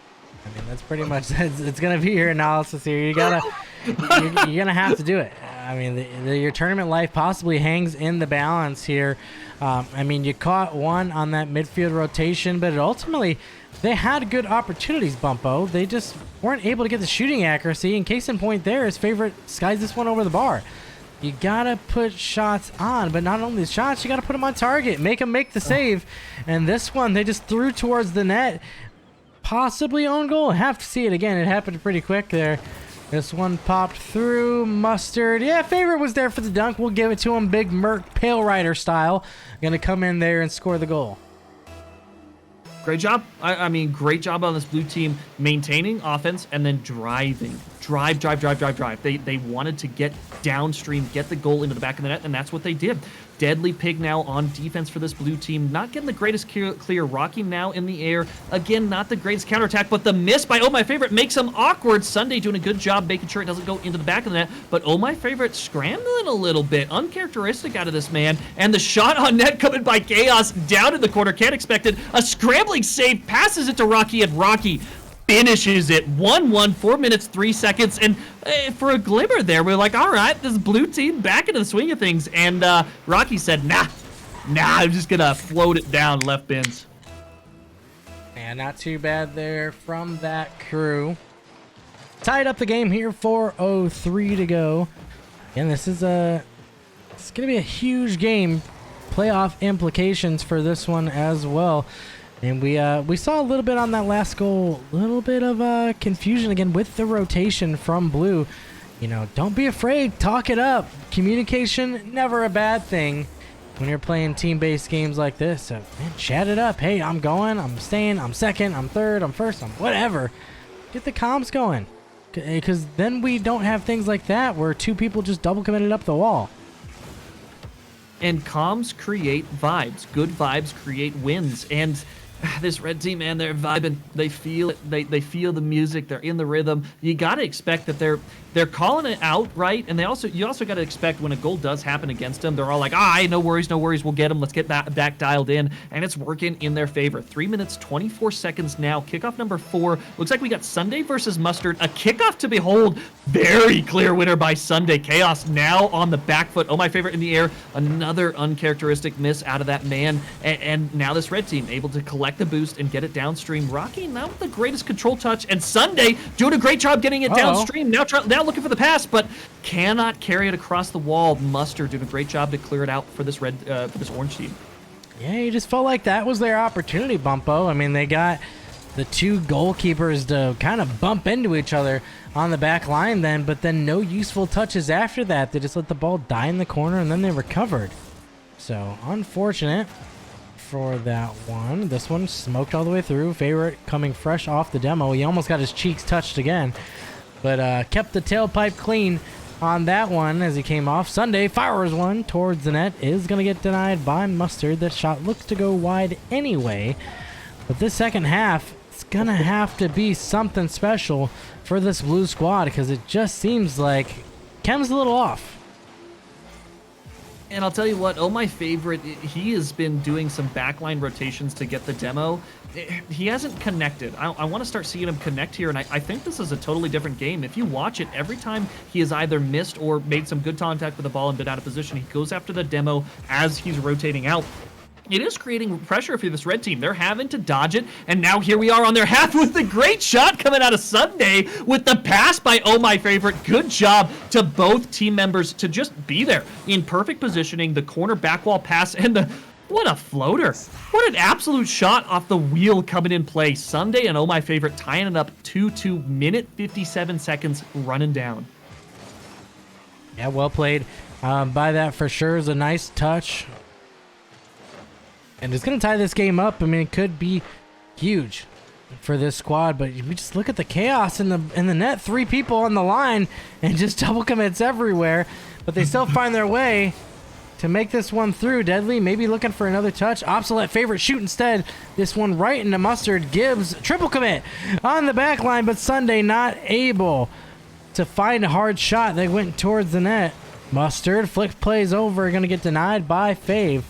I mean, that's pretty much, it's going to be your analysis here. You're going to have to do it. I mean, your tournament life possibly hangs in the balance here. I mean, you caught one on that midfield rotation, but ultimately, they had good opportunities, Bumpo. They just weren't able to get the shooting accuracy. And case in point there, his favorite skies this one over the bar. You gotta put shots on, but not only the shots, you gotta put them on target, make them make the save. And this one, they just threw towards the net, possibly own goal. Have to see it again. It happened pretty quick there. This one popped through. Mustard, yeah, favorite was there for the dunk. We'll give it to him, big Merc Pale Rider style. Gonna come in there and score the goal. Great job. I mean, great job on this blue team maintaining offense and then driving. Drive. They wanted to get downstream, get the goal into the back of the net, and that's what they did. Deadly Pig now on defense for this blue team. Not getting the greatest clear. Rocky now in the air. Again, not the greatest counterattack, but the miss by Oh My Favorite makes him awkward. Sunday doing a good job making sure it doesn't go into the back of the net, but Oh My Favorite scrambling a little bit. Uncharacteristic out of this man. And the shot on net coming by Chaos down in the corner. Can't expect it. A scrambling save, passes it to Rocky, and Rocky finishes it. 1-1, 4 minutes, 3 seconds. And for a glimmer there, we're like, all right, this blue team back into the swing of things. And Rocky said, nah, I'm just going to float it down left bins. Yeah, not too bad there from that crew. Tied up the game here, 4:03 to go. And this is it's going to be a huge game. Playoff implications for this one as well. And we saw a little bit on that last goal, a little bit of confusion again with the rotation from blue. You know, don't be afraid, talk it up. Communication, never a bad thing when you're playing team-based games like this. So, man, chat it up. Hey, I'm going, I'm staying, I'm second, I'm third, I'm first, I'm whatever. Get the comms going. Because then we don't have things like that where two people just double committed up the wall. And comms create vibes. Good vibes create wins. And this red team, man, they're vibing. They feel it. They feel the music. They're in the rhythm. You got to expect that they're calling it out, right? And you also got to expect when a goal does happen against them, they're all like, no worries, we'll get them. Let's get that back dialed in. And it's working in their favor. 3 minutes, 24 seconds now. Kickoff number 4. Looks like we got Sunday versus Mustard. A kickoff to behold. Very clear winner by Sunday. Chaos now on the back foot. Oh My Favorite in the air. Another uncharacteristic miss out of that man. And now this red team able to collect the boost and get it downstream. Rocky not with the greatest control touch. And Sunday doing a great job getting it downstream. Now looking for the pass, but cannot carry it across the wall. Mustard doing a great job to clear it out for this orange team. Yeah, you just felt like that was their opportunity, Bumpo. I mean, they got the two goalkeepers to kind of bump into each other on the back line then, but then no useful touches after that. They just let the ball die in the corner, and then they recovered. So, unfortunate for that one. This one smoked all the way through. Favorite coming fresh off the demo. He almost got his cheeks touched again, but kept the tailpipe clean on that one as he came off. Sunday fires one towards the net. Is going to get denied by Mustard. That shot looks to go wide anyway. But this second half, it's going to have to be something special for this blue squad because it just seems like Chem's a little off. And I'll tell you what, Oh My Favorite, he has been doing some backline rotations to get the demo. He hasn't connected. I want to start seeing him connect here, and I think this is a totally different game. If you watch it, every time he has either missed or made some good contact with the ball and been out of position, he goes after the demo as he's rotating out. It is creating pressure for this red team. They're having to dodge it, and now here we are on their half with the great shot coming out of Sunday with the pass by Oh My Favorite. Good job to both team members to just be there in perfect positioning. The corner back wall pass and what a floater. What an absolute shot off the wheel coming in play. Sunday and Oh My Favorite tying it up 2-2, minute 57 seconds running down. Yeah, well played by that for sure. Is a nice touch. And it's going to tie this game up. I mean, it could be huge for this squad, but we just look at the chaos in the net. 3 people on the line and just double commits everywhere, but they still find their way to make this one through. Deadly maybe looking for another touch. Obsolete Favorite shoot instead. This one right into Mustard. Gibbs triple commit on the back line, but Sunday not able to find a hard shot. They went towards the net. Mustard flick plays over, going to get denied by Fave.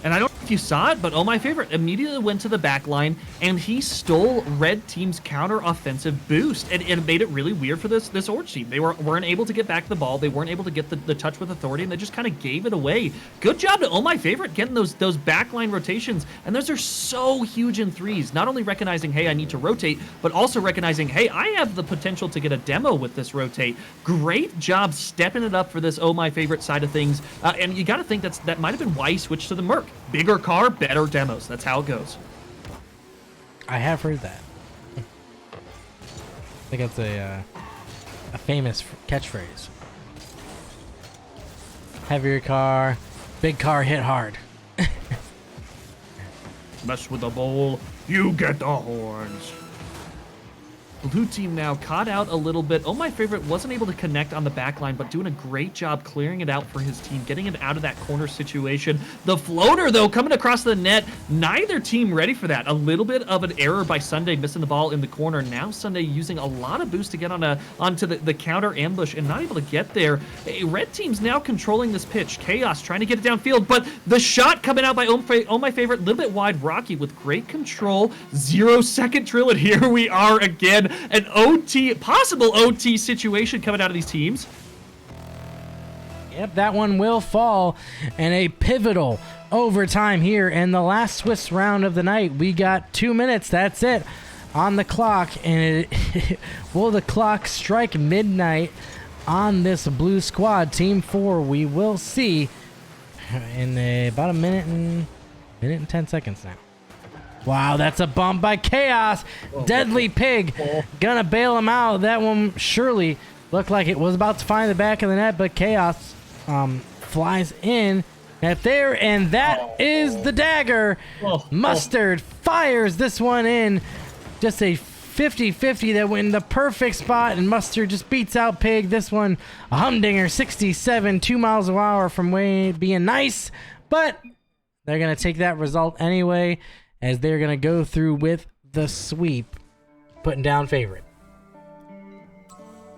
And I don't know if you saw it, but Oh My Favorite immediately went to the back line and he stole red team's counter offensive boost. And it made it really weird for this orange team. They weren't able to get back the ball. They weren't able to get the touch with authority, and they just kind of gave it away. Good job to Oh My Favorite getting those backline rotations. And those are so huge in threes. Not only recognizing, hey, I need to rotate, but also recognizing, hey, I have the potential to get a demo with this rotate. Great job stepping it up for this Oh My Favorite side of things. And you got to think that might have been why he switched to the Merc. Bigger car, better demos. That's how it goes. I have heard that. I think that's a famous catchphrase. Heavier car, big car hit hard. Mess with the bowl, you get the horns. Blue team now caught out a little bit. Oh, my favorite wasn't able to connect on the back line, but doing a great job clearing it out for his team, getting it out of that corner situation. The floater, though, coming across the net. Neither team ready for that. A little bit of an error by Sunday, missing the ball in the corner. Now Sunday using a lot of boost to get onto the counter ambush and not able to get there. Red team's now controlling this pitch. Chaos trying to get it downfield, but the shot coming out by Oh, my favorite, a little bit wide. Rocky with great control. 0-second drill, and here we are again. An possible OT situation coming out of these teams. Yep, that one will fall. And a pivotal overtime here in the last Swiss round of the night. We got 2 minutes. That's it on the clock. And will the clock strike midnight on this blue squad? Team 4, we will see in about a minute and 10 seconds now. Wow, that's a bump by Chaos. Deadly Pig gonna bail him out. That one surely looked like it was about to find the back of the net, but Chaos flies in at there, and that is the dagger. Mustard fires this one in. Just a 50-50 that went in the perfect spot, and Mustard just beats out Pig. This one, a humdinger, 67, 2 miles an hour from way being nice, but they're gonna take that result anyway, as they're going to go through with the sweep, putting down favorite.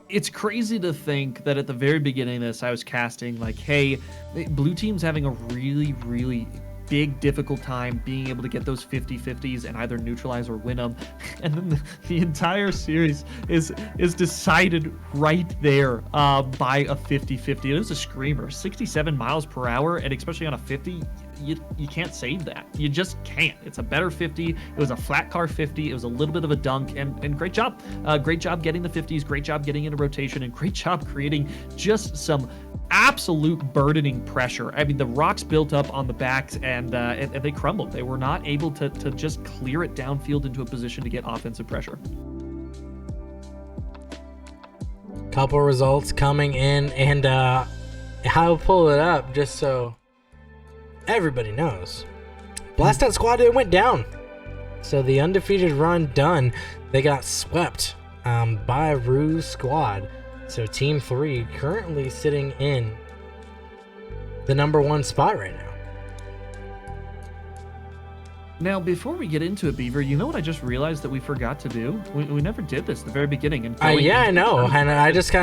It's crazy to think that at the very beginning of this, I was casting like, hey, blue team's having a really, really big, difficult time being able to get those 50-50s and either neutralize or win them. And then the entire series is decided right there by a 50-50. It was a screamer, 67 miles per hour, and especially on a 50, you can't save that. You just can't. It's a better 50. It was a flat car 50. It was a little bit of a dunk, and great job. Great job getting the 50s. Great job getting into rotation, and great job creating just some absolute burdening pressure. I mean, the rocks built up on the backs, and they crumbled. They were not able to just clear it downfield into a position to get offensive pressure. Couple results coming in, and I'll pull it up just so everybody knows. Blast Out Squad, it went down. So the undefeated run done. They got swept by Ruse Squad. So Team 3 currently sitting in the #1 spot right now. Now, before we get into it, Beaver, you know what I just realized that we forgot to do? We never did this at the very beginning. And yeah, I know, and I just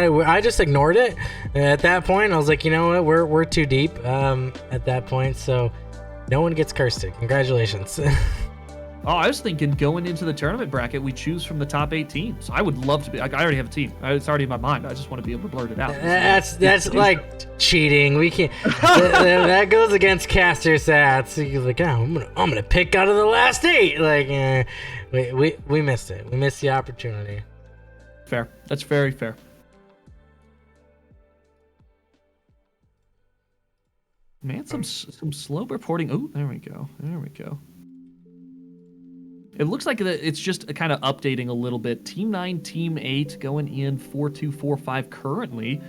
ignored it. At that point, I was like, you know what, we're too deep at that point, so no one gets cursed. Congratulations. Oh, I was thinking going into the tournament bracket, we choose from the top 8 teams. I would love to be. I already have a team. It's already in my mind. I just want to be able to blurt it out. That's like cheating. We can't. That goes against caster stats. You're like, oh, I'm gonna pick out of the last 8. Like, we missed it. We missed the opportunity. Fair. That's very fair. Man, some slow reporting. Oh, there we go. There we go. It looks like it's just kind of updating a little bit. Team 9, Team 8 going in 4-2, 4-5 currently.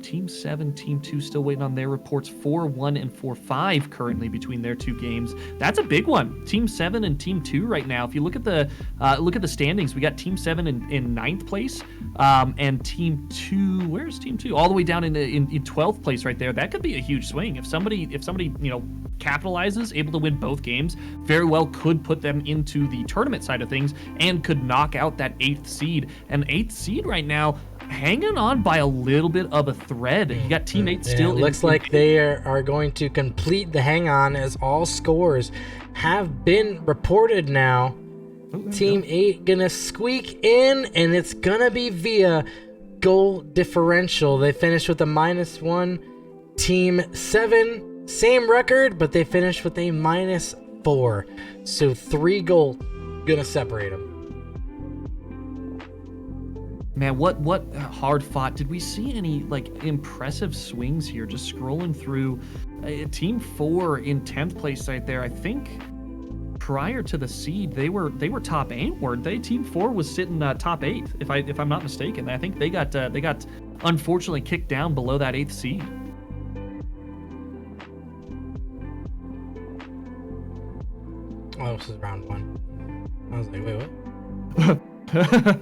Team 7, Team 2 still waiting on their reports. 4-1 and 4-5 currently between their 2 games. That's a big one. Team 7 and Team 2 right now. If you look at the standings, we got Team 7 in 9th place, and Team 2. Where's Team 2? All the way down in 12th place right there. That could be a huge swing if somebody capitalizes, able to win both games. Very well could put them into the tournament side of things and could knock out that 8th seed. And 8th seed right now, hanging on by a little bit of a thread. You got Team 8 still. It looks like they are going to complete the hang on, as all scores have been reported now. Team 8 gonna squeak in, and it's gonna be via goal differential. They finished with a -1. Team 7, same record, but they finished with a -4. So 3 goals gonna separate them. Man, what hard fought. Did we see any impressive swings here? Just scrolling through, Team 4 in 10th place right there. I think prior to the seed, they were top 8, weren't they? Team 4 was sitting top 8, if I'm not mistaken. I think they got unfortunately kicked down below that 8th seed. Oh, this is round 1. I was like, wait, what?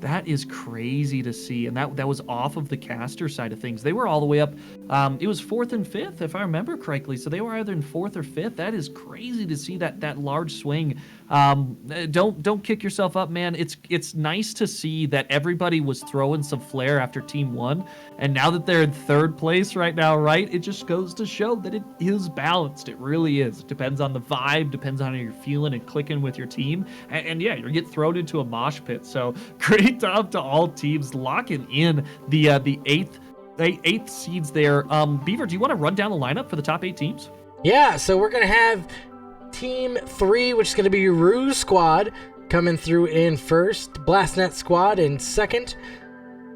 That is crazy to see, and that was off of the caster side of things. They were all the way up. It was 4th and 5th, if I remember correctly. So they were either in 4th or 5th. That is crazy to see that large swing. Don't kick yourself up, man. It's nice to see that everybody was throwing some flair after Team 1, and now that they're in 3rd place right now, right? It just goes to show that it is balanced. It really is. It depends on the vibe, depends on how you're feeling and clicking with your team, and yeah, you get thrown into a mosh pit. So great job to all teams locking in the eighth seeds there. Beaver, do you want to run down the lineup for the top 8 teams? Yeah, so we're going to have Team 3, which is going to be Ruse Squad, coming through in 1st. Blastnet Squad in 2nd.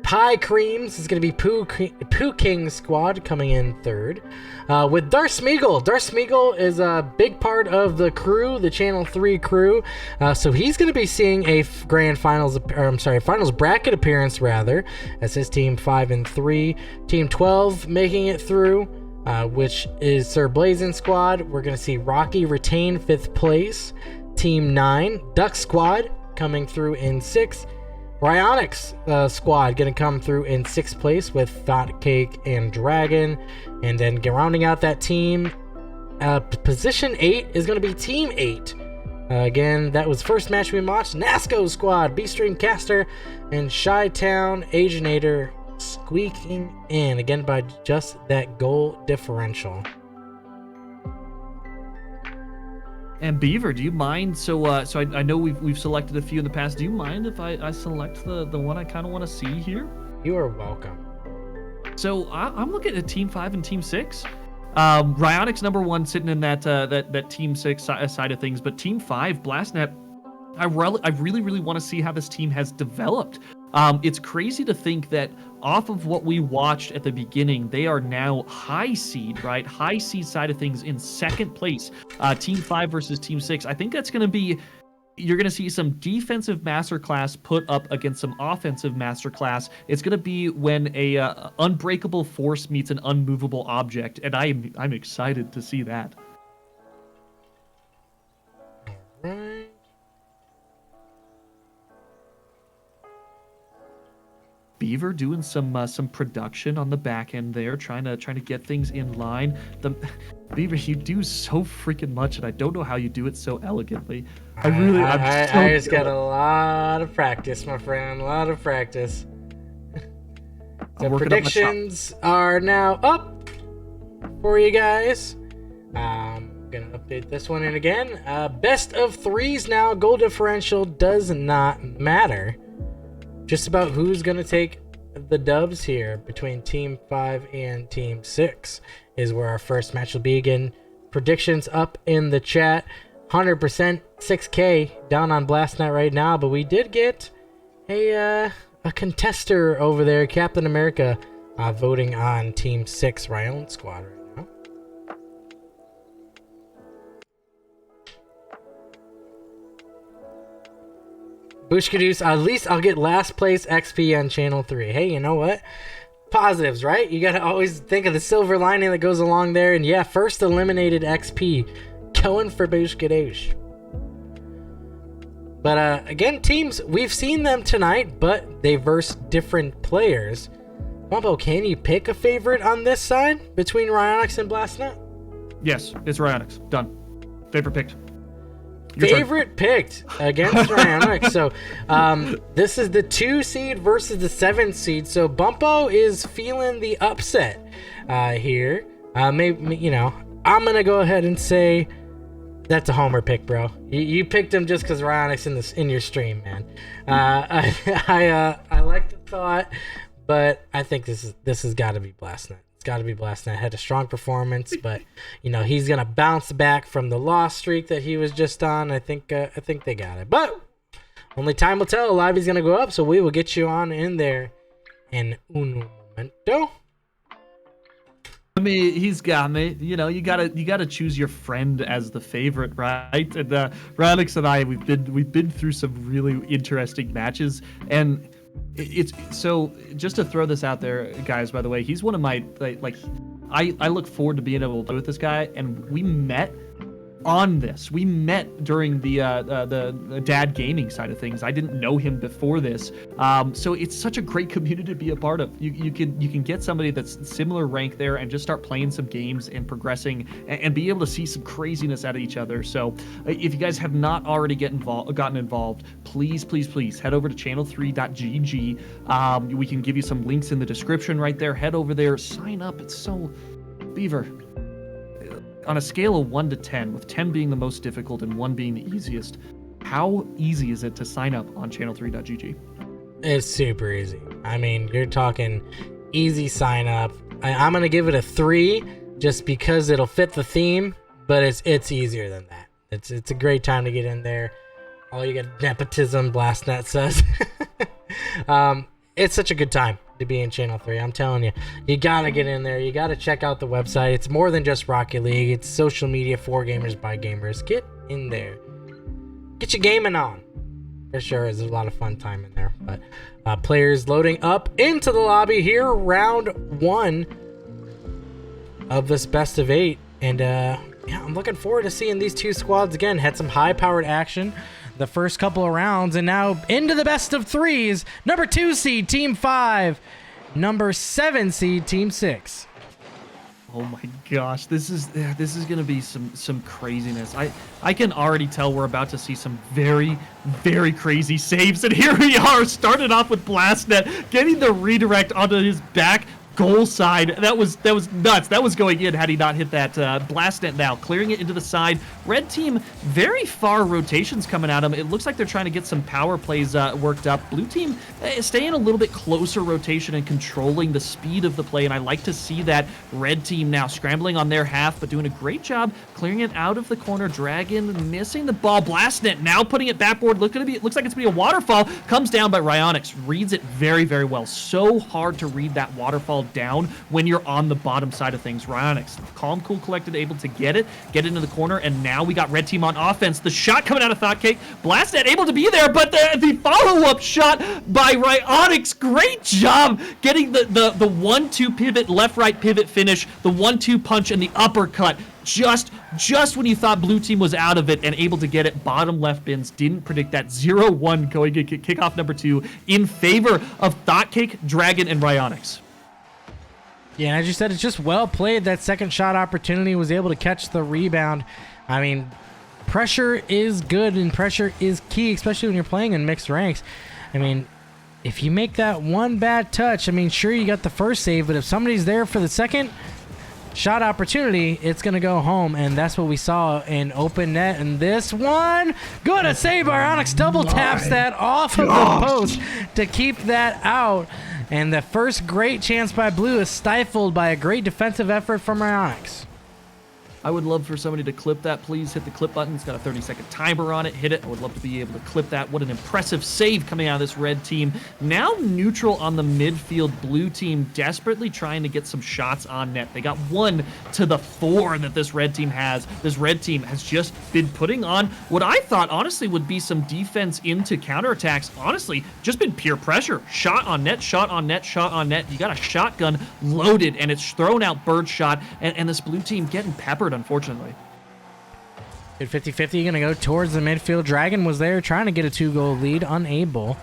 Pie Creams is going to be Pooh King Squad coming in 3rd. With Darth Smeagol. Darth Smeagol is a big part of the crew, the Channel 3 crew. So he's going to be seeing a finals bracket appearance, rather, as his Team 5 and 3. Team 12 making it through, which is Sir Blazin Squad. We're going to see Rocky retain 5th place. Team 9, Duck Squad, coming through in 6th. Ryonix Squad going to come through in 6th place with Thought Cake and Dragon. And then rounding out that team, position 8 is going to be Team 8. Again, that was first match we watched. Nasco Squad, B-Stream Caster, and Chi-Town Aginator squeaking in, again by just that goal differential. And Beaver, do you mind? So I know we've selected a few in the past. Do you mind if I select the one I kind of want to see here? You are welcome. So I'm looking at Team 5 and Team 6. Ryonix number 1 sitting in that Team 6 side of things, but Team 5, Blastnet, I really want to see how this team has developed. It's crazy to think that off of what we watched at the beginning, they are now high seed, right? High seed side of things in 2nd place. Team 5 versus Team 6. I think that's going to be, you're going to see some defensive masterclass put up against some offensive masterclass. It's going to be when a unbreakable force meets an unmovable object, and I'm excited to see that. Right. Beaver doing some production on the back end there, trying to get things in line. Beaver, you do so freaking much, and I don't know how you do it so elegantly. I just got a lot of practice, my friend. A lot of practice. So predictions are now up for you guys. I'm gonna update this one in again. Best of 3s now. Goal differential does not matter. Just about who's going to take the dubs here between Team 5 and Team 6 is where our first match will be. Again, predictions up in the chat. 100% 6K down on Blastnet right now, but we did get a contester over there, Captain America, voting on Team 6 Ryan Squad right now. Bushkadoos, at least I'll get last place XP on Channel 3. Hey, you know what? Positives, right? You gotta always think of the silver lining that goes along there. And yeah, first eliminated XP. Going for Bushkadoosh. But again, teams, we've seen them tonight, but they verse different players. Bumbo, can you pick a favorite on this side between Ryonix and Blastnet? Yes, it's Ryonix. Done. Favorite picked. Favorite picked against Ryonix. So this is the 2 seed versus the 7 seed. So Bumpo is feeling the upset here. Maybe, you know, I'm going to go ahead and say that's a homer pick, bro. You picked him just because Ryonix in your stream, man. I like the thought, but I think this has got to be Blastnet. Got to be Blastnet. Had a strong performance, but you know he's gonna bounce back from the loss streak that he was just on. I think they got it, but only time will tell. Livy's gonna go up, so we will get you on in there in un momento. I mean, he's got me. You know, you gotta choose your friend as the favorite, right? And Radix and I, we've been through some really interesting matches, and it's so just to throw this out there, guys. By the way, he's one of my I look forward to being able to play with this guy, and we met on this. We met during the dad gaming side of things. I didn't know him before this, so it's such a great community to be a part of. You can get somebody that's similar rank there and just start playing some games and progressing and be able to see some craziness out of each other. So if you guys have not already gotten involved, please head over to channel3.gg. We can give you some links in the description right there. Head over there, sign up. It's so Beaver. On a scale of 1 to 10, with 10 being the most difficult and 1 being the easiest, how easy is it to sign up on channel3.gg? It's super easy. I mean, you're talking easy sign up. I'm gonna give it a 3 just because it'll fit the theme, but it's easier than that. It's a great time to get in there. Oh, you got nepotism, BlastNet says. It's such a good time to be in Channel 3. I'm telling you, you gotta get in there. You gotta check out the website. It's more than just Rocket League. It's social media for gamers by gamers. Get in there. Get your gaming on. For sure, there's a lot of fun time in there. But players loading up into the lobby here, round 1 of this best of 8. And yeah, I'm looking forward to seeing these two squads again. Had some high-powered action the first couple of rounds, and now into the best of 3s. Number 2 seed Team 5, number 7 seed Team 6. Oh my gosh, this is gonna be some craziness. I can already tell we're about to see some very crazy saves, and here we are. Started off with BlastNet getting the redirect onto his back goal side. That was nuts. That was going in had he not hit that. BlastNet now clearing it into the side. Red team, very far rotations coming at him. It looks like they're trying to get some power plays worked up. Blue team staying a little bit closer rotation and controlling the speed of the play, and I like to see that. Red team now scrambling on their half, but doing a great job clearing it out of the corner. Dragon missing the ball. BlastNet now putting it backboard. Looks like it's gonna be a waterfall. Comes down, but Ryonix reads it very well. So hard to read that waterfall down when you're on the bottom side of things. Ryonix, calm, cool, collected, able to get into the corner, and now we got red team on offense. The shot coming out of ThoughtCake. BlastNet able to be there, but the follow-up shot by Ryonix. Great job getting the 1-2 pivot, left-right pivot finish, the 1-2 punch, and the uppercut. Just when you thought blue team was out of it and able to get it, bottom left bins didn't predict that. 0-1 going to kickoff number 2 in favor of ThoughtCake, Dragon, and Ryonix. Yeah, and as you said, it's just well played. That second shot opportunity, was able to catch the rebound. I mean, pressure is good and pressure is key, especially when you're playing in mixed ranks. I mean, if you make that one bad touch, I mean, sure, you got the first save, but if somebody's there for the second shot opportunity, it's going to go home, and that's what we saw in open net. And this one, good, a save. Ryonix double taps that off of the post to keep that out. And the first great chance by Blue is stifled by a great defensive effort from Ryonix. I would love for somebody to clip that. Please hit the clip button. It's got a 30-second timer on it. Hit it. I would love to be able to clip that. What an impressive save coming out of this red team. Now neutral on the midfield. Blue team desperately trying to get some shots on net. They got 1 to the 4 that this red team has. This red team has just been putting on what I thought, honestly, would be some defense into counterattacks. Honestly, just been pure pressure. Shot on net, shot on net, shot on net. You got a shotgun loaded, and it's thrown out bird shot, and this blue team getting peppered, unfortunately. Good 50-50, gonna go towards the midfield. Dragon was there trying to get a 2-goal lead, unable.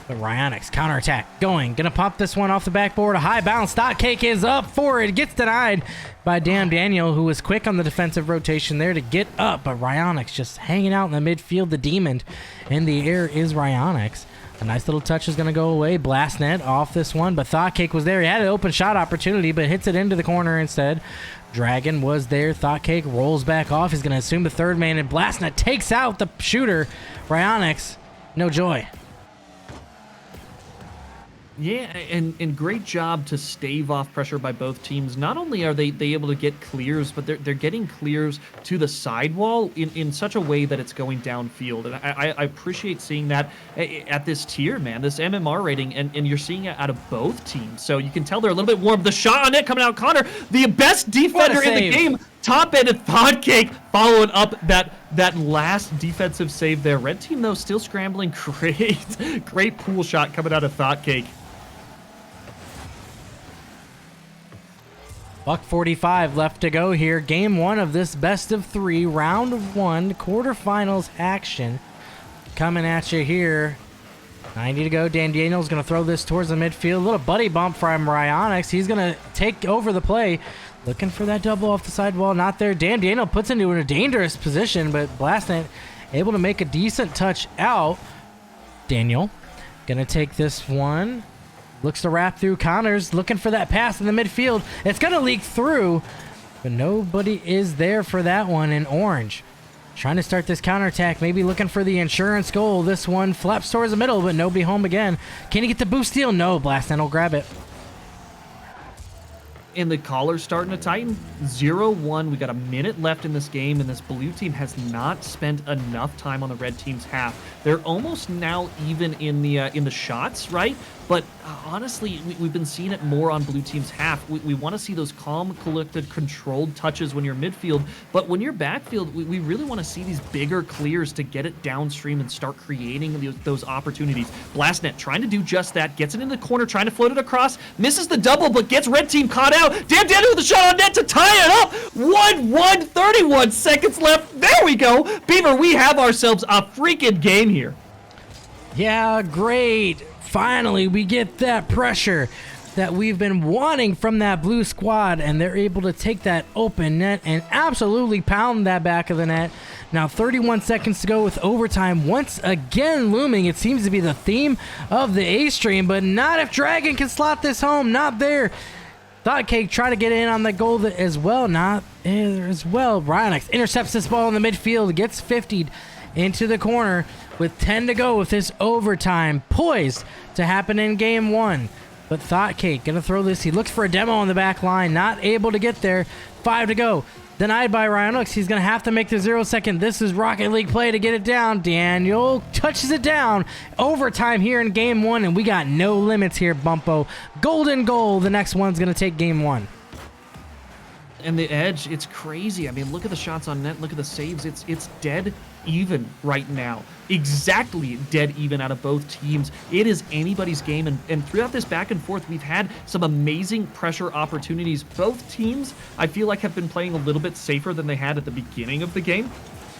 But Ryonix, counterattack, going. Gonna pop this one off the backboard. A high bounce. ThoughtCake is up for it. Gets denied by Daniel, who was quick on the defensive rotation there to get up. But Ryonix just hanging out in the midfield. The demon in the air is Ryonix. A nice little touch is going to go away. BlastNet off this one, but ThoughtCake was there. He had an open shot opportunity, but hits it into the corner instead. Dragon was there. ThoughtCake rolls back off. He's going to assume the third man, and BlastNet takes out the shooter. Ryonix, no joy. Yeah, and great job to stave off pressure by both teams. Not only are they able to get clears, but they're getting clears to the sidewall in such a way that it's going downfield. And I appreciate seeing that at this tier, man, this MMR rating, and you're seeing it out of both teams. So you can tell they're a little bit warm. The shot on it coming out, Connor, the best defender in the game. Top-ended ThoughtCake following up that last defensive save there. Red team, though, still scrambling. Great pool shot coming out of ThoughtCake. Buck 45 left to go here. Game 1 of this best of 3, round 1, quarterfinals action. Coming at you here. 90 to go. Dan Daniel's going to throw this towards the midfield. Little buddy bump from Ryonix. He's going to take over the play. Looking for that double off the sidewall. Not there. Dan Daniel puts into a dangerous position, but Blastnet able to make a decent touch out. Daniel going to take this one. Looks to wrap through. Connors looking for that pass in the midfield. It's going to leak through, but nobody is there for that one in orange. Trying to start this counterattack, maybe looking for the insurance goal. This one flaps towards the middle, but nobody home again. Can he get the boost steal? No, Blastnet will grab it. And the collar's starting to tighten. 0-1. We got a minute left in this game, and this blue team has not spent enough time on the red team's half. They're almost now even in the shots, right? But honestly, we've been seeing it more on blue team's half. We want to see those calm, collected, controlled touches when you're midfield. But when you're backfield, we really want to see these bigger clears to get it downstream and start creating those opportunities. Blastnet trying to do just that. Gets it in the corner, trying to float it across. Misses the double, but gets red team caught out. Dan Daniel with a shot on net to tie it up. 1-1, 31 seconds left. There we go. Beaver, we have ourselves a freaking game here. Yeah, great. Finally, we get that pressure that we've been wanting from that blue squad, and they're able to take that open net and absolutely pound that back of the net. Now 31 seconds to go with overtime once again looming. It seems to be the theme of the A stream, but not if Dragon can slot this home. Not there. Thought Cake try to get in on the goal as well. Not there as well. Ryonix intercepts this ball in the midfield, gets 50'd into the corner with 10 to go with this overtime poised to happen in game 1. But Thought Cake gonna throw this. He looks for a demo on the back line, not able to get there. 5 to go. Denied by Ryonix. He's gonna have to make the 0 second. This is Rocket League play to get it down. Daniel touches it down. Overtime here in game 1, and we got no limits here, Bumpo. Golden goal. The next one's gonna take game 1. And the edge, it's crazy. I mean, look at the shots on net. Look at the saves. It's dead even right now. Exactly dead even out of both teams. It is anybody's game. And throughout this back and forth, we've had some amazing pressure opportunities. Both teams, I feel like, have been playing a little bit safer than they had at the beginning of the game.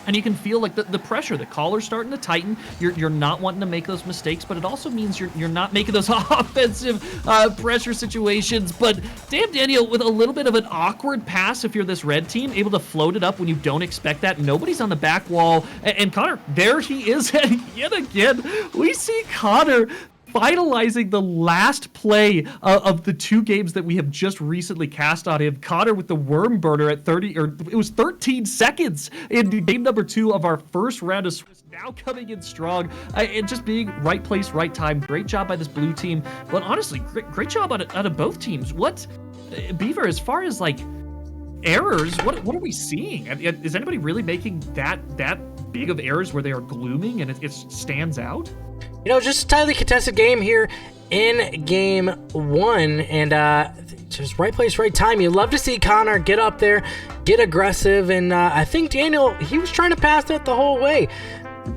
And you can feel like the pressure, the collar's starting to tighten. You're not wanting to make those mistakes, but it also means you're not making those offensive pressure situations. But damn, Daniel, with a little bit of an awkward pass, if you're this red team, able to float it up when you don't expect that. Nobody's on the back wall. And Connor, there he is yet again. We see Connor finalizing the last play of the 2 games that we have just recently cast on him. Connor with the worm burner at 13 seconds in game number 2 of our first round of Swiss, now coming in strong and just being right place, right time. Great job by this blue team, but honestly, great job out of both teams. What, Beaver, as far as like errors, what are we seeing? Is anybody really making that big of errors where they are glooming and it stands out? You know, just a tightly contested game here in game 1, and just right place, right time. You love to see Connor get up there, get aggressive, and I think Daniel, he was trying to pass it the whole way.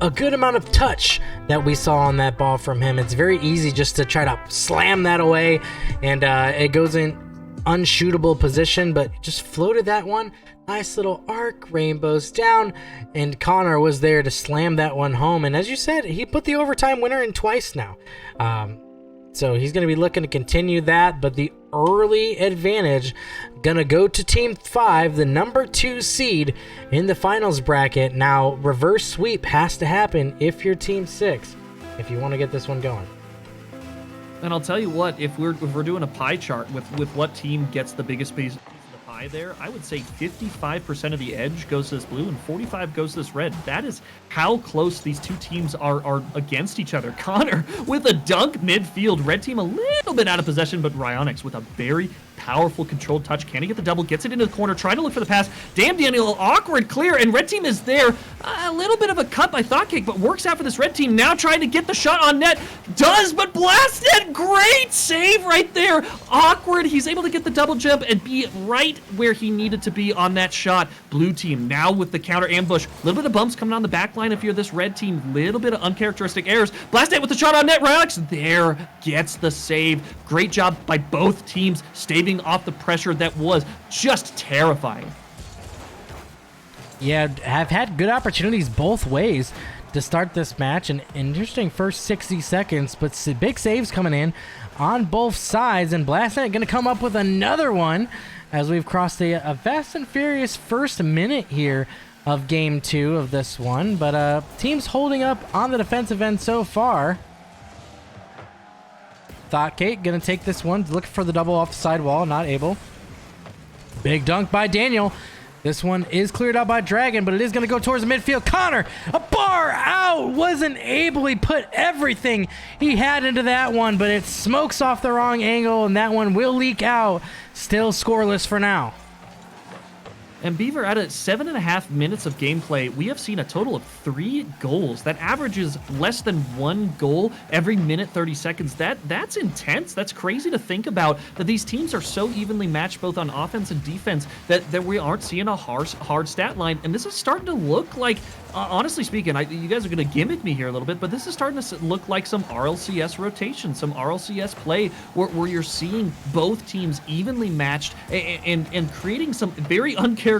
A good amount of touch that we saw on that ball from him. It's very easy just to try to slam that away, and it goes in unshootable position, but just floated that one. Nice little arc, rainbows down, and Connor was there to slam that one home. And as you said, he put the overtime winner in twice now. So he's going to be looking to continue that, but the early advantage going to go to Team 5, the number 2 seed in the finals bracket. Now, reverse sweep has to happen if you're Team 6, if you want to get this one going. And I'll tell you what, if we're doing a pie chart with what team gets the biggest piece of the pie there, I would say 55% of the edge goes to this blue and 45 goes to this red. That is how close these two teams are against each other. Connor with a dunk midfield. Red team a little bit out of possession, but Ryonix with a very powerful controlled touch. Can he get the double? Gets it into the corner, trying to look for the pass. Damn, Daniel, awkward clear, and red team is there. A little bit of a cut by Thought Cake, but works out for this red team. Now trying to get the shot on net. Does, but Blastnet, great save right there. Awkward, he's able to get the double jump and be right where he needed to be on that shot. Blue team now with the counter ambush. A little bit of bumps coming on the back line if you're this red team. Little bit of uncharacteristic errors. Blastnet with the shot on net. Ryonix there gets the save. Great job by both teams stabilizing living off the pressure that was just terrifying. Yeah, have had good opportunities both ways to start this match. An interesting first 60 seconds, but big saves coming in on both sides. And BlastNet going to come up with another one as we've crossed a fast and furious first minute here of game 2 of this one. But teams holding up on the defensive end so far. Thoughtcake going to take this one, looking for the double off the sidewall, not able. Big dunk by Daniel. This one is cleared out by Dragon, but it is going to go towards the midfield. Connor, a bar out, wasn't able. He put everything he had into that one, but it smokes off the wrong angle, and that one will leak out. Still scoreless for now. And Beaver, out of 7.5 minutes of gameplay, we have seen a total of 3 goals. That averages less than 1 goal every minute, 30 seconds. That's intense. That's crazy to think about, that these teams are so evenly matched both on offense and defense that we aren't seeing a hard stat line. And this is starting to look like, honestly speaking, you guys are going to gimmick me here a little bit, but this is starting to look like some RLCS rotation, some RLCS play where you're seeing both teams evenly matched and creating some very uncharacteristic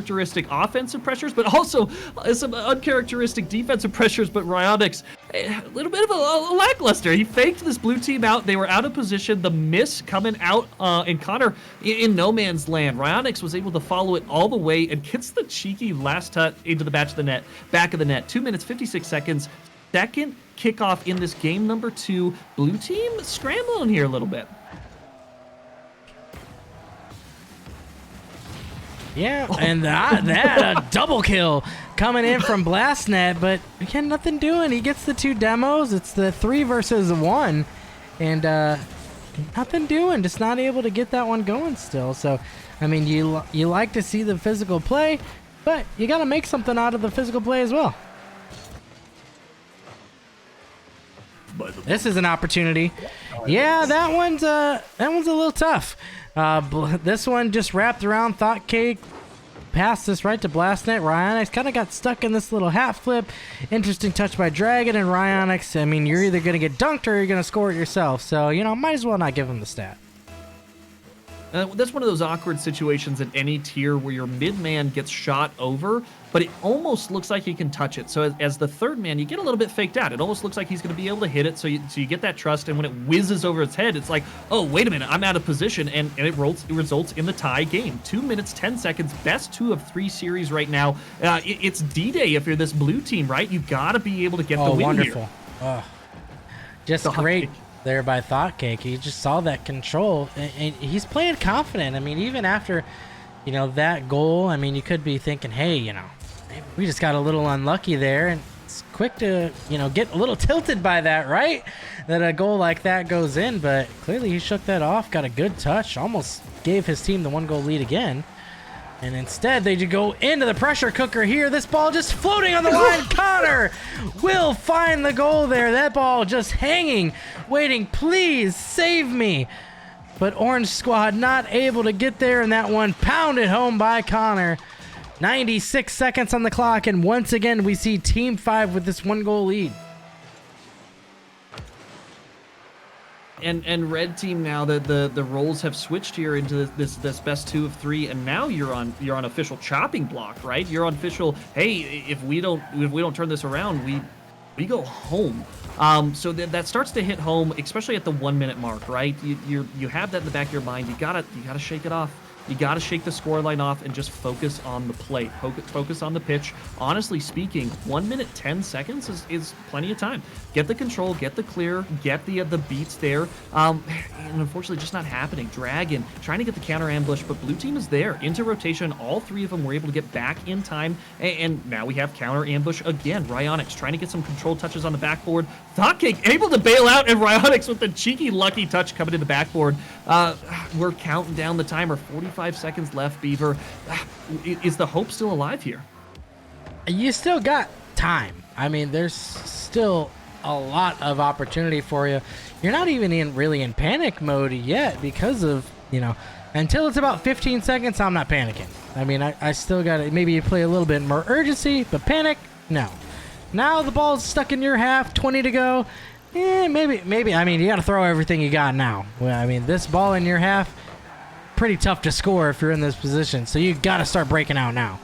offensive pressures, but also some uncharacteristic defensive pressures. But Ryonix, a little bit of a lackluster. He faked this blue team out. They were out of position. The miss coming out, and Connor in no man's land. Ryonix was able to follow it all the way and gets the cheeky last touch into the back of the net. 2 minutes, 56 seconds. Second kickoff in this game number 2. Blue team scrambling here a little bit. Yeah, and that a double kill coming in from BlastNet, but again, nothing doing. He gets the 2 demos. It's the 3 versus 1, and nothing doing. Just not able to get that one going still. So, I mean, you like to see the physical play, but you got to make something out of the physical play as well. This is an opportunity. Yeah, that one's a little tough. This one just wrapped around Thoughtcake, passed this right to BlastNet. Ryonix kind of got stuck in this little half flip. Interesting touch by Dragon and Ryonix. I mean, you're either going to get dunked or you're going to score it yourself. So, might as well not give him the stat. That's one of those awkward situations at any tier where your mid man gets shot over, but it almost looks like he can touch it. So as the third man, you get a little bit faked out. It almost looks like he's going to be able to hit it, so you get that trust, and when it whizzes over its head, it's like, oh, wait a minute, I'm out of position, and it results in the tie game. 2 minutes, 10 seconds, best 2 of 3 series right now. It's D-Day if you're this blue team, right? You got to be able to get the win wonderful. here. Just great there by Thoughtcake. He just saw that control, and he's playing confident. I mean, even after, that goal, I mean, you could be thinking, hey, maybe we just got a little unlucky there, and it's quick to, get a little tilted by that, right? That a goal like that goes in, but clearly he shook that off, got a good touch, almost gave his team the 1-goal lead again. And instead, they just go into the pressure cooker here. This ball just floating on the line. Connor will find the goal there. That ball just hanging, waiting, please save me. But Orange Squad not able to get there, and that one pounded home by Connor. 96 seconds on the clock, and once again, we see Team 5 with this 1-goal lead. And red team now, the roles have switched here into this best 2 of 3, and now you're on official chopping block, right? You're on official. Hey, if we don't turn this around, we go home. So that starts to hit home, especially at the 1 minute mark, right? You have that in the back of your mind. You gotta shake it off. You got to shake the scoreline off and just focus on the play. Focus on the pitch. Honestly speaking, 1 minute, 10 seconds is plenty of time. Get the control, get the clear, get the beats there. And unfortunately, just not happening. Dragon trying to get the counter ambush, but blue team is there. Into rotation, all 3 of them were able to get back in time. And now we have counter ambush again. Ryonix trying to get some control touches on the backboard. Thoughtcake able to bail out, and Ryonix with the cheeky lucky touch coming to the backboard. We're counting down the timer. 45 seconds left, Beaver. Is the hope still alive here? You still got time. I mean, there's still a lot of opportunity for you. You're not even really in panic mode yet because of, until it's about 15 seconds, I'm not panicking. I mean, I still got to, maybe you play a little bit more urgency, but panic, no. Now the ball's stuck in your half, 20 to go. Maybe. I mean, you got to throw everything you got now. Well, I mean, this ball in your half, pretty tough to score if you're in this position. So you got to start breaking out now.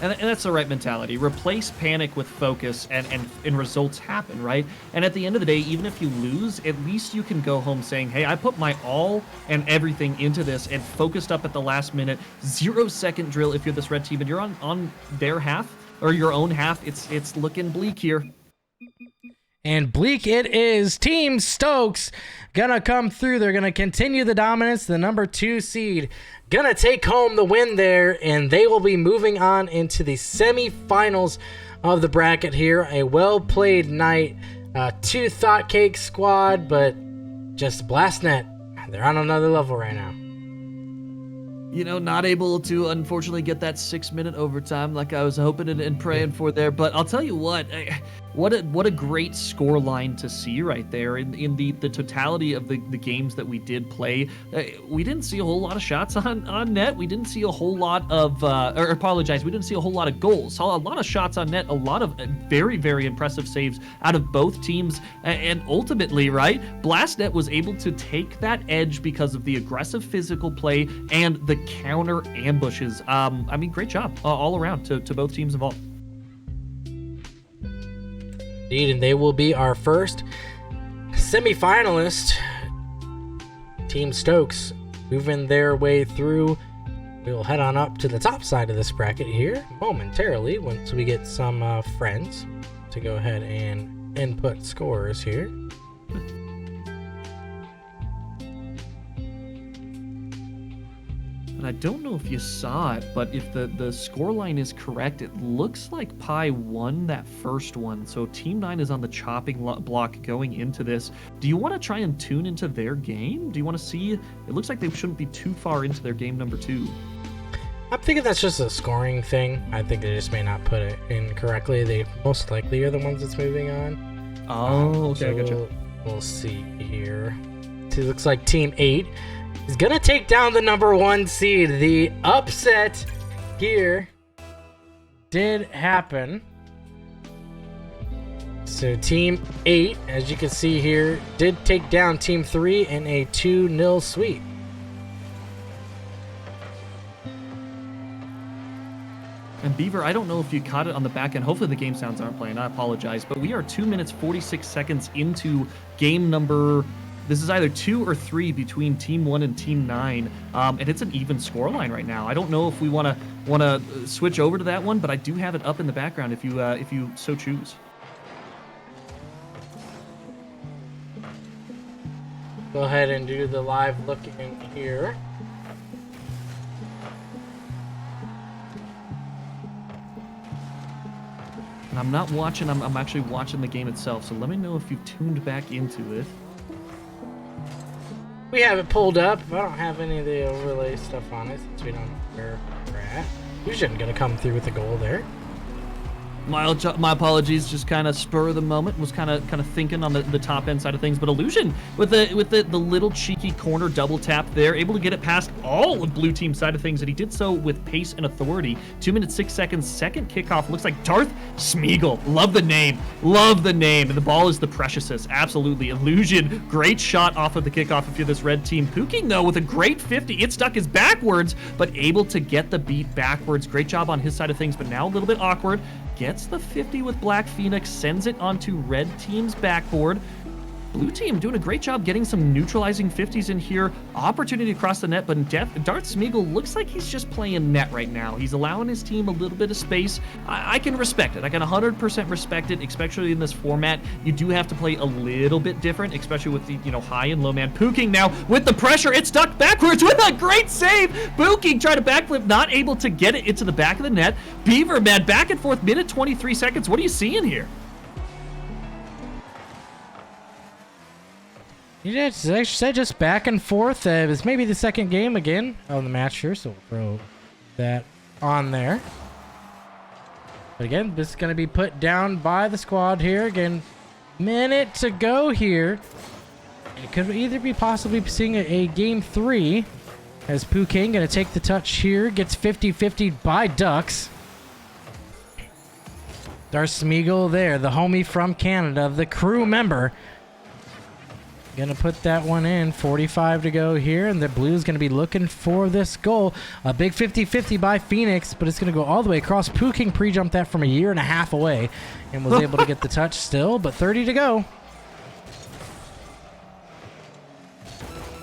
And that's the right mentality. Replace panic with focus, and results happen, right? And at the end of the day, even if you lose, at least you can go home saying, hey, I put my all and everything into this and focused up at the last minute. 0-second drill if you're this red team and you're on their half or your own half. It's looking bleak here. And bleak it is. Team Stokes gonna come through. They're gonna continue the dominance. The number 2 seed gonna take home the win there, and they will be moving on into the semifinals of the bracket here. A well-played night. 2 Thought Cake squad, but just BlastNet. They're on another level right now. You know, not able to, unfortunately, get that 6-minute overtime like I was hoping and praying for there. But I'll tell you what a great score line to see right there in the totality of the games that we did play. We didn't see a whole lot of shots on net. We didn't see a whole lot of, we didn't see a whole lot of goals. Saw a lot of shots on net, a lot of very, very impressive saves out of both teams. And ultimately, right, BlastNet was able to take that edge because of the aggressive physical play and the counter ambushes. I mean, great job all around to both teams involved. Indeed, and they will be our first semifinalist. Team Stokes moving their way through. We will head on up to the top side of this bracket here momentarily once we get some friends to go ahead and input scores here. And I don't know if you saw it, but if the scoreline is correct, it looks like Pi won that first one. So Team 9 is on the chopping block going into this. Do you want to try and tune into their game? Do you want to see? It looks like they shouldn't be too far into their game number 2. I'm thinking that's just a scoring thing. I think they just may not put it in correctly. They most likely are the ones that's moving on. Oh, okay, so gotcha. We'll see here. It looks like Team 8 is gonna take down the number 1 seed. The upset here did happen. So Team 8, as you can see here, did take down Team 3 in a 2-0 sweep. And Beaver, I don't know if you caught it on the back end. Hopefully the game sounds aren't playing. I apologize. But we are 2 minutes 46 seconds into game number... This is either 2 or 3 between Team 1 and Team 9, and it's an even scoreline right now. I don't know if we want to switch over to that one, but I do have it up in the background if you so choose. Go ahead and do the live look in here. And I'm not watching. I'm actually watching the game itself. So let me know if you've tuned back into it. We have it pulled up. I don't have any of the overlay stuff on it since we don't know where we're at. Fusion gonna come through with a goal there. My apologies, just kind of spur of the moment, was kind of thinking on the top end side of things, but Illusion with the little cheeky corner double tap there, able to get it past all of blue team side of things, and he did so with pace and authority. 2 minutes 6 seconds, second kickoff, looks like Darth Smeagol. Love the name, and the ball is the preciousest, absolutely. Illusion, great shot off of the kickoff if you're this red team. Puking though with a great 50, it stuck his backwards, but able to get the beat backwards. Great job on his side of things, but now a little bit awkward. Gets the 50 with Black Phoenix, sends it onto red team's backboard. Blue team doing a great job getting some neutralizing 50s in here. Opportunity across the net, but Darth Smeagol looks like he's just playing net right now. He's allowing his team a little bit of space. I can respect it. I can 100% respect it, especially in this format. You do have to play a little bit different, especially with the high and low man. Puking now with the pressure. It's stuck backwards with a great save. Puking trying to backflip, not able to get it into the back of the net. Beaver, man, back and forth, minute 23 seconds. What are you seeing here? Yeah, as I said, just back and forth. It was maybe the second game again on the match here, so we'll throw that on there. But again, this is going to be put down by the squad here. Again, minute to go here. It could either be possibly seeing a game 3 as Poo King going to take the touch here. Gets 50-50 by Ducks. Darth Smeagol there, the homie from Canada, the crew member. Gonna put that one in. 45 to go here, and the Blue's gonna be looking for this goal. A big 50-50 by Phoenix, but it's gonna go all the way across. Pooh King pre-jumped that from a year and a half away and was able to get the touch still, but 30 to go.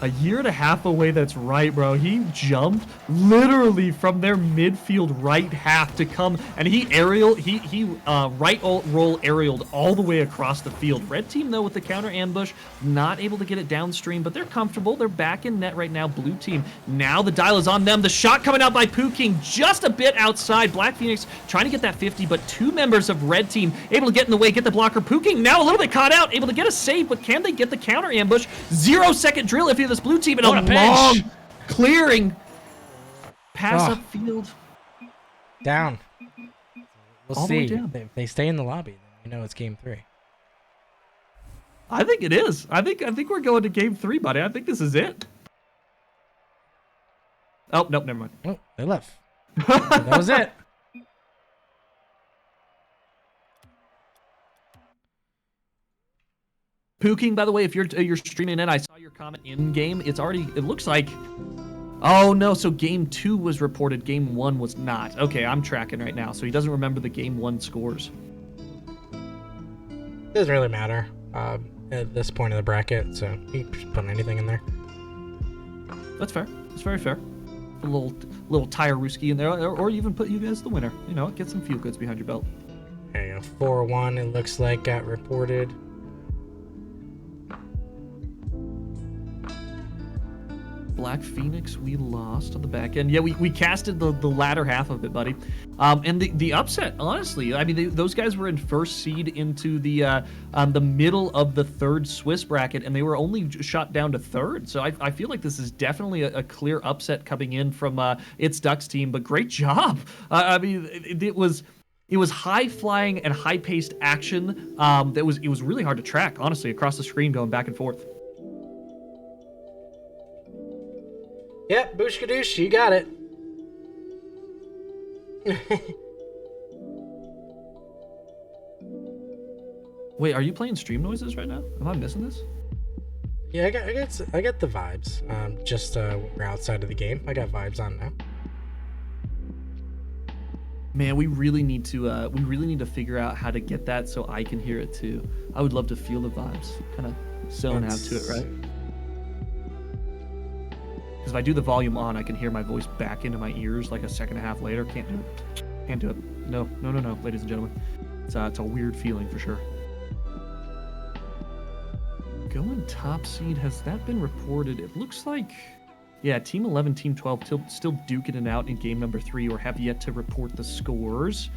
A year and a half away, that's right, bro. He jumped literally from their midfield right half to come, and he roll aerialed all the way across the field. Red team, though, with the counter ambush, not able to get it downstream, but they're comfortable. They're back in net right now. Blue team, now the dial is on them. The shot coming out by Pooh King just a bit outside. Black Phoenix trying to get that 50, but two members of Red team able to get in the way, get the blocker. Pooh King now a little bit caught out, able to get a save, but can they get the counter ambush? 0-second drill if you're this Blue team, and What a a long pitch. clearing pass Oh. upfield. Down. We'll All the way see. down. If they stay in the lobby, then we know it's game 3. I think it is. I think we're going to game 3, buddy. I think this is it. Oh, nope, never mind. Oh, they left. That was it. Pooh King, by the way, if you're streaming it, I saw your comment in game. It looks like. Oh no, so game 2 was reported, game 1 was not. Okay, I'm tracking right now, so he doesn't remember the game 1 scores. Doesn't really matter at this point of the bracket, so you can just put anything in there. That's fair. It's very fair. A little tire Ruski in there, or even put you guys the winner. You know, get some feel goods behind your belt. There you go. 4-1, it looks like, got reported. Black Phoenix, we lost on the back end. Yeah, we casted the latter half of it, buddy. And the upset, honestly, I mean, those guys were in first seed into the middle of the third Swiss bracket, and they were only shot down to third. So I feel like this is definitely a clear upset coming in from its Ducks team. But great job. I mean, it was high flying and high paced action. It was really hard to track, honestly, across the screen going back and forth. Yep, Booshkadoosh, you got it. Wait, are you playing stream noises right now? Am I missing this? Yeah, I got the vibes. Just we're outside of the game. I got vibes on now. Man, we really need to figure out how to get that so I can hear it too. I would love to feel the vibes, kind of zone out to it, right? Because if I do the volume on, I can hear my voice back into my ears like a second and a half later. Can't do it. Can't do it. No, ladies and gentlemen. It's a weird feeling for sure. Going top seed, has that been reported? It looks like, yeah, Team 11, Team 12 still duking it out in game number 3, or have yet to report the scores.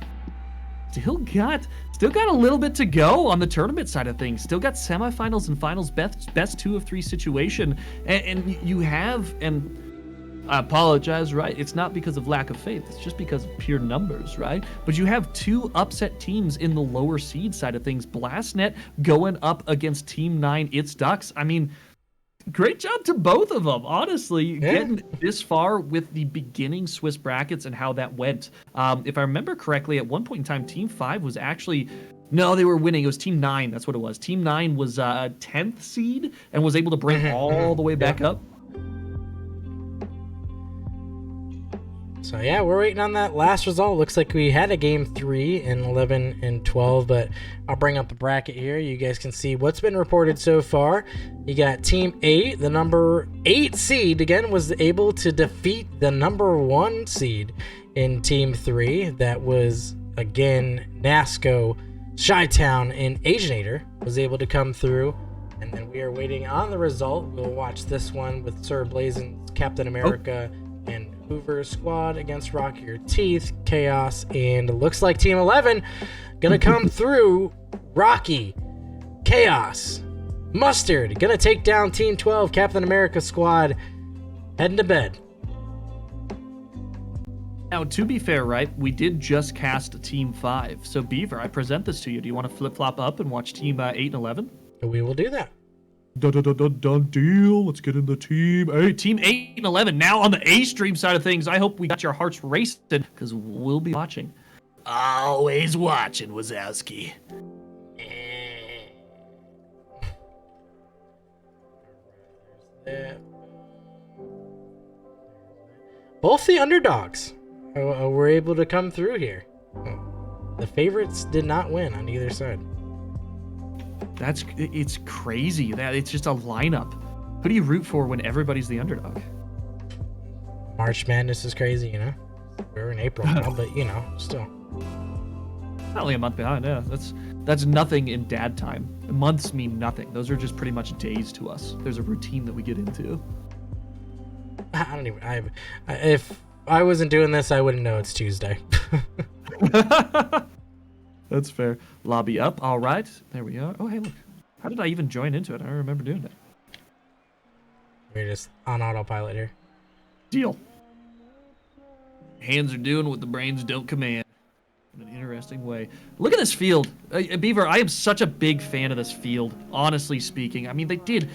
Still got a little bit to go on the tournament side of things. Still got semifinals and finals, best 2 of 3 situation, and you have, and I apologize, right? It's not because of lack of faith. It's just because of pure numbers, right? But you have 2 upset teams in the lower seed side of things. Blastnet going up against Team 9, its Ducks. I mean, great job to both of them, honestly, getting this far with the beginning Swiss brackets and how that went. If I remember correctly, at one point in time, Team 5 was actually... No, they were winning. It was Team 9. That's what it was. Team 9 was 10th seed and was able to bring all the way back up. So yeah, we're waiting on that last result. Looks like we had a game 3 in 11 and 12, but I'll bring up the bracket here. You guys can see what's been reported so far. You got Team 8, the number 8 seed, again, was able to defeat the number 1 seed in Team 3. That was, again, Nasco, Chi-Town, and Asianator was able to come through. And then we are waiting on the result. We'll watch this one with Sir Blazon's Captain America and Hoover's squad against Rock Your Teeth, Chaos, and it looks like Team 11 gonna come through. Rocky, Chaos, Mustard gonna take down Team 12, Captain America squad, heading to bed. Now, to be fair, right, we did just cast Team 5. So, Beaver, I present this to you. Do you want to flip-flop up and watch Team 8 and 11? We will do that. Done deal. Let's get in the Team 8. Team 8 and 11 now on the A-stream side of things. I hope we got your hearts racing because we'll be watching. Always watching, Wazowski. Both the underdogs were able to come through here. The favorites did not win on either side. It's crazy that it's just a lineup. Who do you root for when everybody's the underdog? March Madness is crazy, you know. We're in April now, but you know, still. Only a month behind. Yeah, that's nothing in dad time. Months mean nothing. Those are just pretty much days to us. There's a routine that we get into. I don't even. If I wasn't doing this, I wouldn't know it's Tuesday. That's fair. Lobby up. All right. There we are. Oh, hey, look. How did I even join into it? I don't remember doing that. We're just on autopilot here. Deal. Hands are doing what the brains don't command. In an interesting way. Look at this field. Beaver, I am such a big fan of this field, honestly speaking. I mean, they did...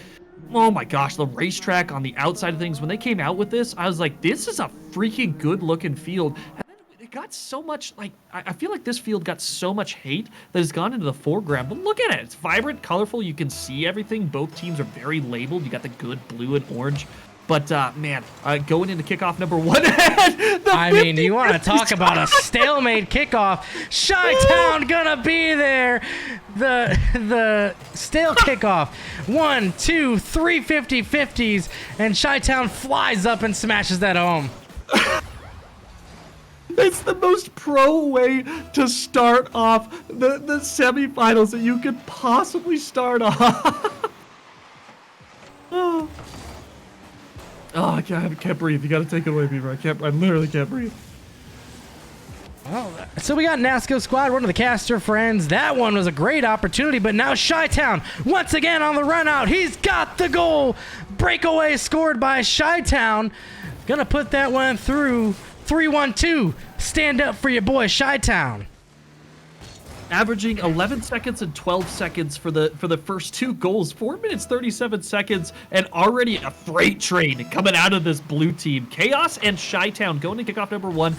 Oh my gosh, the racetrack on the outside of things. When they came out with this, I was like, this is a freaking good-looking field. And then it got so much, like, I feel like this field got so much hate that has gone into the foreground. But look at it. It's vibrant, colorful. You can see everything. Both teams are very labeled. You got the good blue and orange. But, man, going into kickoff number 1. I mean, you want to talk about a stalemate kickoff. Chi-Town gonna be there. The stale kickoff. 1, 2, 3 50-50s. And Chi-Town flies up and smashes that home. It's the most pro way to start off the semifinals that you could possibly start off. Oh, I can't breathe. You gotta take it away, Beaver. I literally can't breathe. Well, so we got Nasco squad, one of the caster friends. That one was a great opportunity, but now Chi-Town once again on the run out. He's got the goal. Breakaway scored by Chi-Town. Gonna put that one through. 3-1-2. Stand up for your boy Chi-Town. Averaging 11 seconds and 12 seconds for the first 2 goals. 4 minutes, 37 seconds, and already a freight train coming out of this blue team. Chaos and Chi-Town going to kickoff number 1.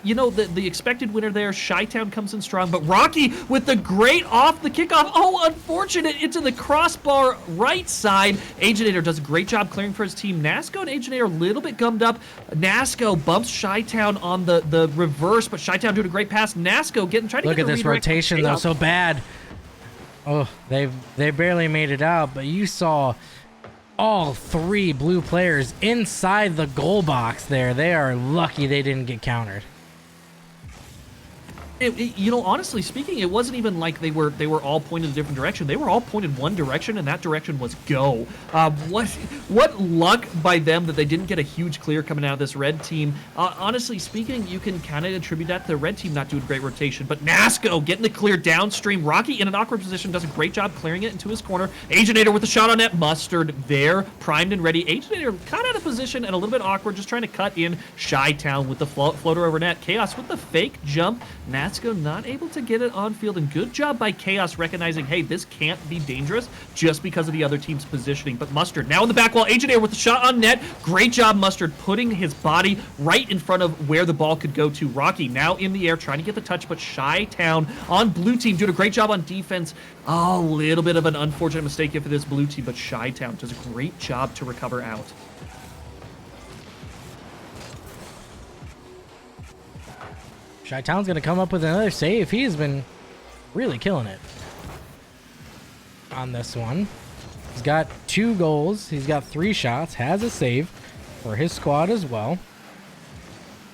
You know, the expected winner there, Chi-Town comes in strong, but Rocky with the great off the kickoff. Oh, unfortunate, into the crossbar right side. Aginator does a great job clearing for his team. Nasco and Aginator a little bit gummed up. Nasco bumps Chi-Town on the reverse, but Chi-Town doing a great pass. Nasco trying to Look get at the this redirect. rotation though, so bad. Oh, they barely made it out, but you saw all 3 blue players inside the goal box there. They are lucky they didn't get countered. You know, honestly speaking, it wasn't even like they were all pointed a different direction. They were all pointed one direction, and that direction was go. What luck by them that they didn't get a huge clear coming out of this red team. Honestly speaking, you can kind of attribute that to the red team not doing great rotation. But Nasco getting the clear downstream. Rocky in an awkward position does a great job clearing it into his corner. Aginator with a shot on net. Mustard there, primed and ready. Aginator kind of out of position and a little bit awkward, just trying to cut in. Chi-Town with the floater over net. Chaos with the fake jump. Nasco not able to get it on field, and good job by Chaos recognizing, hey, this can't be dangerous just because of the other team's positioning. But Mustard now in the back wall. Aginator with the shot on net. Great job, Mustard, putting his body right in front of where the ball could go to. Rocky now in the air trying to get the touch, but Chi-Town on blue team doing a great job on defense. Oh, a little bit of an unfortunate mistake here for this blue team, but Chi-Town does a great job to recover out. Chi-Town's gonna come up with another save. He has been really killing it on this one. He's got 2 goals. He's got 3 shots. Has a save for his squad as well.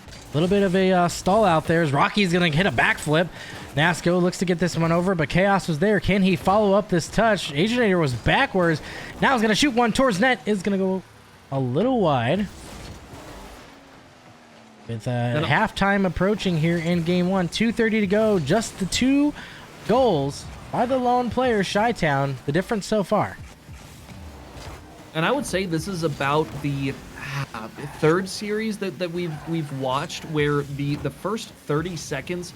A little bit of a stall out there as Rocky's gonna hit a backflip. Nasco looks to get this one over, but Chaos was there. Can he follow up this touch? Aginator was backwards. Now he's gonna shoot one towards net. Is gonna go a little wide. With halftime approaching here in game 1, 2:30 to go. Just the 2 goals by the lone player, Chi-Town. The difference so far. And I would say this is about the 3rd series that we've watched where the first 30 seconds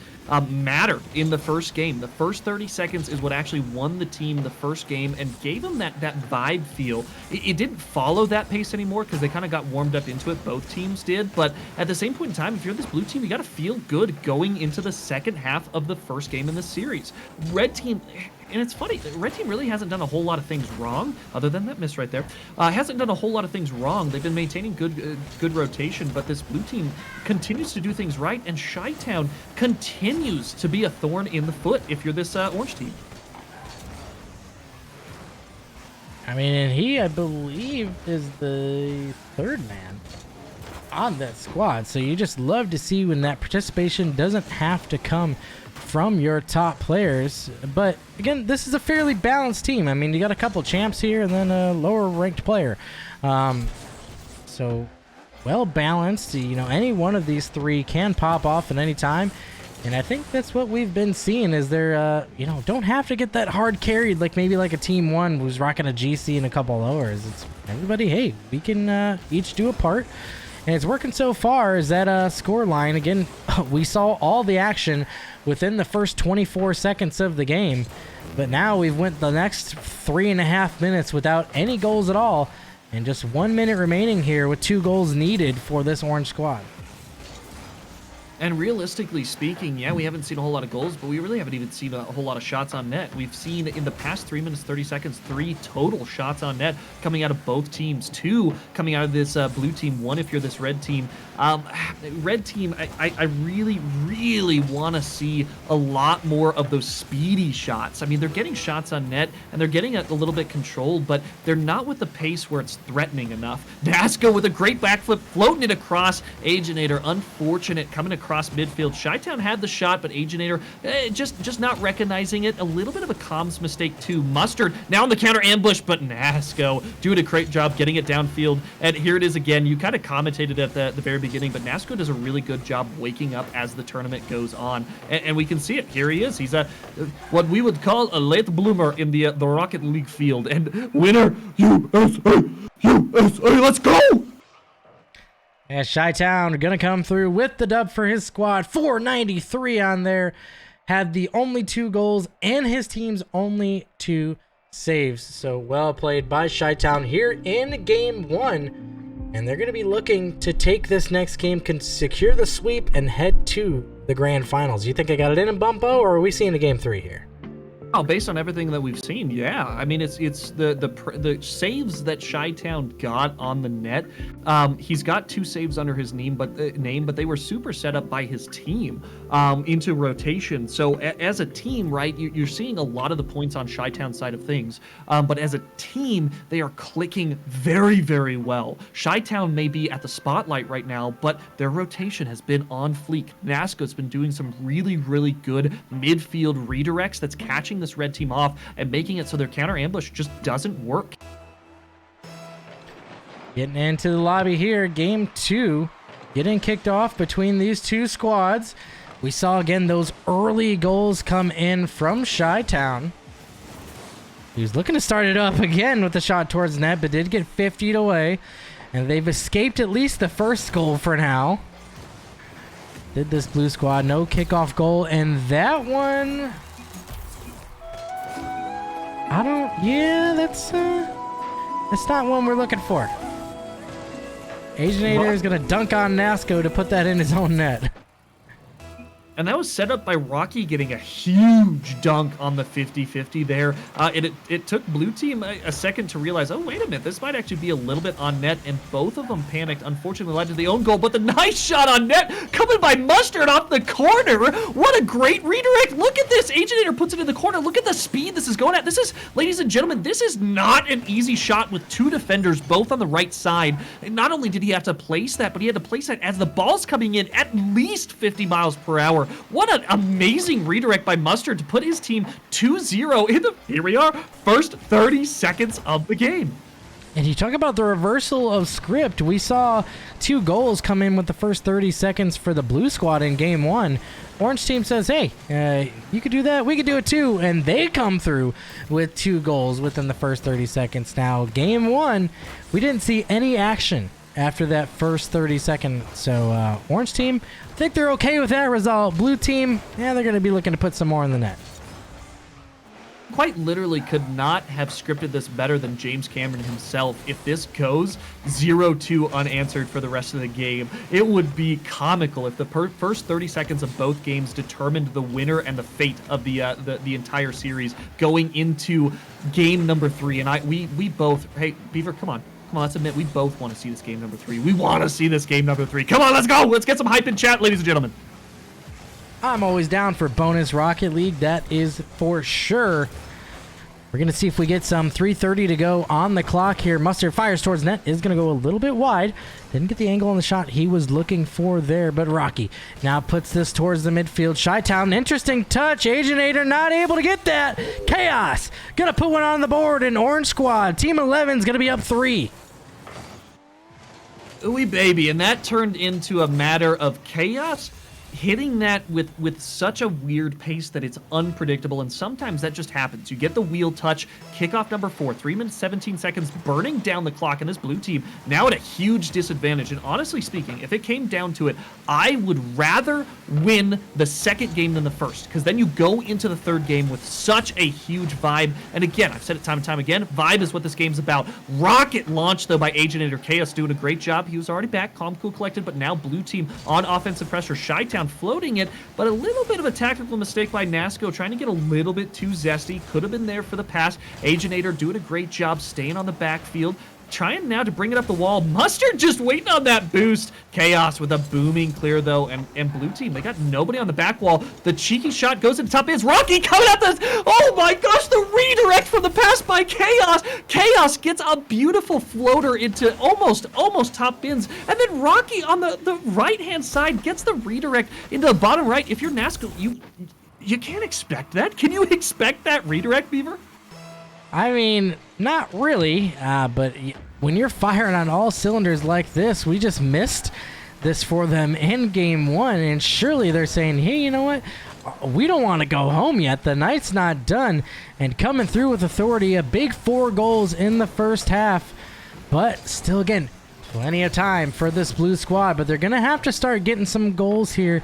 mattered in the first game. The first 30 seconds is what actually won the team the first game and gave them that vibe feel. It didn't follow that pace anymore because they kind of got warmed up into it. Both teams did. But at the same point in time, if you're this blue team, you got to feel good going into the second half of the first game in the series. Red team... and it's funny, the red team really hasn't done a whole lot of things wrong, other than that miss right there. Hasn't done a whole lot of things wrong. They've been maintaining good rotation, but this blue team continues to do things right, and Chi-Town continues to be a thorn in the foot if you're this orange team. I mean, and he, I believe, is the third man on that squad. So you just love to see when that participation doesn't have to come from your top players. But again, this is a fairly balanced team. I mean, you got a couple champs here and then a lower ranked player. So well balanced. You know, any one of these three can pop off at any time. And I think that's what we've been seeing is they're, you know, don't have to get that hard carried like maybe like a Team 1 who's rocking a GC and a couple lowers. It's everybody, hey, we can each do a part. And it's working so far. Is that score line. Again, we saw all the action within the first 24 seconds of the game. But now we've went the next 3.5 minutes without any goals at all. And just 1 minute remaining here with 2 goals needed for this orange squad. And realistically speaking, yeah, we haven't seen a whole lot of goals, but we really haven't even seen a whole lot of shots on net. We've seen in the past 3 minutes, 30 seconds, 3 total shots on net coming out of both teams. 2 coming out of this blue team, 1 if you're this red team. Red team, I really, really want to see a lot more of those speedy shots. I mean, they're getting shots on net, and they're getting it a little bit controlled, but they're not with the pace where it's threatening enough. Nasco with a great backflip, floating it across. Aginator, unfortunate, coming across midfield. Chi-Town had the shot, but Aginator just not recognizing it. A little bit of a comms mistake too. Mustard now in the counter ambush, but Nasco doing a great job getting it downfield. And here it is again. You kind of commentated at the very beginning, but Nasco does a really good job waking up as the tournament goes on. And we can see it. Here he is. He's what we would call a late bloomer in the Rocket League field. And winner, USA, USA, let's go! And Chi-Town gonna come through with the dub for his squad. 493 on there. Had the only 2 goals and his team's only 2 saves. So well played by Chi-Town here in game 1. And they're gonna be looking to take this next game, can secure the sweep, and head to the grand finals. You think I got it in Bumpo, or are we seeing a game 3 here? Oh, based on everything that we've seen, yeah. I mean, it's the saves that Chi-Town got on the net. He's got 2 saves under his name, but they were super set up by his team into rotation. So as a team, right, you're seeing a lot of the points on Chi-Town's side of things. But as a team, they are clicking very, very well. Chi-Town may be at the spotlight right now, but their rotation has been on fleek. Nasco's been doing some really, really good midfield redirects that's catching this red team off and making it so their counter ambush just doesn't work. Getting into the lobby here, game 2 getting kicked off between these 2 squads. We saw again those early goals come in from Chi-Town. He was looking to start it up again with the shot towards net, but did get 50'd away, and they've escaped at least the first goal for now. Did this blue squad, no kickoff goal, and that one, that's not one we're looking for. Aginator is going to dunk on Nasco to put that in his own net. And that was set up by Rocky getting a huge dunk on the 50-50 there. It took blue team a second to realize, oh, wait a minute, this might actually be a little bit on net, and both of them panicked. Unfortunately, led to the own goal, but the nice shot on net coming by Mustard off the corner. What a great redirect. Look at this. Aginator puts it in the corner. Look at the speed this is going at. This is, ladies and gentlemen, this is not an easy shot with 2 defenders both on the right side. And not only did he have to place that, but he had to place that as the ball's coming in at least 50 miles per hour. What an amazing redirect by Mustard to put his team 2-0 in the, here we are, first 30 seconds of the game. And you talk about the reversal of script. We saw 2 goals come in with the first 30 seconds for the blue squad in game 1. Orange team says, hey, you could do that, we could do it too. And they come through with 2 goals within the first 30 seconds. Now, game 1, we didn't see any action after that first 30 seconds. So orange team, I think they're okay with that result. Blue team, yeah, they're going to be looking to put some more in the net. quite literally could not have scripted this better than James Cameron himself. If this goes 0-2 unanswered for the rest of the game, it would be comical if the first 30 seconds of both games determined the winner and the fate of the entire series going into game number 3. And we both, hey, Beaver, come on, let's admit we both want to see this game number 3. We want to see this game number 3. Come on, let's go. Let's get some hype in chat, ladies and gentlemen. I'm always down for bonus Rocket League. That is for sure. We're going to see if we get some 3:30 to go on the clock here. Mustard fires towards net. Is going to go a little bit wide. Didn't get the angle on the shot he was looking for there, but Rocky now puts this towards the midfield. Chi-Town, interesting touch. Aginator not able to get that. Chaos going to put one on the board, and Orange Squad, Team 11's going to be up 3. Ooh, baby, and that turned into a matter of Chaos hitting that with such a weird pace that it's unpredictable, and sometimes that just happens. You get the wheel touch, kickoff number 4, 3 minutes 17 seconds, burning down the clock, and this blue team now at a huge disadvantage. And honestly speaking, if it came down to it, I would rather win the second game than the first, because then you go into the third game with such a huge vibe. And again, I've said it time and time again, vibe is what this game's about. Rocket launch, though, by Aginator. Chaos doing a great job. He was already back, calm, cool, collected, but now blue team on offensive pressure. Chi-Town floating it, but a little bit of a tactical mistake by Nasco, trying to get a little bit too zesty. Could have been there for the pass. Aginator doing a great job staying on the backfield, trying now to bring it up the wall. Mustard just waiting on that boost. Chaos with a booming clear, though, and blue team, they got nobody on the back wall. The cheeky shot goes into top is Rocky coming at this. Oh my gosh, the redirect from the pass by Chaos. Chaos gets a beautiful floater into almost top bins, and then Rocky on the right-hand side gets the redirect into the bottom right. If you're Nasco, you can't expect that. Can you expect that redirect, Beaver? I mean, not really, but when you're firing on all cylinders like this, we just missed this for them in game 1, and surely they're saying, hey, you know what? We don't want to go home yet. The night's not done, and coming through with authority, a big 4 goals in the first half, but still, again, plenty of time for this blue squad, but they're going to have to start getting some goals here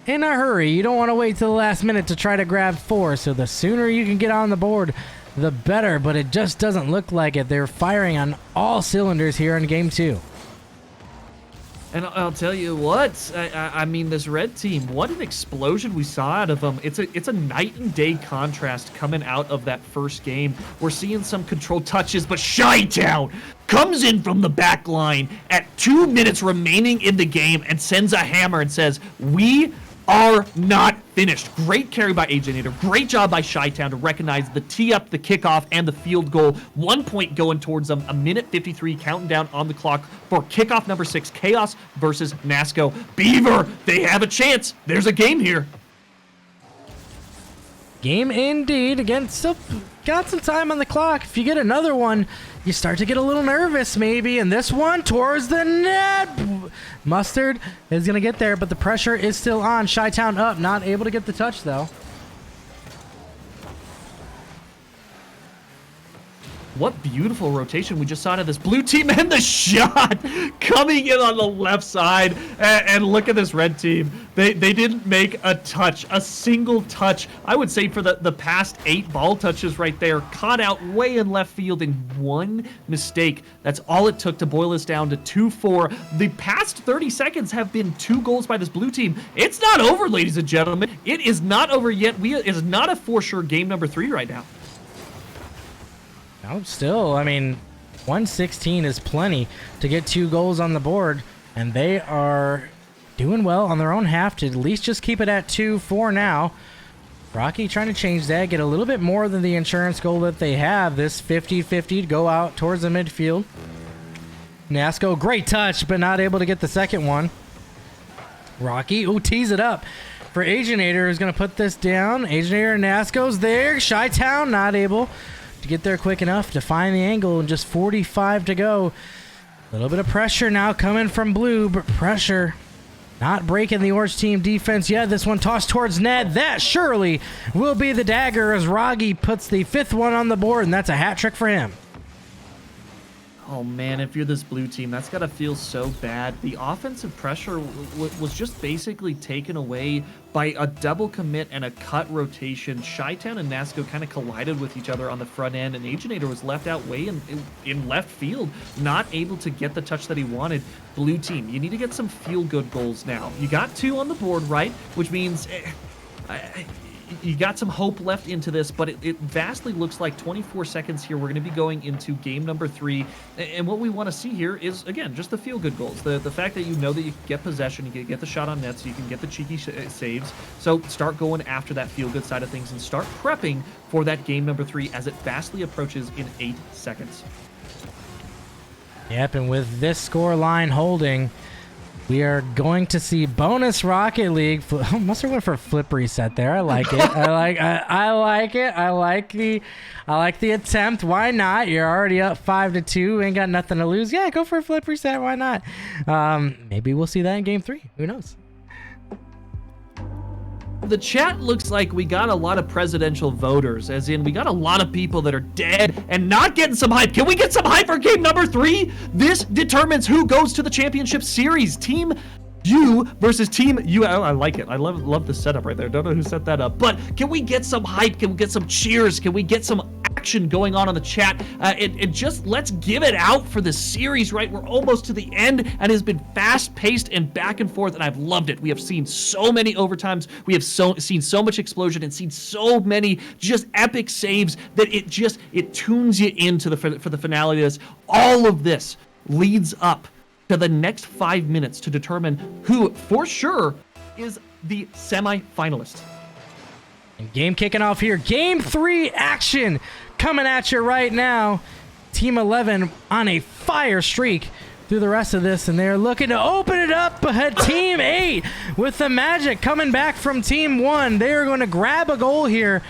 in a hurry. You don't want to wait till the last minute to try to grab 4, so the sooner you can get on the board, the better, but it just doesn't look like it. They're firing on all cylinders here in game 2. And I'll tell you what, I mean, this red team, what an explosion we saw out of them. It's a night and day contrast coming out of that first game. We're seeing some controlled touches, but Chi-Town comes in from the back line at 2 minutes remaining in the game and sends a hammer and says, we are not finished. Great carry by Aginator. Great job by Chi-Town to recognize the tee up, the kickoff, and the field goal. 1 point going towards them. A minute 53 counting down on the clock for kickoff number 6. Chaos versus Nasco. Beaver, they have a chance. There's a game here. Game indeed. Again, still got some time on the clock. If you get another one, you start to get a little nervous maybe. And this one towards the net. Mustard is going to get there, but the pressure is still on. Chi-Town up, not able to get the touch though. What beautiful rotation we just saw out of this blue team, and the shot coming in on the left side. And look at this red team. They didn't make a touch, a single touch. I would say for the past 8 ball touches right there, caught out way in left field in one mistake. That's all it took to boil this down to 2-4. The past 30 seconds have been 2 goals by this blue team. It's not over, ladies and gentlemen. It is not over yet. It is not a for sure game number 3 right now. No, still, I mean, 116 is plenty to get 2 goals on the board, and they are doing well on their own half to at least just keep it at 2-4 now. Rocky trying to change that, get a little bit more than the insurance goal that they have. This 50-50 to go out towards the midfield. Nasco, great touch, but not able to get the second one. Rocky, tees it up for Aginator, who's going to put this down. Aginator and Nasco's there. Chi-Town not able to get there quick enough to find the angle, and just 45 to go. A little bit of pressure now coming from blue, but pressure not breaking the orange team defense yet. This one tossed towards net. That surely will be the dagger as Rocky puts the 5th one on the board, and that's a hat trick for him. Oh man, if you're this blue team, that's gotta feel so bad. The offensive pressure was just basically taken away by a double commit and a cut rotation. Chi-Town and Nasco kind of collided with each other on the front end, and Aginator was left out way in left field, not able to get the touch that he wanted. Blue team, you need to get some feel-good goals now. You got 2 on the board, right? Which means you got some hope left into this, but it vastly looks like 24 seconds here. We're going to be going into game number 3, and what we want to see here is, again, just the feel-good goals. The fact that you know that you can get possession, you can get the shot on net, so you can get the cheeky saves. So start going after that feel-good side of things and start prepping for that game number 3 as it vastly approaches in 8 seconds. Yep, and with this score line holding, we are going to see bonus Rocket League. Mustard went for a flip reset there. I like it. I like it. I like the attempt. Why not? You're already up 5-2. Ain't got nothing to lose. Yeah, go for a flip reset. Why not? Maybe we'll see that in game 3. Who knows? The chat looks like we got a lot of presidential voters, as in we got a lot of people that are dead and not getting some hype. Can we get some hype for game number 3? This determines who goes to the championship series. Team U versus Team U. I like it. I love the setup right there. Don't know who set that up, but can we get some hype? Can we get some cheers? Can we get some action going on the chat? It just, let's give it out for the series, right? We're almost to the end, and it has been fast-paced and back and forth, and I've loved it. We have seen so many overtimes. We have seen so much explosion and seen so many just epic saves that it tunes you into for the finale of this. All of this leads up to the next 5 minutes to determine who, for sure, is the semi-finalist. And game kicking off here. Game 3 action coming at you right now. Team 11 on a fire streak through the rest of this, and they're looking to open it up. Team 8 with the magic coming back from Team 1. They are going to grab a goal here.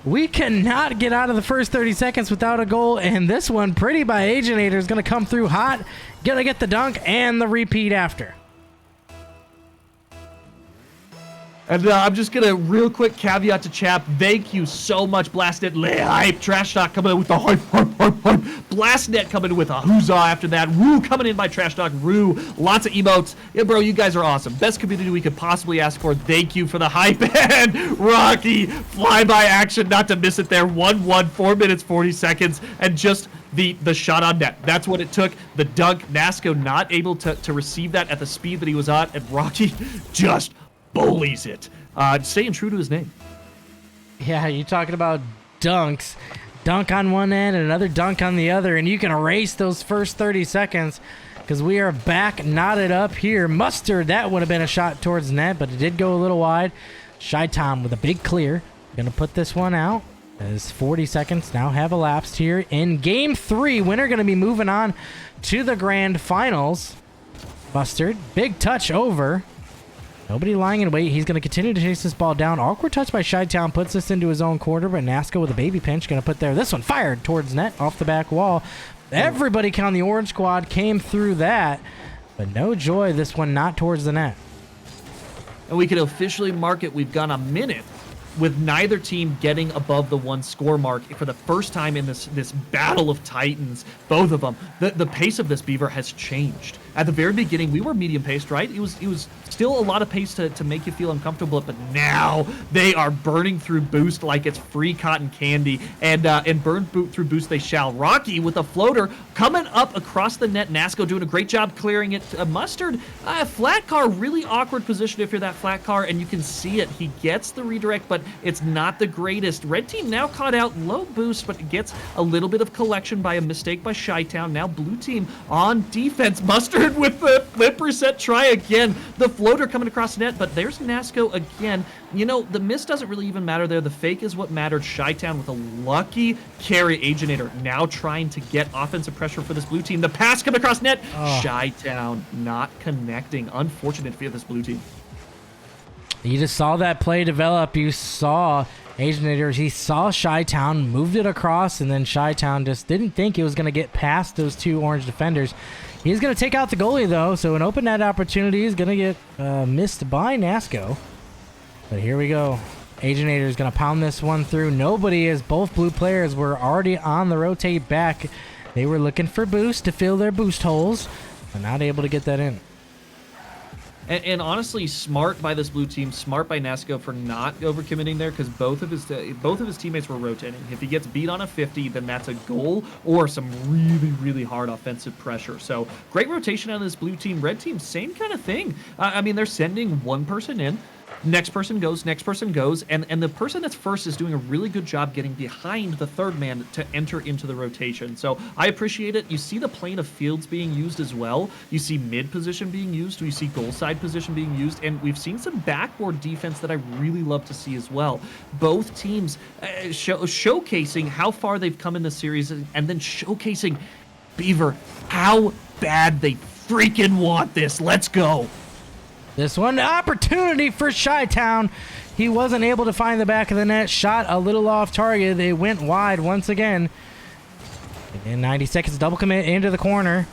We cannot get out of the first 30 seconds without a goal, and this one, pretty by Aginator, is going to come through hot. Gonna get the dunk and the repeat after. And I'm just gonna real quick caveat to chat. Thank you so much, Blastnet. Hype. Trash Talk coming in with the hype. Blastnet coming in with a huzzah after that. Woo coming in by Trash Talk. Roo. Lots of emotes. Yeah, bro, you guys are awesome. Best community we could possibly ask for. Thank you for the hype. And Rocky, flyby action, not to miss it there. 1-1, 4 minutes, 40 seconds, and just the shot on net. That's what it took. The dunk. Nasco not able to receive that at the speed that he was on, and Rocky just bullies it. Staying true to his name. Yeah, you're talking about dunks. Dunk on one end and another dunk on the other, and you can erase those first 30 seconds because we are back knotted up here. Mustard, that would have been a shot towards net, but it did go a little wide. Chi-Town with a big clear. Gonna put this one out as 40 seconds now have elapsed here in game 3. Winner gonna be moving on to the grand finals. Mustard, big touch over. Nobody lying in wait. He's going to continue to chase this ball down. Awkward touch by Chi-Town puts this into his own quarter, but Nasco with a baby pinch going to put there. This one fired towards net off the back wall. Everybody on the orange squad came through that, but no joy. This one not towards the net. And we can officially mark it. We've gone a minute with neither team getting above the 1 score mark for the first time in this battle of titans. Both of them. The pace of this Beaver has changed. At the very beginning, we were medium paced, right? It was still a lot of pace to make you feel uncomfortable, but now they are burning through boost like it's free cotton candy, and burn through boost they shall. Rocky with a floater coming up across the net. Nasco doing a great job clearing it. Mustard, flat car, really awkward position if you're that flat car, and you can see it. He gets the redirect, but it's not the greatest. Red team now caught out low boost, but it gets a little bit of collection by a mistake by Chi-Town. Now blue team on defense. Mustard with the flip reset, try again. The floater coming across net, but there's Nasco again. You know, the miss doesn't really even matter there. The fake is what mattered. Chi-Town with a lucky carry. Aginator now trying to get offensive pressure for this blue team. The pass coming across net. Chi-Town not connecting. Unfortunate for this blue team. You just saw that play develop. You saw Aginator. He saw Chi-Town, moved it across, and then Chi-Town just didn't think it was going to get past those 2 orange defenders. He's going to take out the goalie, though, so an open net opportunity is going to get missed by Nasco. But here we go. Aginator is going to pound this one through. Nobody, as both blue players were already on the rotate back. They were looking for boost to fill their boost holes, but not able to get that in. And honestly, smart by this blue team, smart by Nasco for not overcommitting there, because both of his teammates were rotating. If he gets beat on a 50, then that's a goal or some really, really hard offensive pressure. So great rotation on this blue team. Red team, same kind of thing. I mean, they're sending one person in. Next person goes, and the person that's first is doing a really good job getting behind the third man to enter into the rotation. So I appreciate it. You see the plane of fields being used as well. You see mid position being used. You see goal side position being used, and we've seen some backboard defense that I really love to see as well. Both teams showcasing how far they've come in the series, and then showcasing Beaver how bad they freaking want this. Let's go. This one, opportunity for Chi-Town. He wasn't able to find the back of the net. Shot a little off target. They went wide once again. In 90 seconds, double commit into the corner.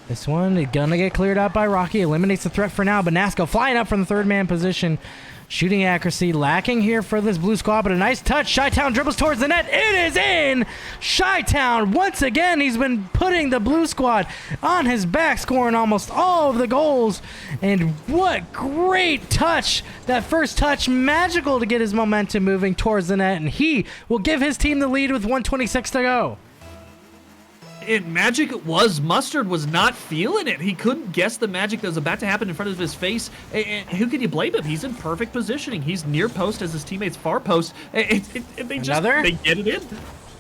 This one is gonna get cleared out by Rocky. Eliminates the threat for now, but Nasco flying up from the third man position. Shooting accuracy lacking here for this blue squad, but a nice touch. Chi-Town dribbles towards the net. It is in! Chi-Town, once again, he's been putting the blue squad on his back, scoring almost all of the goals. And what great touch. That first touch, magical to get his momentum moving towards the net, and he will give his team the lead with 1:26 to go. Magic it was. Mustard was not feeling it. He couldn't guess the magic that was about to happen in front of his face. And who can you blame him? He's in perfect positioning. He's near post as his teammates far post. They get it in.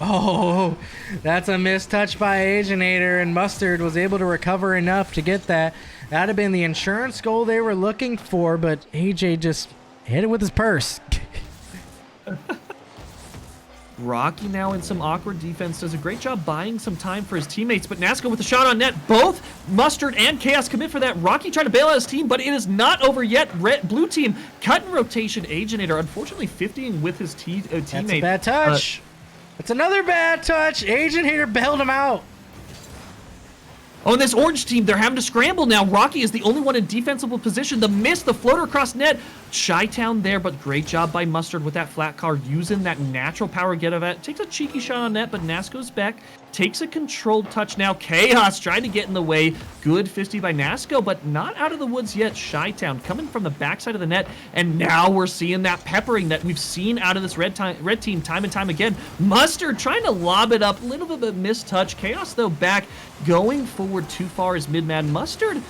Oh, that's a missed touch by Aginator, and Mustard was able to recover enough to get that. That'd have been the insurance goal they were looking for, but AJ just hit it with his purse. Rocky now in some awkward defense does a great job buying some time for his teammates, but Nasco with a shot on net. Both Mustard and Chaos commit for that. Rocky trying to bail out his team, but it is not over yet. Blue team cut in rotation. Aginator unfortunately 50ing with his teammate. That's a bad touch. That's another bad touch. Aginator bailed him out. Oh, and this orange team, they're having to scramble now. Rocky is the only one in defensible position. The miss, the floater across net. Chi-Town there, but great job by Mustard with that flat card, using that natural power get of it. Takes a cheeky shot on net, but Nasco's back. Takes a controlled touch now. Chaos trying to get in the way. Good 50 by Nasco, but not out of the woods yet. Chi-Town coming from the backside of the net, and now we're seeing that peppering that we've seen out of this red team time and time again. Mustard trying to lob it up. A little bit of a missed touch. Chaos, though, back. Going forward too far is mid-man. Mustard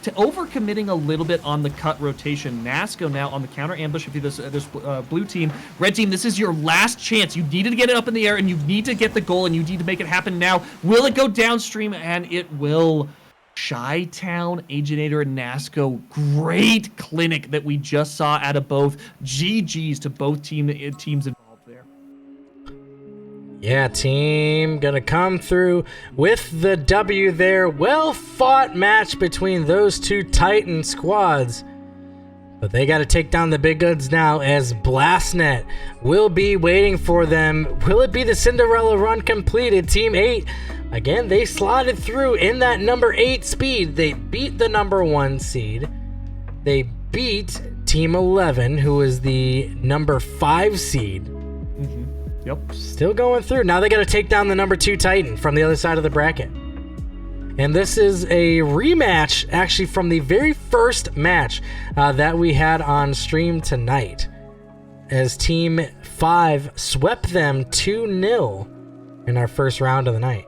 to overcommitting a little bit on the cut rotation. Nasco now on the counter ambush if you're this blue team. Red team, this is your last chance. You needed to get it up in the air, and you need to get the goal, and you need to make it happen now. Will it go downstream? And it will. Chi-Town, Aginator, and Nasco. Great clinic that we just saw out of both. GG's to both teams involved there. Yeah, team gonna come through with the W there. Well fought match between those two Titan squads. But they got to take down the big guns now, as Blastnet will be waiting for them. Will it be the Cinderella run completed? Team 8, again, they slotted through in that number 8 speed. They beat the number 1 seed. They beat Team 11, who is the number 5 seed. Yep. Still going through. Now they got to take down the number 2 Titan from the other side of the bracket. And this is a rematch, actually, from the very first match that we had on stream tonight, as Team 5 swept them 2-0 in our first round of the night.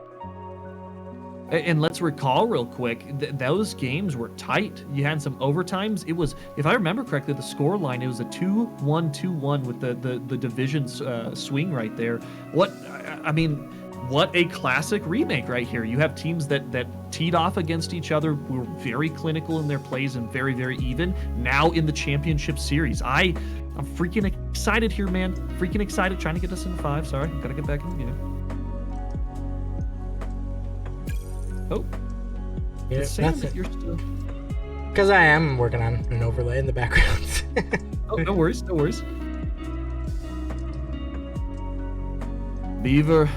And let's recall real quick, those games were tight. You had some overtimes. It was, if I remember correctly, the score line, it was a 2-1-2-1 with the division swing right there. What a classic remake right here. You have teams that teed off against each other, who were very clinical in their plays and very, very even. Now in the championship series. I'm freaking excited here, man. Freaking excited. Trying to get us in 5. Sorry, gotta get back in the game. Oh. Yeah, Sam, you're still... Because I am working on an overlay in the background. Oh, no worries, no worries. Beaver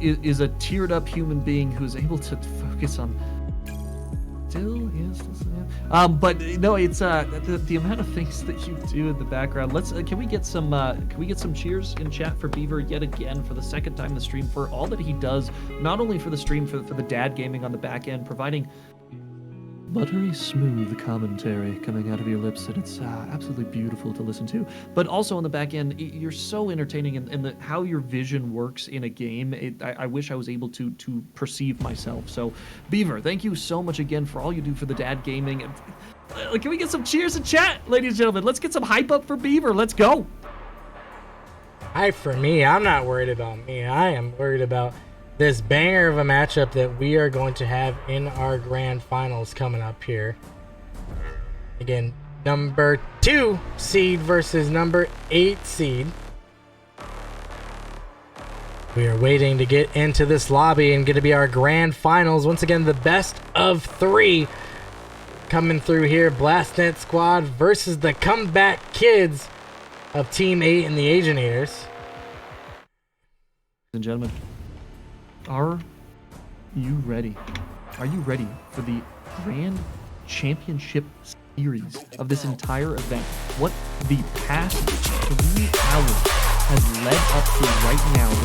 is a tiered up human being who's able to focus on Still, yeah. But no, it's the amount of things that you do in the background. Let's can we get some cheers in chat for Beaver yet again for the second time in the stream for all that he does, not only for the stream for the dad gaming on the back end, providing buttery smooth commentary coming out of your lips, and it's absolutely beautiful to listen to. But also on the back end, you're so entertaining in how your vision works in a game. I wish I was able to perceive myself. So, Beaver, thank you so much again for all you do for the dad gaming. Can we get some cheers in chat, ladies and gentlemen? Let's get some hype up for Beaver. Let's go. Hype for me. I'm not worried about me. I am worried about this banger of a matchup that we are going to have in our grand finals coming up here. Again, number 2 seed versus number 8 seed. We are waiting to get into this lobby and going to be our grand finals. Once again, the best of 3 coming through here. Blastnet squad versus the comeback kids of Team 8 and the Agenators. Ladies and gentlemen, are you ready? Are you ready for the Grand Championship Series of this entire event? What the past 3 hours has led up to right now is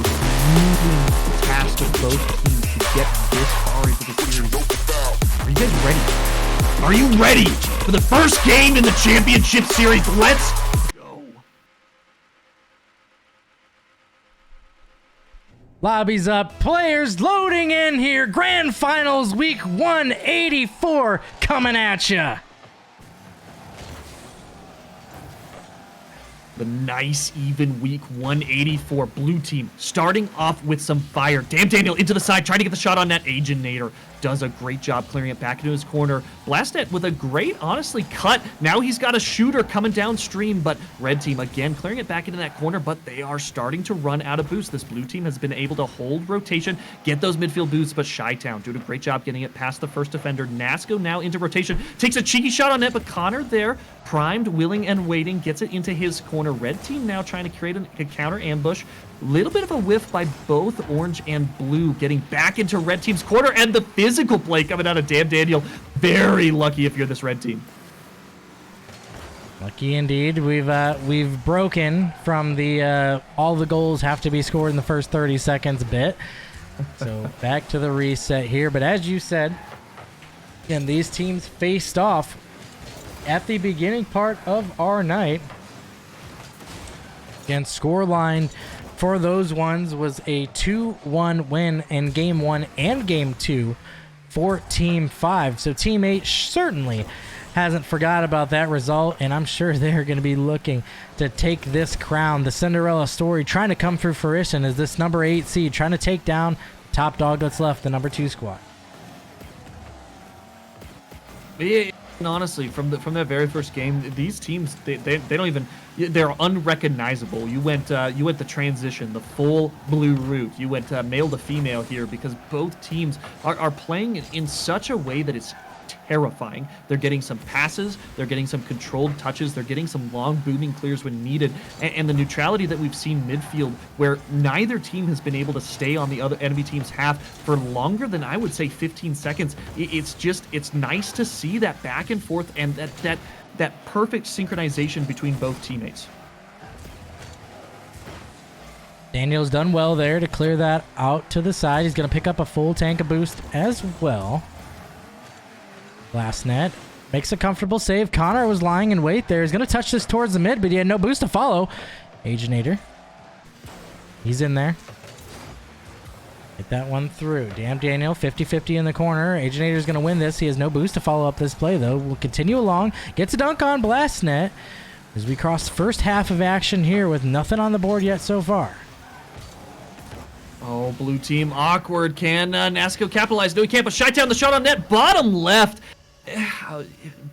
moving the task of both teams to get this far into the series. Are you guys ready? Are you ready for the first game in the Championship Series? Let's go. Lobby's up, players loading in here. Grand Finals Week 184 coming at ya. The nice even week 184 blue team starting off with some fire. Damn Daniel into the side trying to get the shot on that Aginator. Does a great job clearing it back into his corner. Blastnet with a great, honestly, cut. Now he's got a shooter coming downstream, but red team again clearing it back into that corner, but they are starting to run out of boost. This blue team has been able to hold rotation, get those midfield boosts, but Chi-Town doing a great job getting it past the first defender. Nasco now into rotation, takes a cheeky shot on net, but Connor there, primed, willing, and waiting, gets it into his corner. Red team now trying to create a counter ambush. Little bit of a whiff by both orange and blue, getting back into red team's corner, and the physical play coming out of Damn Daniel. Very lucky if you're this red team. Lucky indeed. We've broken from the all the goals have to be scored in the first 30 seconds bit. So back to the reset here. But as you said, again, these teams faced off at the beginning part of our night. Again, scoreline for those ones was a 2-1 win in Game 1 and Game 2 for Team 5. So Team 8 certainly hasn't forgot about that result, and I'm sure they're going to be looking to take this crown. The Cinderella story trying to come through fruition as this number 8 seed trying to take down the top dog that's left, the number 2 squad. Yeah, and honestly, from that very first game, these teams they don't even, they're unrecognizable. You went the transition, the full blue route. You went male to female here because both teams are playing in such a way that it's terrifying. They're getting some passes, they're getting some controlled touches, they're getting some long booming clears when needed, and the neutrality that we've seen midfield where neither team has been able to stay on the other enemy team's half for longer than I would say 15 seconds. It's nice to see that back and forth and that perfect synchronization between both teammates. Daniel's done well there to clear that out to the side. He's going to pick up a full tank of boost as well. Last net makes a comfortable save. Connor was lying in wait there. He's going to touch this towards the mid, but he had no boost to follow. Aginator. He's in there. Get that one through. Damn Daniel, 50-50 in the corner. Aginator's going to win this. He has no boost to follow up this play, though. We'll continue along. Gets a dunk on Blastnet as we cross the first half of action here with nothing on the board yet so far. Oh, blue team awkward. Can Nasco capitalize? No, he can't, but Chi-Town the shot on net. Bottom left.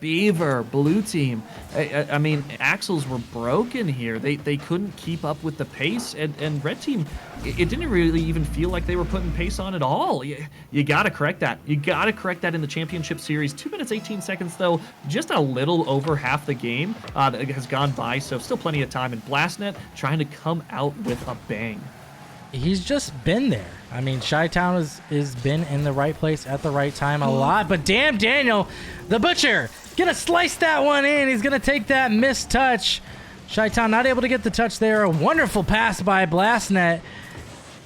Beaver, blue team. I mean, axles were broken here. They couldn't keep up with the pace, and red team, it didn't really even feel like they were putting pace on at all. You gotta correct that. You gotta correct that in the championship series. 2 minutes, 18 seconds, though. Just a little over half the game that has gone by, so still plenty of time. And Blastnet trying to come out with a bang. he's just been there. I mean, Chi-Town is been in the right place at the right time a lot, but damn Daniel, the butcher, gonna slice that one in. He's gonna take that missed touch. Chi-Town not able to get the touch there. A wonderful pass by Blastnet.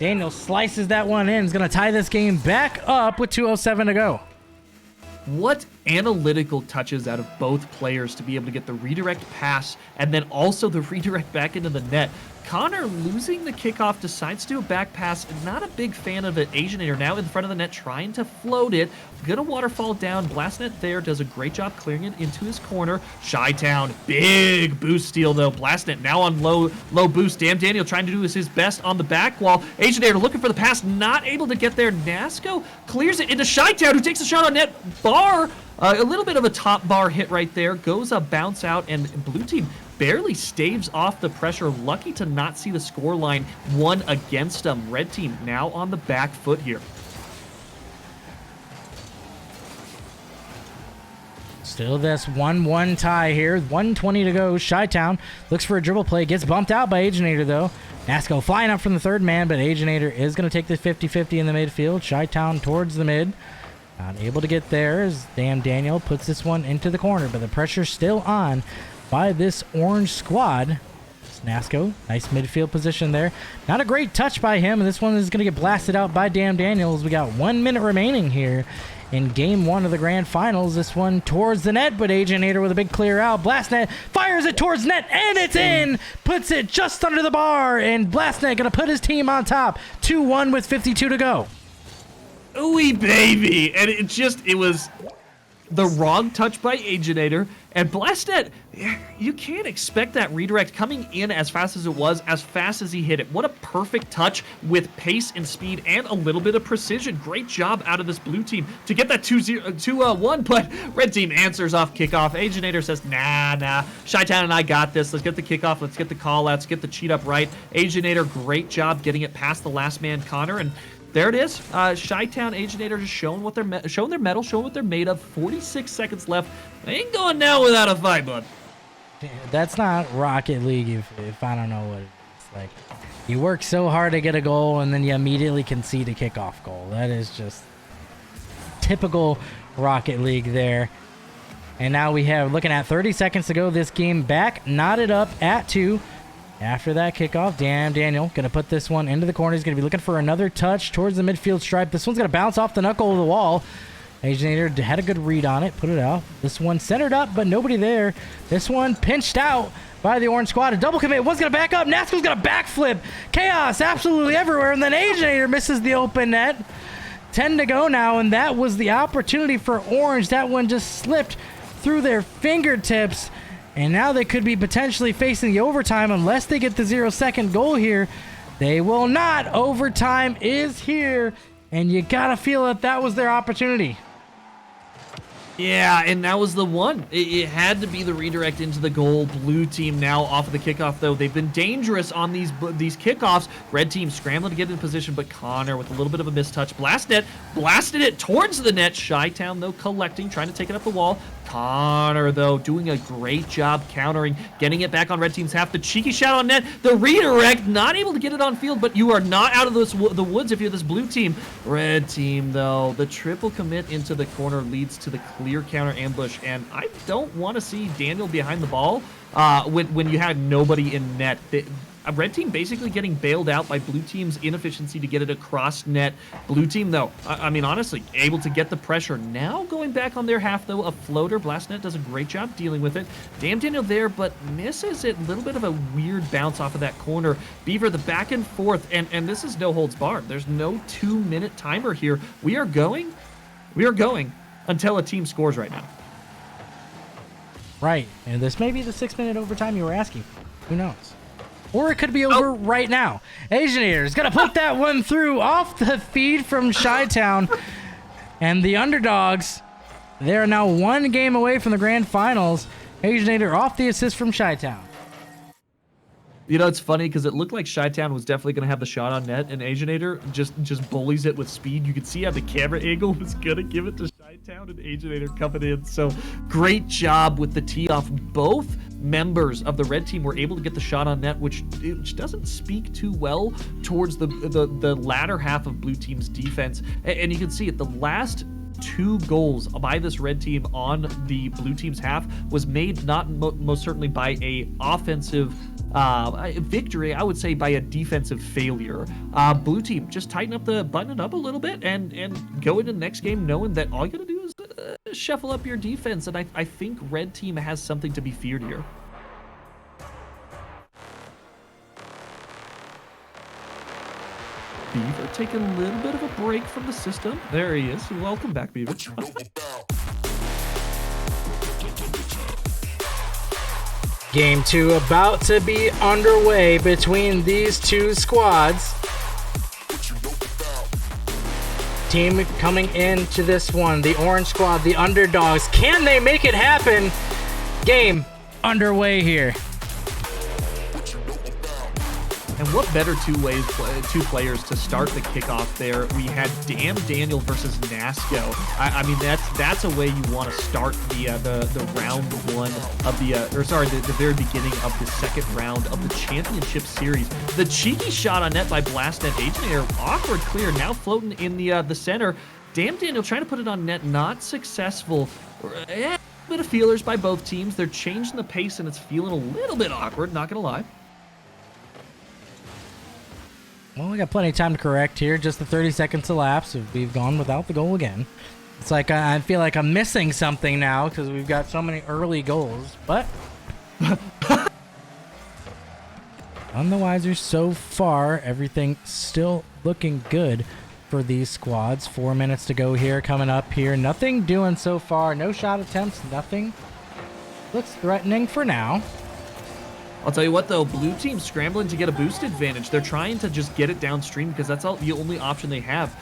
Daniel slices that one in. He's gonna tie this game back up with 2:07 to go. What analytical touches out of both players to be able to get the redirect pass and then also the redirect back into the net. Connor losing the kickoff, decides to do a back pass. Not a big fan of it. Asianator now in front of the net trying to float it. Gonna waterfall down. Blastnet there does a great job clearing it into his corner. Chi-Town, big boost steal though. Blastnet now on low boost. Damn Daniel trying to do his best on the back wall. Asianator looking for the pass, not able to get there. Nasco clears it into Chi-Town, who takes a shot on net. Bar, a little bit of a top bar hit right there. Goes a bounce out, and blue team barely staves off the pressure. Lucky to not see the score line one against them. Red team now on the back foot here. Still this 1-1 tie here. 1:20 to go. Chi-Town looks for a dribble play. Gets bumped out by Aginator though. Nasco flying up from the third man, but Aginator is going to take the 50-50 in the midfield. Chi-Town towards the mid. Not able to get there as damn Daniel puts this one into the corner, but the pressure's still on by this orange squad. Nasco, nice midfield position there. Not a great touch by him, and this one is going to get blasted out by damn Daniels. We got 1 minute remaining here in game 1 of the grand finals. This one towards the net, but Aginator with a big clear out. Blastnet fires it towards net, and it's in! Puts it just under the bar, and Blastnet going to put his team on top. 2-1 with 52 to go. Ooh baby, and it was the wrong touch by Aginator, and Blastnet, you can't expect that redirect coming in as fast as it was, as fast as he hit it. What a perfect touch with pace and speed and a little bit of precision. Great job out of this blue team to get that 2-1, but red team answers off kickoff. Aginator says, nah, Chi-Town and I got this. Let's get the kickoff, let's get the call outs, get the cheat up right. Aginator, great job getting it past the last man, Connor, and there it is. Chi-Town, Aginator just showing what they're showing their mettle, showing what they're made of. 46 seconds left. They ain't going down without a fight, bud. That's not Rocket League if I don't know what it is. Like, you work so hard to get a goal and then you immediately concede a kickoff goal. That is just typical Rocket League there. And now we have, looking at 30 seconds to go, this game back, knotted up at 2. After that kickoff, damn Daniel going to put this one into the corner. He's going to be looking for another touch towards the midfield stripe. This one's going to bounce off the knuckle of the wall. Aginator had a good read on it, put it out. This one centered up, but nobody there. This one pinched out by the orange squad. A double commit. One's going to back up. Nasco's going to backflip. Chaos absolutely everywhere. And then Aginator misses the open net. 10 to go now, and that was the opportunity for orange. That one just slipped through their fingertips. And now they could be potentially facing the overtime unless they get the 0-second goal here. They will not. Overtime is here, and you gotta feel that that was their opportunity. Yeah, and that was the one. It had to be the redirect into the goal. Blue team now off of the kickoff, though. They've been dangerous on these kickoffs. Red team scrambling to get in position, but Connor with a little bit of a mistouch. Blastnet blasted it towards the net. Chi-Town, though, collecting, trying to take it up the wall. Connor, though, doing a great job countering, getting it back on red team's half. The cheeky shot on net. The redirect, not able to get it on field, but you are not out of the woods if you're this blue team. Red team, though, the triple commit into the corner leads to the clear counter ambush, and I don't want to see Daniel behind the ball when you had nobody in net. Red team basically getting bailed out by blue team's inefficiency to get it across net. Blue team, though, I mean, honestly, able to get the pressure. Now going back on their half, though, a floater. Blastnet does a great job dealing with it. Damn Daniel there, but misses it. A little bit of a weird bounce off of that corner. Beaver, the back and forth, and this is no holds barred. There's no 2-minute timer here. We are going until a team scores right now. Right, and this may be the 6-minute overtime you were asking. Who knows? Or it could be over right now. Aginator is going to put that one through off the feed from Chi-Town. And the underdogs, they're now 1 game away from the grand finals. Aginator off the assist from Chi-Town. You know, it's funny because it looked like Chi-Town was definitely going to have the shot on net, and Aginator just bullies it with speed. You could see how the camera angle was going to give it to Chi-Town, and Aginator coming in. So great job with the tee off. Both members of the red team were able to get the shot on net, which doesn't speak too well towards the latter half of blue team's defense. And you can see it, the last 2 goals by this red team on the blue team's half was made not most certainly by a offensive victory, I would say by a defensive failure. Blue team, just button it up a little bit and go into the next game knowing that all you gotta do is shuffle up your defense, and I think red team has something to be feared here. Beaver taking a little bit of a break from the system. There he is. Welcome back, Beaver. Game 2 about to be underway between these two squads. Team coming into this one, the orange squad, the underdogs. Can they make it happen? Game underway here. And what better two players to start the kickoff there? We had Damn Daniel versus Nasco. I mean, that's a way you want to start the round 1 of the very beginning of the second round of the championship series. The cheeky shot on net by Blastnet Agent, awkward clear, now floating in the center. Damn Daniel trying to put it on net, not successful. A bit of feelers by both teams. They're changing the pace and it's feeling a little bit awkward, not gonna lie. Well, we got plenty of time to correct here. Just the 30 seconds elapsed. We've gone without the goal again. It's like I feel like I'm missing something now because we've got so many early goals. But none the wiser so far. Everything still looking good for these squads. 4 minutes to go here. Coming up here. Nothing doing so far. No shot attempts. Nothing. Looks threatening for now. I'll tell you what, though, blue team scrambling to get a boost advantage. They're trying to just get it downstream because that's the only option they have.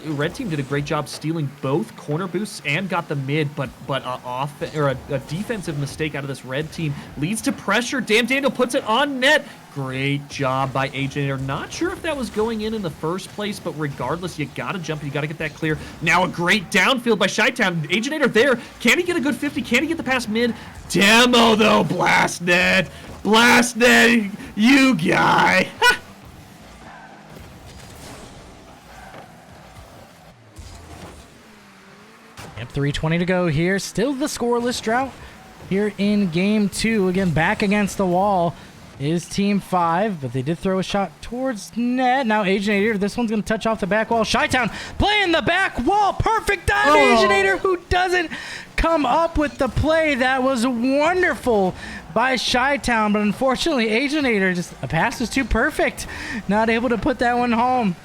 Red team did a great job stealing both corner boosts and got the mid, but a defensive mistake out of this red team leads to pressure. Damn Daniel puts it on net. Great job by Agent. Not sure if that was going in the first place, but regardless, you got to jump. You got to get that clear. Now a great downfield by Chi-Town. Agent there. Can he get a good 50? Can he get the pass mid? Demo, though, Blastnet. Blastnet, you guy. Yep, 3:20 to go here. Still the scoreless drought here in game 2. Again, back against the wall is Team 5, but they did throw a shot towards net. Now Aginator, this one's going to touch off the back wall. Chi-Town playing the back wall. Perfect dive. Aginator, who doesn't come up with the play. That was wonderful by Chi-Town, but unfortunately Aginator, just a pass was too perfect. Not able to put that one home.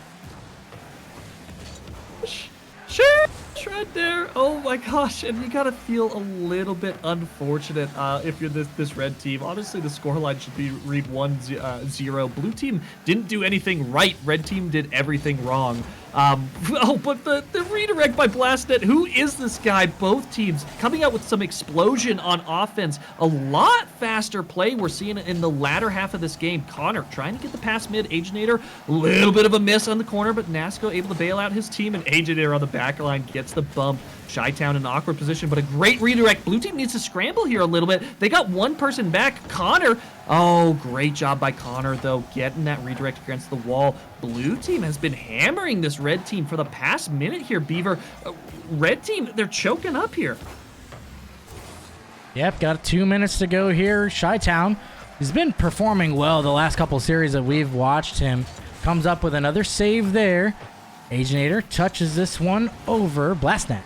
Sure. Right there. Oh my gosh, and you gotta feel a little bit unfortunate if you're this red team. Honestly, the scoreline should be read 1-0. Blue team didn't do anything right. Red team did everything wrong. But the redirect by Blastnet, who is this guy? Both teams coming out with some explosion on offense. A lot faster play we're seeing in the latter half of this game. Connor trying to get the pass mid. Aginator, a little bit of a miss on the corner, but Nasco able to bail out his team, and Aginator on the back line gets the bump. Chi-Town in an awkward position, but a great redirect. Blue team needs to scramble here a little bit. They got one person back. Connor. Oh, great job by Connor, though, getting that redirect against the wall. Blue team has been hammering this red team for the past minute here, Beaver. Red team, they're choking up here. Yep, got 2 minutes to go here. Chi-Town, he's been performing well the last couple series that we've watched him. Comes up with another save there. Aginator touches this one over. Blastnet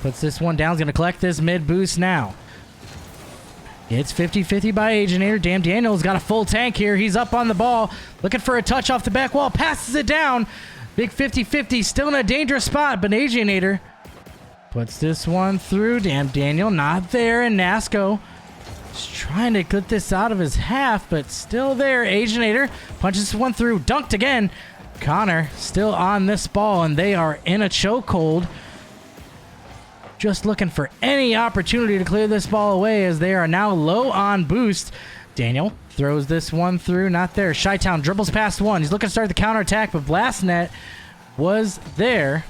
puts this one down. He's going to collect this mid boost now. It's 50-50 by Aginator. Damn Daniel's got a full tank here. He's up on the ball. Looking for a touch off the back wall. Passes it down. Big 50-50. Still in a dangerous spot, but Aginator puts this one through. Damn Daniel not there. And Nasco is trying to get this out of his half, but still there. Aginator punches this one through. Dunked again. Connor still on this ball, and they are in a chokehold. Just looking for any opportunity to clear this ball away as they are now low on boost. Daniel throws this one through. Not there. Chi-Town dribbles past one. He's looking to start the counterattack, but Blastnet was there.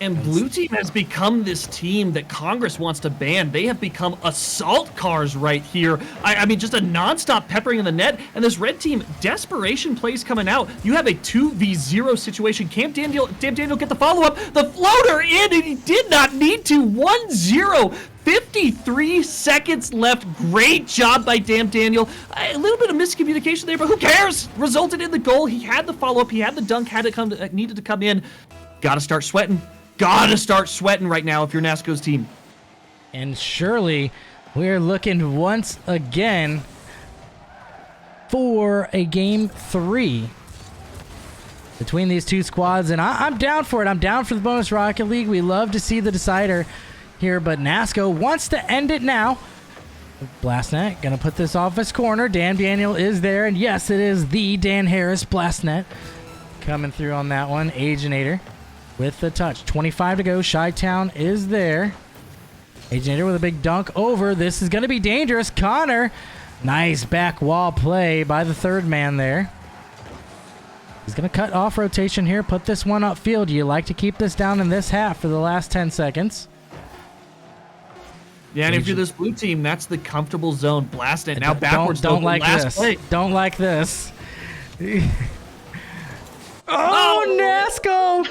And blue team has become this team that Congress wants to ban. They have become assault cars right here. I mean, just a nonstop peppering in the net. And this red team, desperation plays coming out. You have a 2v0 situation. Damn Daniel get the follow-up. The floater in, and he did not need to. 1-0. 53 seconds left. Great job by Damn Daniel. A little bit of miscommunication there, but who cares? Resulted in the goal. He had the follow-up. He had the dunk. Needed to come in. Got to start sweating. Gotta start sweating right now if you're Nasco's team. And surely we're looking once again for a game 3 between these two squads. And I'm down for it. I'm down for the bonus Rocket League. We love to see the decider here, but Nasco wants to end it now. Blastnet gonna put this off his corner. Dan Daniel is there, and yes, it is the Dan Harris Blastnet coming through on that one. Aginator with the touch. 25 to go. Chi-Town is there. Aginator with a big dunk over. This is going to be dangerous. Connor. Nice back wall play by the third man there. He's going to cut off rotation here. Put this one upfield. You like to keep this down in this half for the last 10 seconds. Yeah, and if you're this blue team, that's the comfortable zone. Blast it. Now backwards. Don't like last this. Play. Don't like this. Oh, Nasco!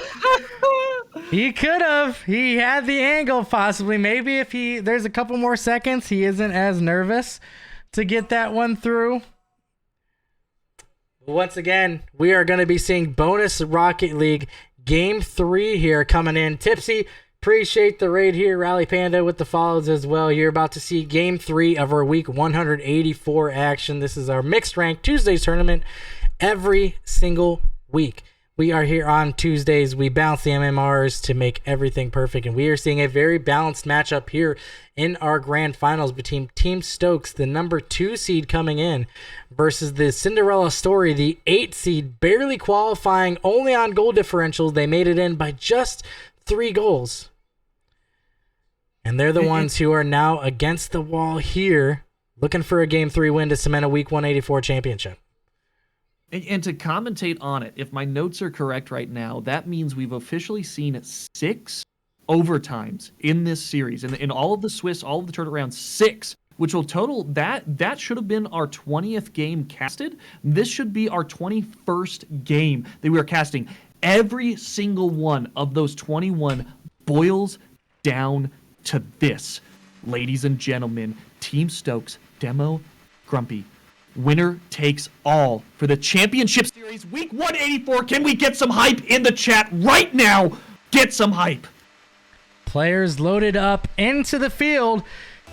He could have. He had the angle possibly. Maybe if there's a couple more seconds, he isn't as nervous to get that one through. Once again, we are going to be seeing bonus Rocket League game 3 here coming in. Tipsy, appreciate the raid here. Rally Panda with the follows as well. You're about to see game 3 of our week 184 action. This is our mixed rank Tuesdays tournament every single week. We are here on Tuesdays. We bounce the MMRs to make everything perfect, and we are seeing a very balanced matchup here in our grand finals between Team Stokes, the number 2 seed coming in, versus the Cinderella Story, the 8 seed, barely qualifying, only on goal differentials. They made it in by just 3 goals. And they're the ones who are now against the wall here, looking for a game 3 win to cement a week 184 championship. And to commentate on it, if my notes are correct right now, that means we've officially seen 6 overtimes in this series. In all of the Swiss, all of the turnarounds, 6, which will total, that should have been our 20th game casted. This should be our 21st game that we are casting. Every single one of those 21 boils down to this. Ladies and gentlemen, Team Stokes, Demo, Grumpy. Winner takes all for the championship series, week 184. Can we get some hype in the chat right now? Get some hype. Players loaded up into the field.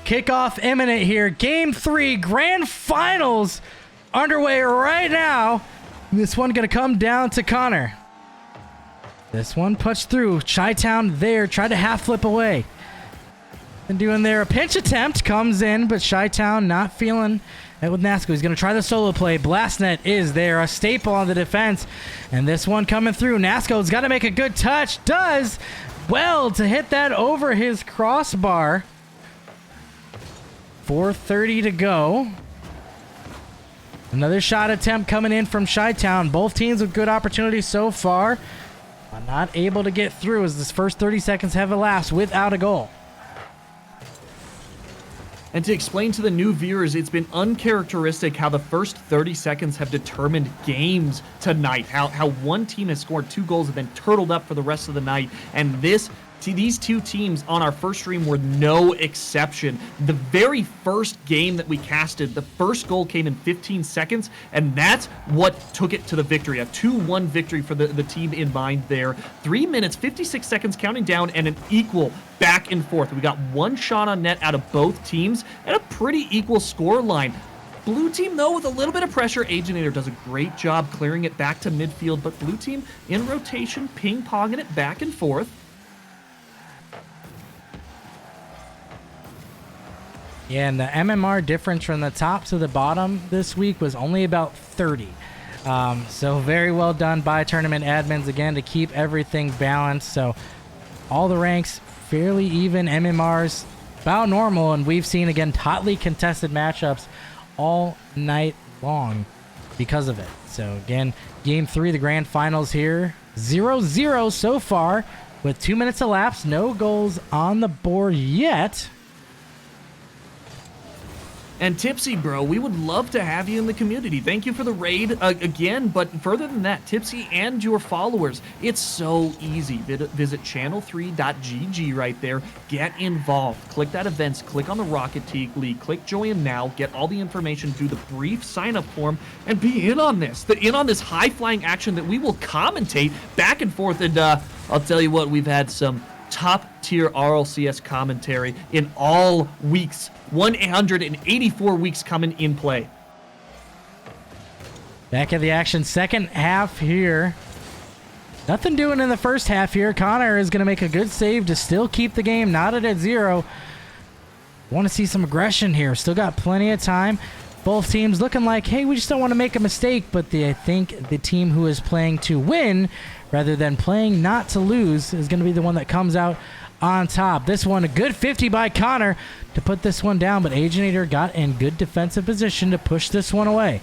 Kickoff imminent here. Game 3 grand finals underway right now. This one going to come down to Connor. This one punched through. Chi-Town there. Tried to half flip away. And doing there. A pinch attempt comes in, but Chi-Town not feeling it with Nasco. He's going to try the solo play. Blastnet is there. A staple on the defense. And this one coming through. Nasco's got to make a good touch. Does well to hit that over his crossbar. 4:30 to go. Another shot attempt coming in from Chi-Town. Both teams with good opportunities so far. But not able to get through as this first 30 seconds have elapsed without a goal. And to explain to the new viewers, it's been uncharacteristic how the first 30 seconds have determined games tonight. How one team has scored 2 goals and then turtled up for the rest of the night. And these 2 teams on our first stream were no exception. The very first game that we casted, the first goal came in 15 seconds, and that's what took it to the victory. A 2-1 victory for the team in mind there. 3 minutes, 56 seconds counting down, and an equal back and forth. We got 1 shot on net out of both teams, and a pretty equal score line. Blue team, though, with a little bit of pressure. Aginator does a great job clearing it back to midfield, but blue team in rotation, ping-ponging it back and forth. Yeah, and the MMR difference from the top to the bottom this week was only about 30. So very well done by tournament admins, again, to keep everything balanced. So all the ranks fairly even, MMRs about normal, and we've seen, again, hotly contested matchups all night long because of it. So, again, Game 3, the grand finals here. 0-0 so far with 2 minutes elapsed. No goals on the board yet. And Tipsy, bro, we would love to have you in the community. Thank you for the raid again, but further than that, Tipsy and your followers, it's so easy. Visit channel3.gg right there. Get involved. Click that events, click on the Rocket League, click join now, get all the information, do the brief sign-up form, and be in on this. In on this high-flying action that we will commentate back and forth. And I'll tell you what, we've had some top-tier RLCS commentary in all weeks. 184 weeks coming in play. Back at the action, second half here. Nothing doing in the first half here. Connor is going to make a good save to still keep the game knotted at 0. Want to see some aggression here. Still got plenty of time. Both teams looking like, hey, we just don't want to make a mistake, but I think the team who is playing to win rather than playing not to lose is going to be the one that comes out on top. This one, a good 50 by Connor to put this one down, but Aginator got in good defensive position to push this one away.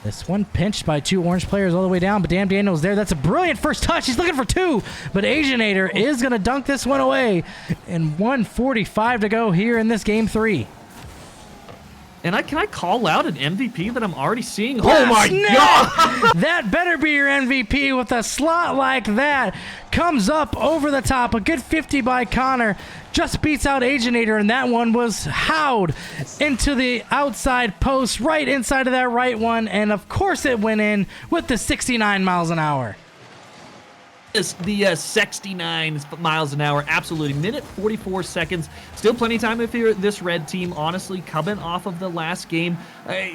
This one pinched by 2 orange players all the way down, but Damn Daniel's there. That's a brilliant first touch. He's looking for 2, but Aginator is going to dunk this one away. And 1:45 to go here in this game 3. And can I call out an MVP that I'm already seeing? Oh my God! That better be your MVP with a slot like that. Comes up over the top. A good 50 by Connor. Just beats out Aginator, and that one was howled into the outside post, right inside of that right one. And of course it went in with the 69 miles an hour. The 69 miles an hour, absolutely. Minute 44 seconds. Still plenty of time if you're this red team. Honestly, coming off of the last game,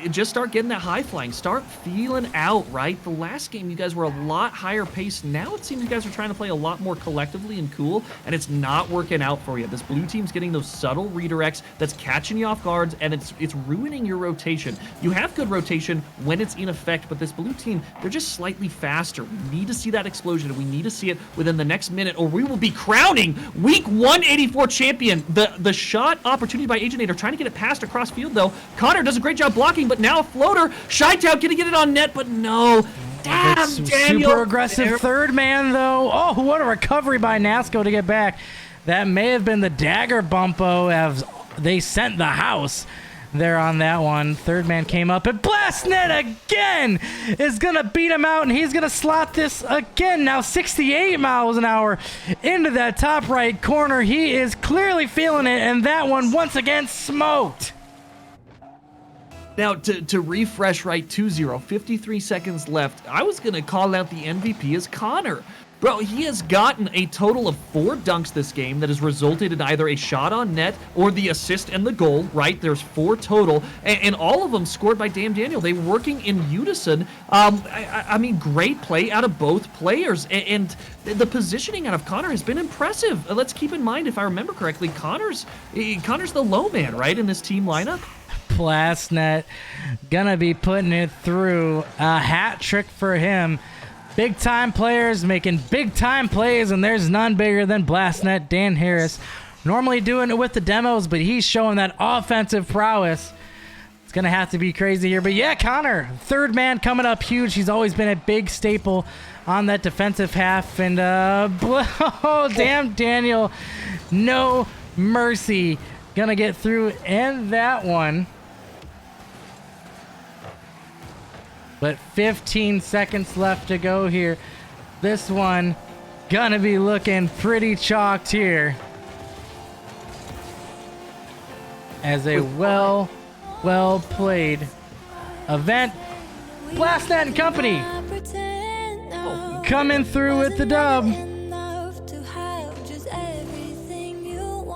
just start getting that high flying. Start feeling out, right? The last game, you guys were a lot higher paced. Now it seems you guys are trying to play a lot more collectively and cool, and it's not working out for you. This blue team's getting those subtle redirects that's catching you off guards, and it's ruining your rotation. You have good rotation when it's in effect, but this blue team, they're just slightly faster. We need to see that explosion, and we need to see it within the next minute, or we will be crowning week 184 champion. The shot opportunity by Aginator, trying to get it passed across field though. Connor does a great job blocking, but now a floater. Shytown gonna get it on net, but no. Damn, Daniel. Super aggressive third man though. Oh, what a recovery by Nasco to get back. That may have been the dagger bumpo as they sent the house there on that one. Third man came up, and Blastnet again is gonna beat him out, and he's gonna slot this again. Now 68 miles an hour into that top right corner. He is clearly feeling it, and that one once again smoked. Now, to refresh right 2-0, 53 seconds left, I was going to call out the MVP as Connor. Bro, he has gotten a total of 4 dunks this game that has resulted in either a shot on net or the assist and the goal, right? There's 4 total, and all of them scored by Damn Daniel. They were working in unison. I mean, great play out of both players, and the positioning out of Connor has been impressive. Let's keep in mind, if I remember correctly, Connor's the low man, right, in this team lineup? Blastnet gonna be putting it through. A hat trick for him. Big time players making big time plays, and there's none bigger than Blastnet. Dan Harris normally doing it with the demos, but he's showing that offensive prowess. It's gonna have to be crazy here, but yeah, Connor, third man coming up huge. He's always been a big staple on that defensive half, and oh, damn Daniel, no mercy, gonna get through and that one. But 15 seconds left to go here. This one gonna be looking pretty chalked here. As a well played event. Blastnet and company coming through with the dub.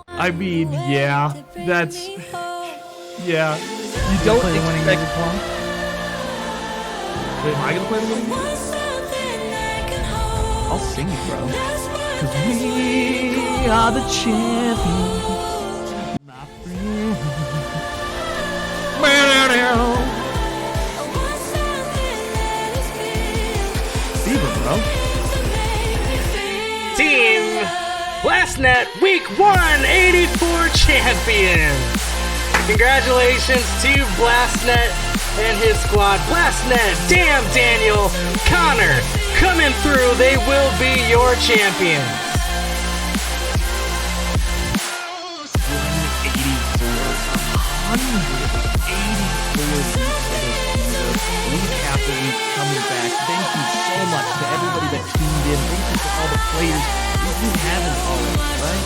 I mean, yeah, that's, yeah. You don't play the winning music for him? Wait, am I gonna play the winning music? I'll sing it, bro. 'Cause we are the champions, my friend. Fever, bro. Team Blastnet Week 184 champions. Congratulations to Blastnet and his squad. Blastnet, Damn Daniel, Connor coming through. They will be your champions. week after week coming back. Thank you so much to everybody that tuned in. Thank you to all the players. If you haven't already, right?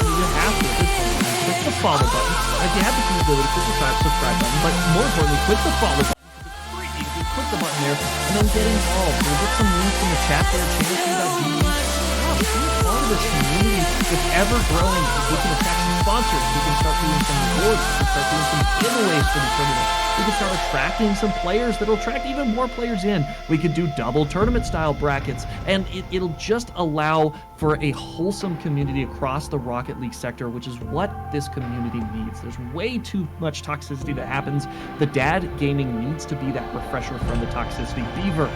You have to at this point. Click the follow button. If you have the capability, click the subscribe button. But more importantly, click the follow button. It's free. You can click the button there and then get involved. We'll get some links in the chat there. Channel3.de. Be part of this community. It's ever growing. We can attract some sponsors. We can start doing some rewards. We can start doing some giveaways for the tournament. We can start attracting some players that'll attract even more players in. We could do double tournament style brackets, and it'll just allow for a wholesome community across the Rocket League sector, which is what this community needs. There's way too much toxicity that happens. The dad gaming needs to be that refresher from the toxicity. Beaver,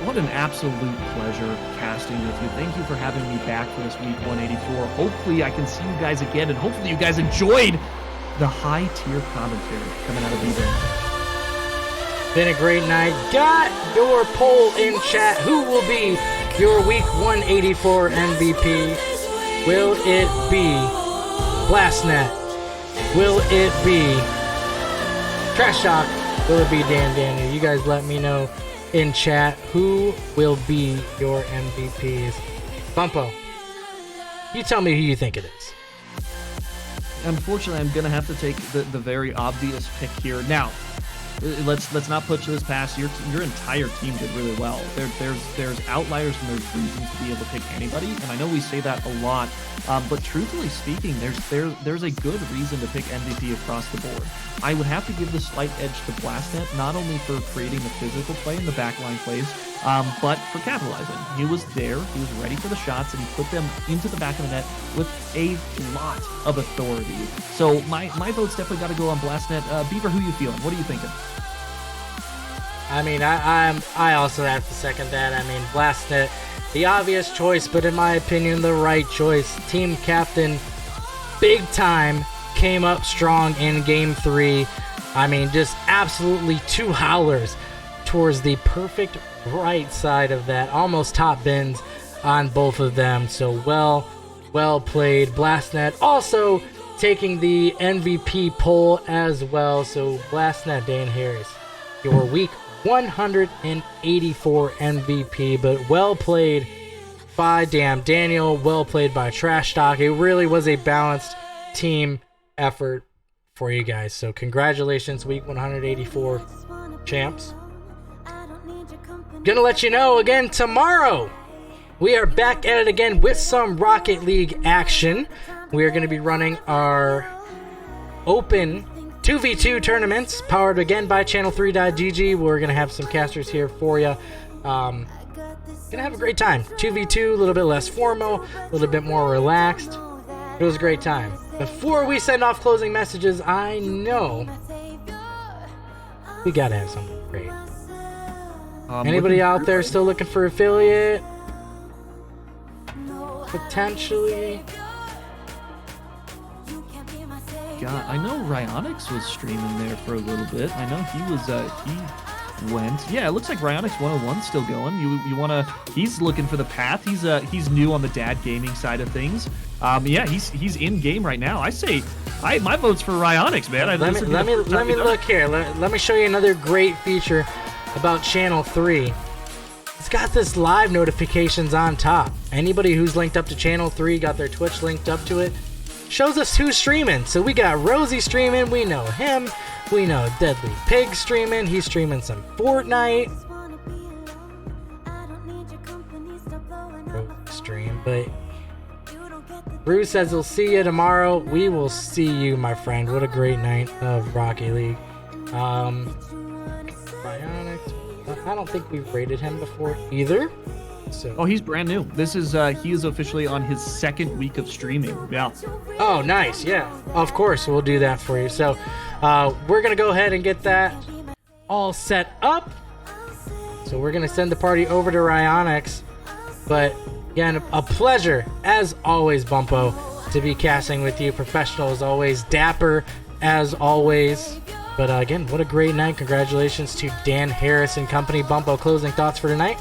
what an absolute pleasure casting with you. Thank you for having me back for this week 184. Hopefully I can see you guys again, and hopefully you guys enjoyed the high tier commentary coming out of Beaver. Been a great night. Got your poll in chat. Who will be your week 184 MVP? Will it be Blastnet? Will it be Trash Talk? Will it be Dan Daniel? You guys let me know in chat who will be your MVPs. Bumpo, you tell me who you think it is. Unfortunately, I'm gonna have to take the very obvious pick here. Now, let's not put this past. Your entire team did really well. There's outliers and there's reasons to be able to pick anybody, and I know we say that a lot, but truthfully speaking, there's a good reason to pick MVP across the board. I would have to give the slight edge to Blastnet, not only for creating the physical play and the backline plays, but for capitalizing. He was there, he was ready for the shots, and he put them into the back of the net with a lot of authority. So my vote's definitely got to go on Blastnet. Beaver, who you feeling? What are you thinking? I mean, I also have to second that. I mean, Blastnet, the obvious choice, but in my opinion, the right choice. Team captain, big time, came up strong in Game 3. I mean, just absolutely two howlers towards the perfect right side of that. Almost top bins on both of them. So well played. Blastnet also taking the MVP poll as well. So Blastnet, Dan Harris, your week 184 MVP, but well played by Dan Daniel, well played by Trash Talk. It really was a balanced team effort for you guys. So congratulations, week 184 champs. Gonna let you know again tomorrow. We are back at it again with some Rocket League action. We are going to be running our open 2v2 tournaments, powered again by channel3.gg. We're going to have some casters here for you. Going to have a great time. 2v2, a little bit less formal, a little bit more relaxed. It was a great time. Before we send off closing messages, I know we got to have something great. Anybody out there still looking for affiliate? Potentially. God, I know Ryonix was streaming there for a little bit. I know he was, he went. Yeah, it looks like Ryonix 101's still going. You wanna, he's looking for the path. He's new on the dad gaming side of things. Yeah, he's in game right now. I say, my vote's for Ryonix, man. Let me look here. Let me show you another great feature about Channel 3. It's got this live notifications on top. Anybody who's linked up to Channel 3, got their Twitch linked up to it, shows us who's streaming. So we got Rosie streaming, we know him. We know Deadly Pig streaming, he's streaming some Fortnite. Stream, but Bruce says he'll see you tomorrow. We will see you, my friend. What a great night of Rocket League. Bionic. I don't think we've rated him before either. So. Oh, he's brand new. This is he is officially on his second week of streaming. Yeah. Oh, nice. Yeah. Of course, we'll do that for you. So, we're gonna go ahead and get that all set up. So we're gonna send the party over to Ryonix. But again, a pleasure as always, Bumpo, to be casting with you. Professional as always, dapper as always. But again, what a great night. Congratulations to Dan Harris and company. Bumpo, closing thoughts for tonight?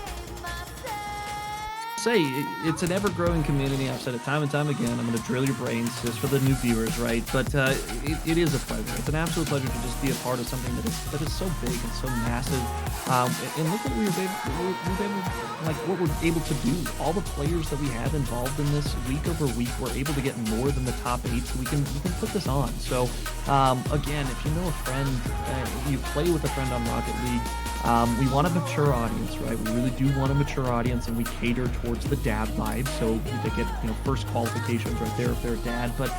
say it's an ever-growing community. I've said it time and time again. I'm going to drill your brains just for the new viewers, right? But it is a pleasure. It's an absolute pleasure to just be a part of something that is so big and so massive. And look what what we're able to do. All the players that we have involved in this week over week, we're able to get more than the top 8, so we can put this on. So again, if you know a friend, you play with a friend on Rocket League. We want a mature audience, right? We really do want a mature audience, and we cater towards the dad vibe. So they get, first qualifications right there if they're a dad. But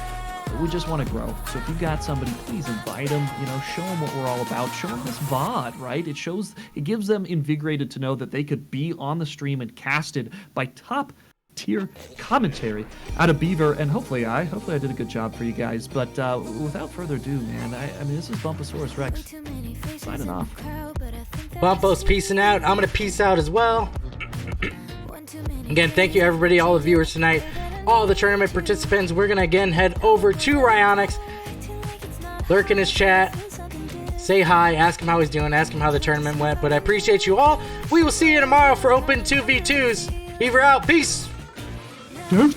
we just want to grow. So if you've got somebody, please invite them. Show them what we're all about. Show them this VOD, right? It gives them invigorated to know that they could be on the stream and casted by top tier commentary out of Beaver, and hopefully I did a good job for you guys. But without further ado, man, I mean, this is Bumposaurus Rex signing off. Bumpos peacing out. I'm gonna peace out as well. Again, thank you everybody, all the viewers tonight, all the tournament participants. We're gonna again head over to Ryonix, lurk in his chat, say hi, ask him how he's doing, ask him how the tournament went. But I appreciate you all. We will see you tomorrow for Open 2v2s. Beaver out. Peace. Dude.